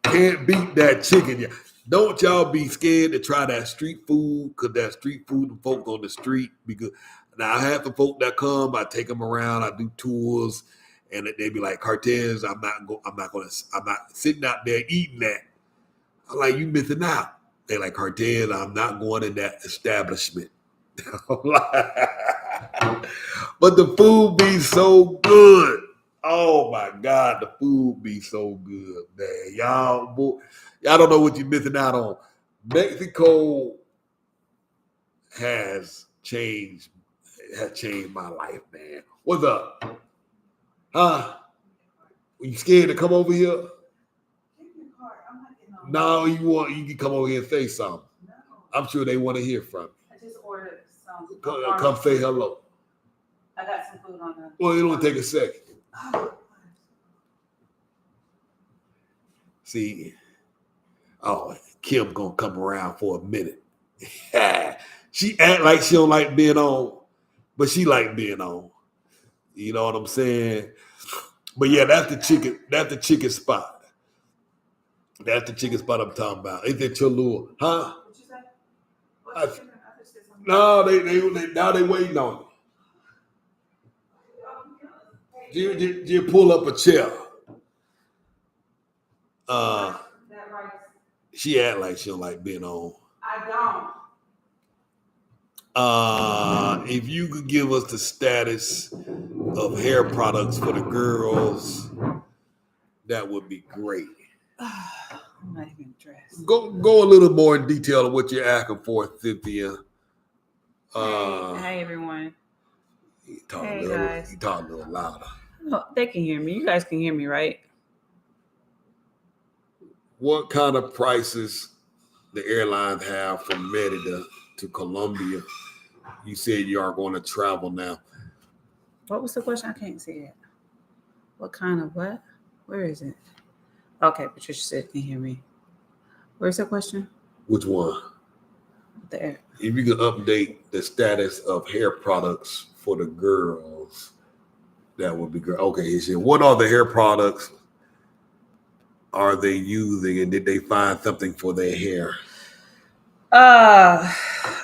Can't beat that chicken. Don't y'all be scared to try that street food, because that street food and folks on the street. Because now I have the folk that come, I take them around, I do tours, and they be like, Cortez, I'm not sitting out there eating that. I'm like, you missing out. They like, Cortez, I'm not going in that establishment. But the food be so good. Oh my God, the food be so good, man. Y'all don't know what you're missing out on. Mexico has changed my life, man. What's up? Huh? You scared to come over here? No, you can come over here and say something. No. I'm sure they want to hear from you. I just ordered some. Come say hello. I got some food on the. Well, it only take a second. See, Kim gonna come around for a minute. She act like she don't like being on, but she like being on. You know what I'm saying? But yeah, that's the chicken. That's the chicken spot. That's the chicken spot I'm talking about. It's in Cholula, huh? What you say? No, they now they waiting on you. You pull up a chair. She act like she don't like being on. I don't. If you could give us the status of hair products for the girls, that would be great. I'm not even dressed. Go a little more in detail of what you're asking for, Cynthia. Hey everyone. You talk a little louder. No, they can hear me. You guys can hear me, right? What kind of prices the airlines have from Merida to Colombia? You said you are going to travel now. What was the question? I can't see it. What kind of what? Where is it? Okay, Patricia said can hear me. Where's the question? Which one? There. If you can update the status of hair products for the girls, that would be great. Okay, he said, what are the hair products are they using, and did they find something for their hair?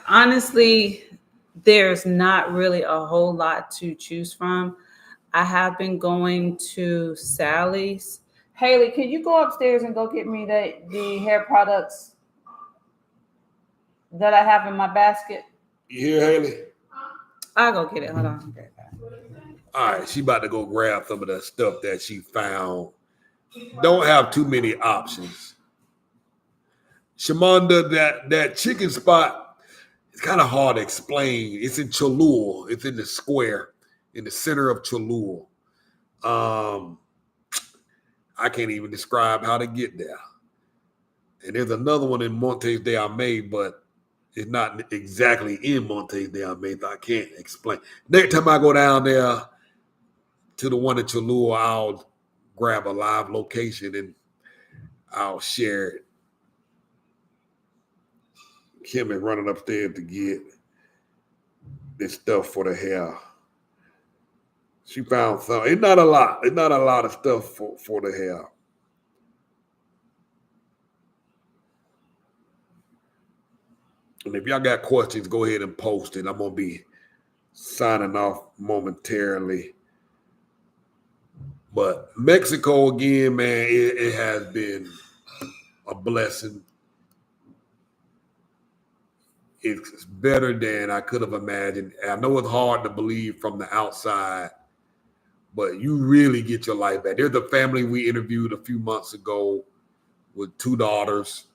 Honestly, there's not really a whole lot to choose from. I have been going to Sally's. Haley, can you go upstairs and go get me the hair products that I have in my basket? You hear, Haley? I'll go get it. Hold on. Okay, all right, she about to go grab some of that stuff that she found. Don't have too many options. Shamanda, that chicken spot, it's kind of hard to explain. It's in Cholula. It's in the square, in the center of Cholula. I can't even describe how to get there. And there's another one in Montes de Almeida, but it's not exactly in Montes de Almeida. I can't explain. Next time I go down there to the one in Cholula, I'll grab a live location and I'll share it. Kim is running upstairs to get this stuff for the hair. She found some. It's not a lot. It's not a lot of stuff for the hair. And if y'all got questions, go ahead and post it. I'm going to be signing off momentarily. But Mexico, again, man, it has been a blessing. It's better than I could have imagined. I know it's hard to believe from the outside, but you really get your life back. There's a family we interviewed a few months ago with 2 daughters.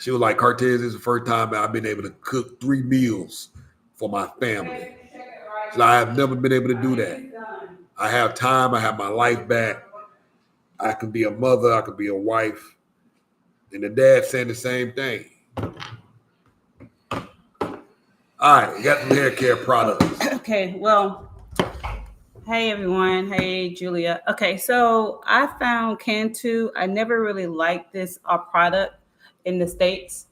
She was like, Cortez, this is the first time I've been able to cook 3 meals for my family. So I have never been able to do that. I have time. I have my life back. I can be a mother. I can be a wife. And the dad saying the same thing. All right, you got some hair care products. Okay, well, hey everyone. Hey Julia. Okay, so I found Cantu. I never really liked this product in the States,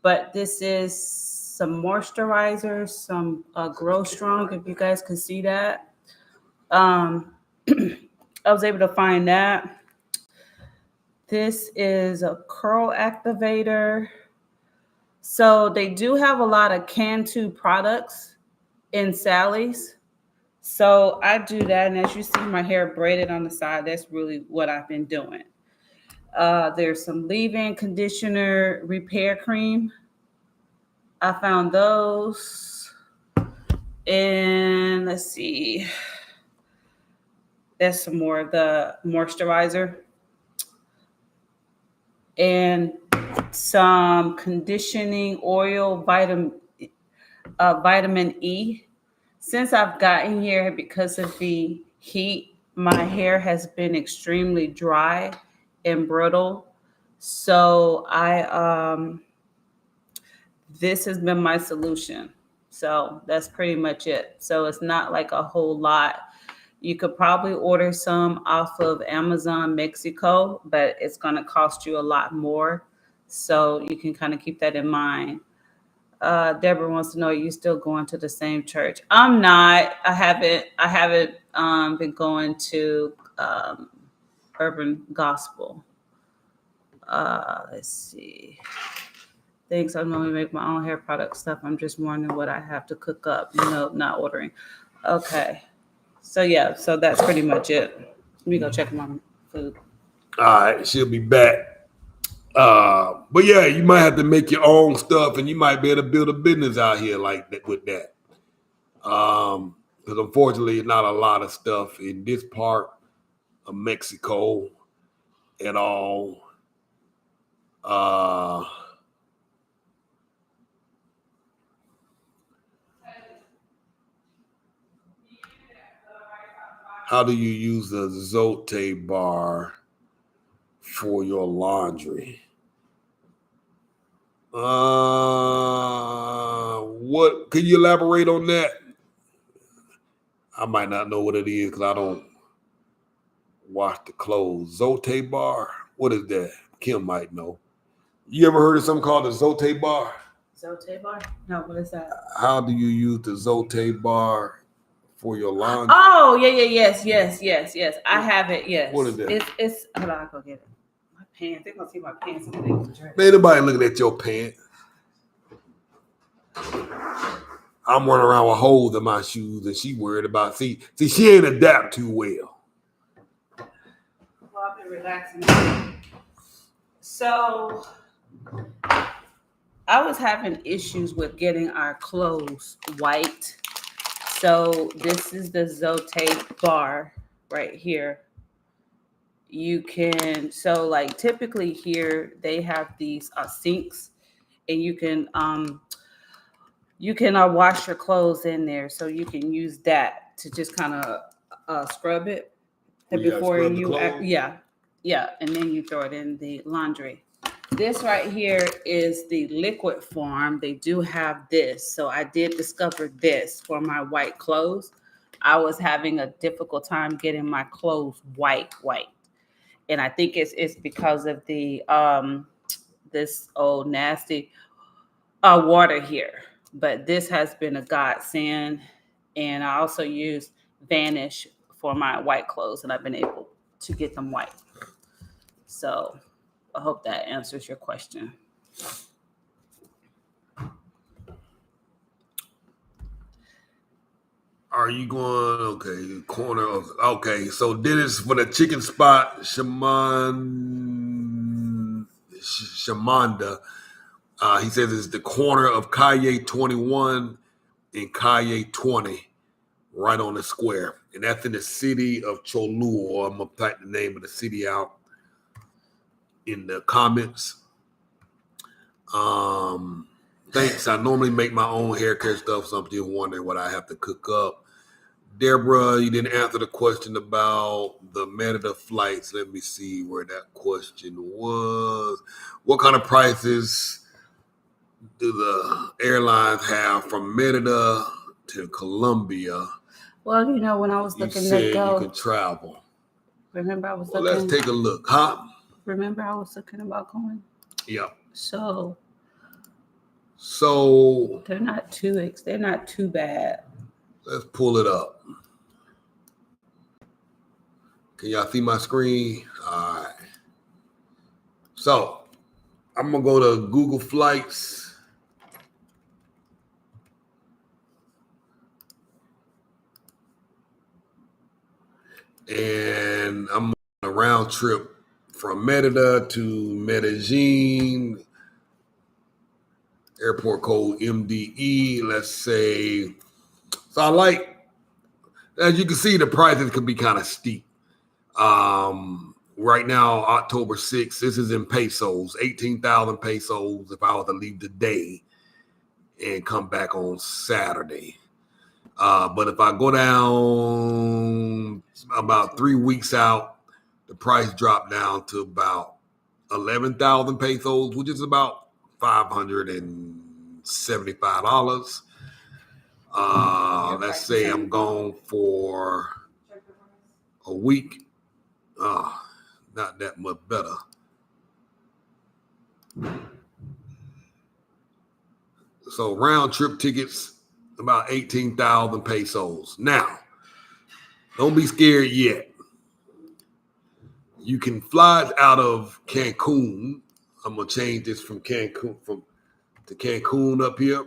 but this is some moisturizer, some Grow Strong, if you guys can see that. Um, I was able to find that. This is a curl activator. So they do have a lot of Cantu products in Sally's. So I do that, and as you see my hair braided on the side, that's really what I've been doing. There's some leave-in conditioner repair cream. I found those. And let's see. There's some more of the moisturizer. And some conditioning oil, vitamin E. Since I've gotten here, because of the heat, my hair has been extremely dry and brittle. So this has been my solution. So that's pretty much it. So it's not like a whole lot. You could probably order some off of Amazon Mexico, but it's going to cost you a lot more. So you can kind of keep that in mind. Deborah wants to know, are you still going to the same church? I'm not. I haven't been going to Urban Gospel. Let's see. Thanks. I normally make my own hair product stuff. I'm just wondering what I have to cook up. Not ordering. Okay. So yeah, so that's pretty much it. Let me go check my food. All right, she'll be back. But yeah, you might have to make your own stuff, and you might be able to build a business out here like that with that. Because unfortunately, not a lot of stuff in this part of Mexico at all. How do you use the Zote bar for your laundry? What can you elaborate on that? I might not know what it is because I don't wash the clothes. Zote bar? What is that? Kim might know. You ever heard of something called the Zote bar? Zote bar? No, what is that? How do you use the Zote bar for your laundry? Oh, yes. I have it, yes. What is that? It's hold on, I'll go get it. My pants. They're gonna see my pants. Man, nobody looking at your pants. I'm running around with holes in my shoes, and she worried about see she ain't adapt too well. Well, I've been relaxing. So I was having issues with getting our clothes white. So this is the Zote bar right here. You can, so like typically here they have these sinks, and you can wash your clothes in there. So you can use that to just kind of scrub it before you and then you throw it in the laundry. This right here is the liquid form. They do have this. So I did discover this for my white clothes. I was having a difficult time getting my clothes white. And I think it's because of the this old nasty water here. But this has been a godsend. And I also use Vanish for my white clothes, and I've been able to get them white. So I hope that answers your question. Are you going, okay, so Dennis for the chicken spot, Shamanda, he says it's the corner of Calle 21 and Calle 20, right on the square. And that's in the city of Cholula. I'm going to type the name of the city out in the comments. Thanks. I normally make my own hair care stuff, so I'm still wondering what I have to cook up. Deborah, you didn't answer the question about the Merida flights. Let me see where that question was. What kind of prices do the airlines have from Merida to Colombia? Well, you know, when I was You looking to said go, you can travel. remember I was Well, looking. let's take a look, huh? Remember I was looking about going. Yeah. So they're not too bad. Let's pull it up. Can y'all see my screen? All right. So I'm gonna go to Google Flights. And I'm on a round trip from Merida to Medellin, airport code MDE. Let's say, so I like, as you can see, the prices can be kind of steep. Right now, October 6th, this is in pesos, 18,000 pesos if I were to leave today and come back on Saturday. But if I go down about 3 weeks out, the price dropped down to about 11,000 pesos, which is about $575. Let's say I'm gone for a week. Not that much better. So round trip tickets, about 18,000 pesos. Now, don't be scared yet. You can fly out of Cancun. I'm gonna change this from Cancun to Cancun up here.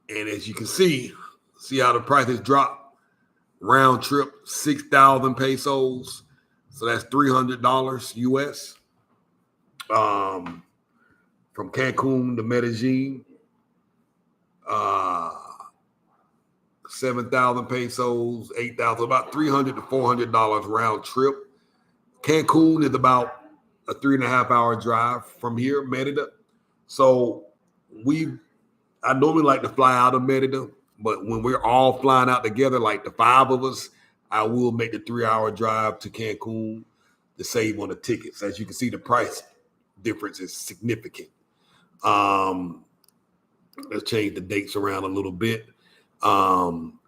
And as you can see how the prices drop. Round trip, 6,000 pesos. So that's $300 US. From Cancun to Medellin. 7,000 pesos, 8,000, about $300 to $400 round trip. Cancun is about a 3.5 hour drive from here, Merida. So I normally like to fly out of Merida, but when we're all flying out together, like the 5 of us, I will make the 3-hour drive to Cancun to save on the tickets. As you can see, the price difference is significant. Let's change the dates around a little bit. From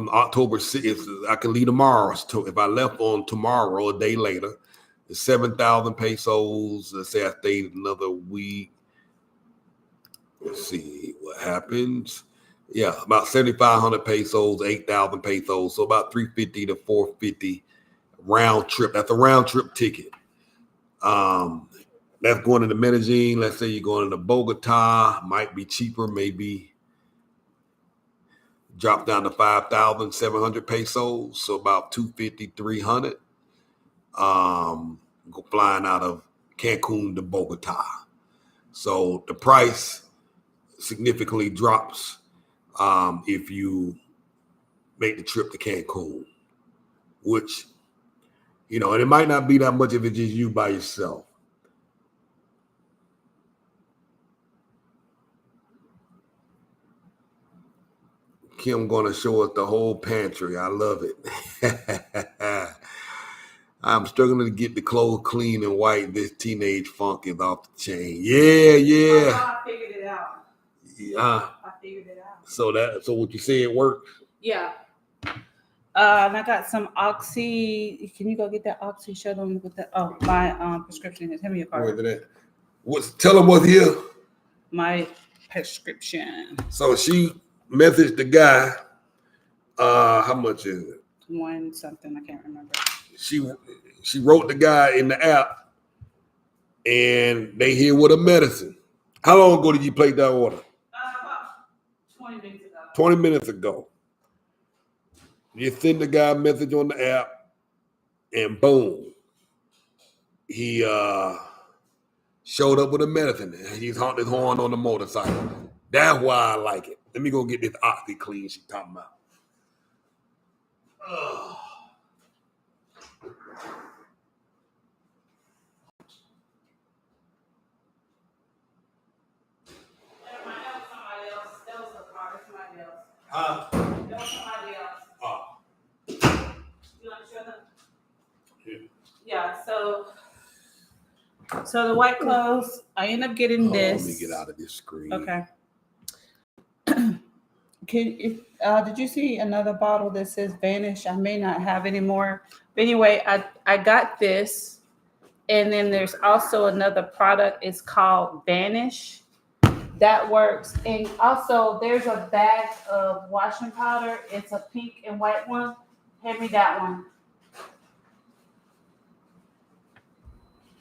October 6th, I can leave tomorrow. So if I left on tomorrow, a day later, it's 7,000 pesos. Let's say I stayed another week. Let's see what happens. Yeah, about 7,500 pesos, 8,000 pesos. So about 350 to 450 round trip. That's a round trip ticket. That's going into Medellin. Let's say you're going into Bogota. Might be cheaper, maybe drop down to 5,700 pesos. So about 250, 300. Go flying out of Cancun to Bogota. So the price significantly drops if you make the trip to Cancun, which, and it might not be that much if it's just you by yourself. Kim gonna show us the whole pantry. I love it. I'm struggling to get the clothes clean and white. This teenage funk is off the chain. Yeah. I figured it out. Yeah. I figured it out. So what you say it worked? Yeah. And I got some Oxy. Can you go get that Oxy? Show them with my prescription. Tell me your card. Where's it at? Tell them what's here. My prescription. So she messaged the guy. How much is it? One something, I can't remember. She wrote the guy in the app, and they here with a medicine. How long ago did you place that order? About 20 minutes ago. 20 minutes ago. You send the guy a message on the app, and boom, he showed up with a medicine. He's honking his horn on the motorcycle. That's why I like it. Let me go get this Oxy clean she talking about. That was somebody else. You want to show them? Yeah, so So the white clothes, I end up getting this. Let me get out of this screen. Okay. Did you see another bottle that says Vanish? I may not have any more. But anyway, I got this. And then there's also another product. It's called Vanish. That works. And also there's a bag of washing powder. It's a pink and white one. Hand me that one.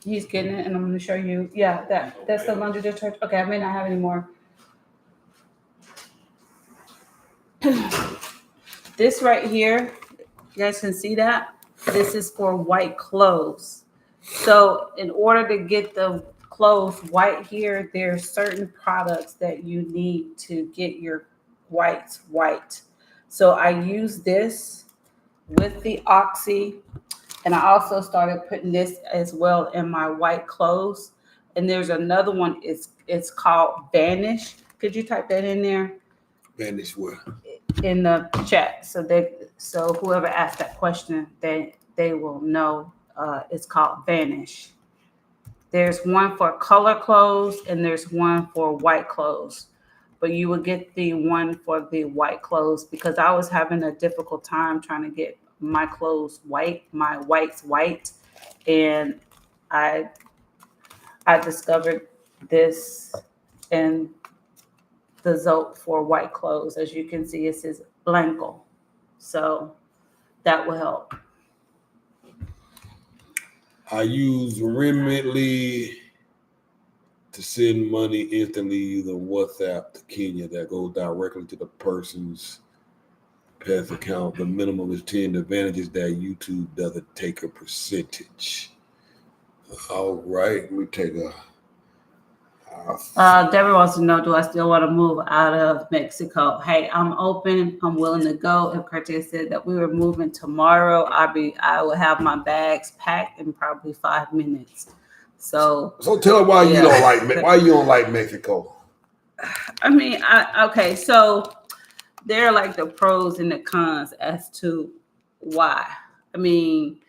He's getting it, and I'm going to show you. Yeah, that's the laundry detergent. Okay, I may not have any more. This right here, you guys can see that. This is for white clothes. So in order to get the clothes white here, there's certain products that you need to get your whites white. So I use this with the Oxy, and I also started putting this as well in my white clothes. And there's another one, it's called Vanish. Could you type that in there? Vanish where? In the chat, so whoever asked that question, they will know. It's called Vanish. There's one for color clothes and there's one for white clothes, but you will get the one for the white clothes because I was having a difficult time trying to get my clothes white, my whites white, and I discovered this and the Zope for white clothes. As you can see, it says Blanco. So that will help. I use Remitly to send money instantly using WhatsApp to Kenya that goes directly to the person's PES account. The minimum is 10. The advantage is that YouTube doesn't take a percentage. All right, let me take a... Deborah wants to know, do I still want to move out of Mexico? Hey, I'm open. I'm willing to go. If Curtis said that we were moving tomorrow, I will have my bags packed in probably 5 minutes. So tell her why you don't like Mexico. I mean, okay. So there are like the pros and the cons as to why. I mean,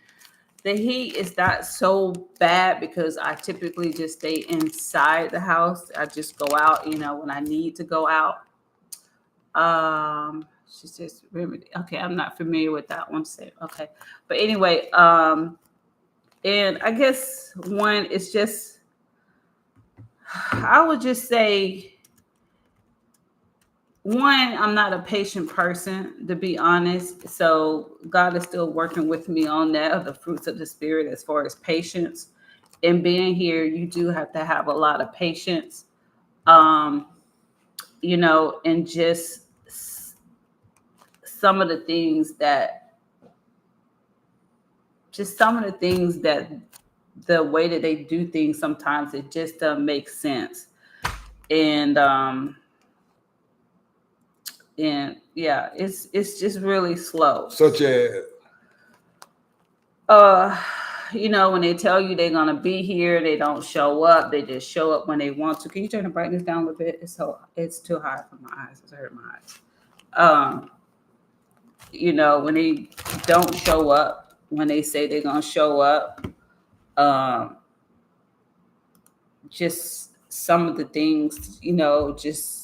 the heat is not so bad because I typically just stay inside the house. I just go out, when I need to go out. She says Remedy. Okay, I'm not familiar with that one. Okay, but anyway, and I guess one is just, I would just say, one, I'm not a patient person, to be honest. So God is still working with me on that, of the fruits of the spirit, as far as patience. And being here, you do have to have a lot of patience, and just some of the things that the way that they do things, sometimes it just doesn't make sense. And yeah, it's just really slow. Such as when they tell you they're gonna be here, they don't show up. They just show up when they want to. Can you turn the brightness down a little bit? It's too high for my eyes. It's hurting my eyes. When they don't show up, when they say they're gonna show up, just some of the things, just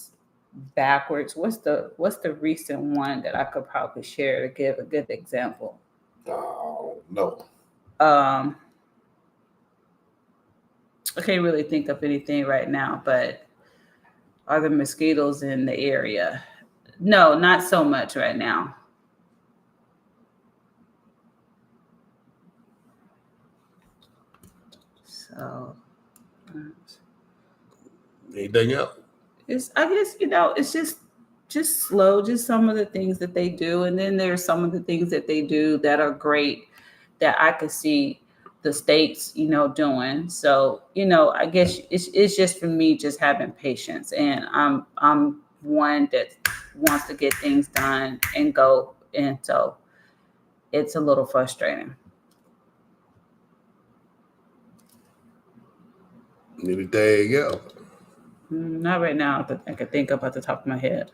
backwards. What's the recent one that I could probably share to give a good example? No. I can't really think of anything right now, but are the mosquitoes in the area? No, not so much right now. So anything else? I guess, it's just slow, just some of the things that they do. And then there's some of the things that they do that are great that I could see the states, doing. So, I guess it's just for me, just having patience. And I'm one that wants to get things done and go. And so it's a little frustrating. Anything else? Not right now that I can think of at the top of my head.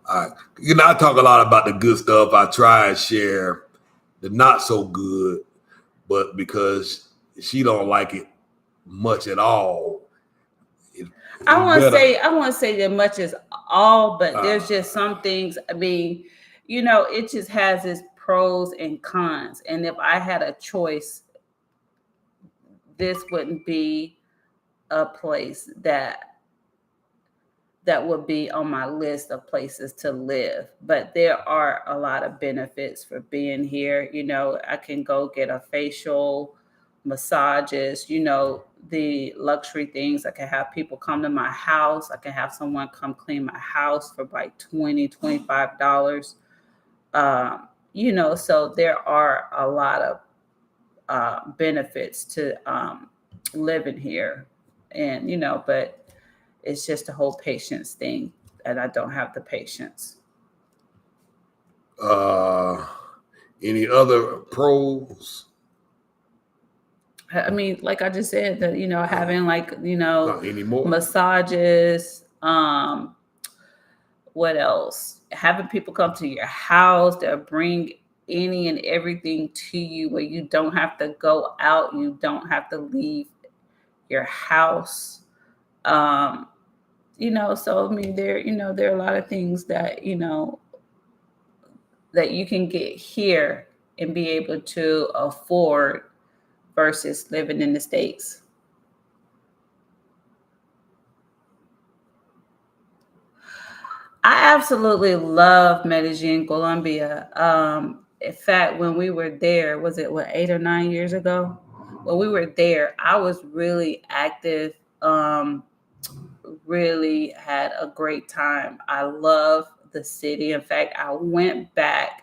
All right. I talk a lot about the good stuff. I try and share the not so good, but because she don't like it, much at all. I won't say that much as all, but there's just some things. I mean, it just has its pros and cons. And if I had a choice, this wouldn't be a place that would be on my list of places to live. But there are a lot of benefits for being here. I can go get a facial, massages, the luxury things. I can have people come to my house. I can have someone come clean my house for like $20, $25. So there are a lot of benefits to living here. And, but it's just a whole patience thing, and I don't have the patience. Any other pros? I mean, like I just said, that having Not anymore. massages. What else? Having people come to your house that bring any and everything to you, where you don't have to go out, you don't have to leave your house. So I mean, there are a lot of things that that you can get here and be able to afford versus living in the States. I absolutely love Medellin, Colombia. In fact, when we were there, was it 8 or 9 years ago? When we were there, I was really active. Really had a great time. I love the city. In fact, I went back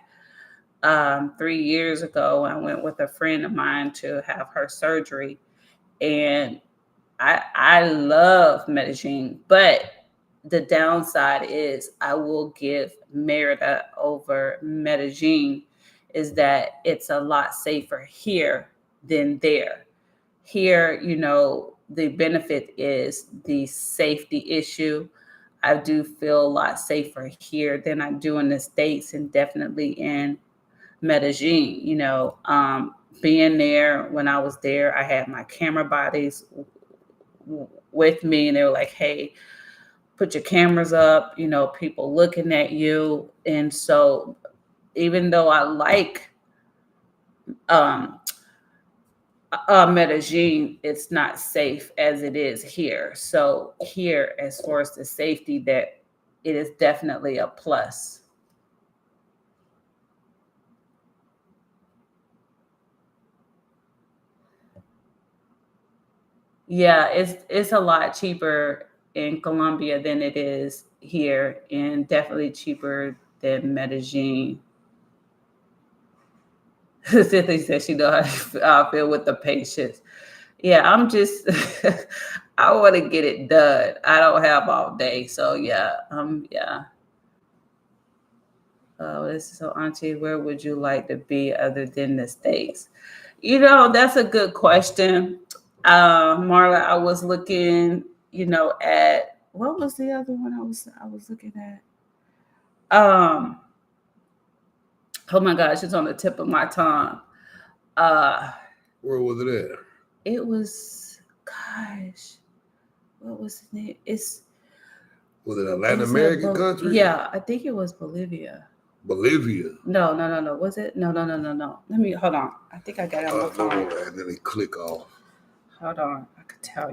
3 years ago. I went with a friend of mine to have her surgery, and I love Medellin, but the downside is I will give Merida over Medellin, is that it's a lot safer here than there. Here, the benefit is the safety issue. I do feel a lot safer here than I do in the States, and definitely in Medellin. Being there, when I was there, I had my camera bodies with me, and they were like, hey, put your cameras up, people looking at you. And so even though I like Medellin, it's not safe as it is here. So here, as far as the safety, that it is definitely a plus. Yeah, it's a lot cheaper in Colombia than it is here, and definitely cheaper than Medellin. Cynthia said she know how I feel with the patients. Yeah, I'm just I want to get it done. I don't have all day, so yeah, yeah. This is so, Auntie, where would you like to be other than the States? That's a good question. Marla, I was looking, at what was the other one I was looking at? Oh my gosh, it's on the tip of my tongue. Where was it at? It was, gosh, what was the name? Was it a Latin American country? Yeah, I think it was Bolivia. Bolivia. No. Was it? No. Let me hold on. I think I got it on my phone. And then they click off. Hold on. I could tell you.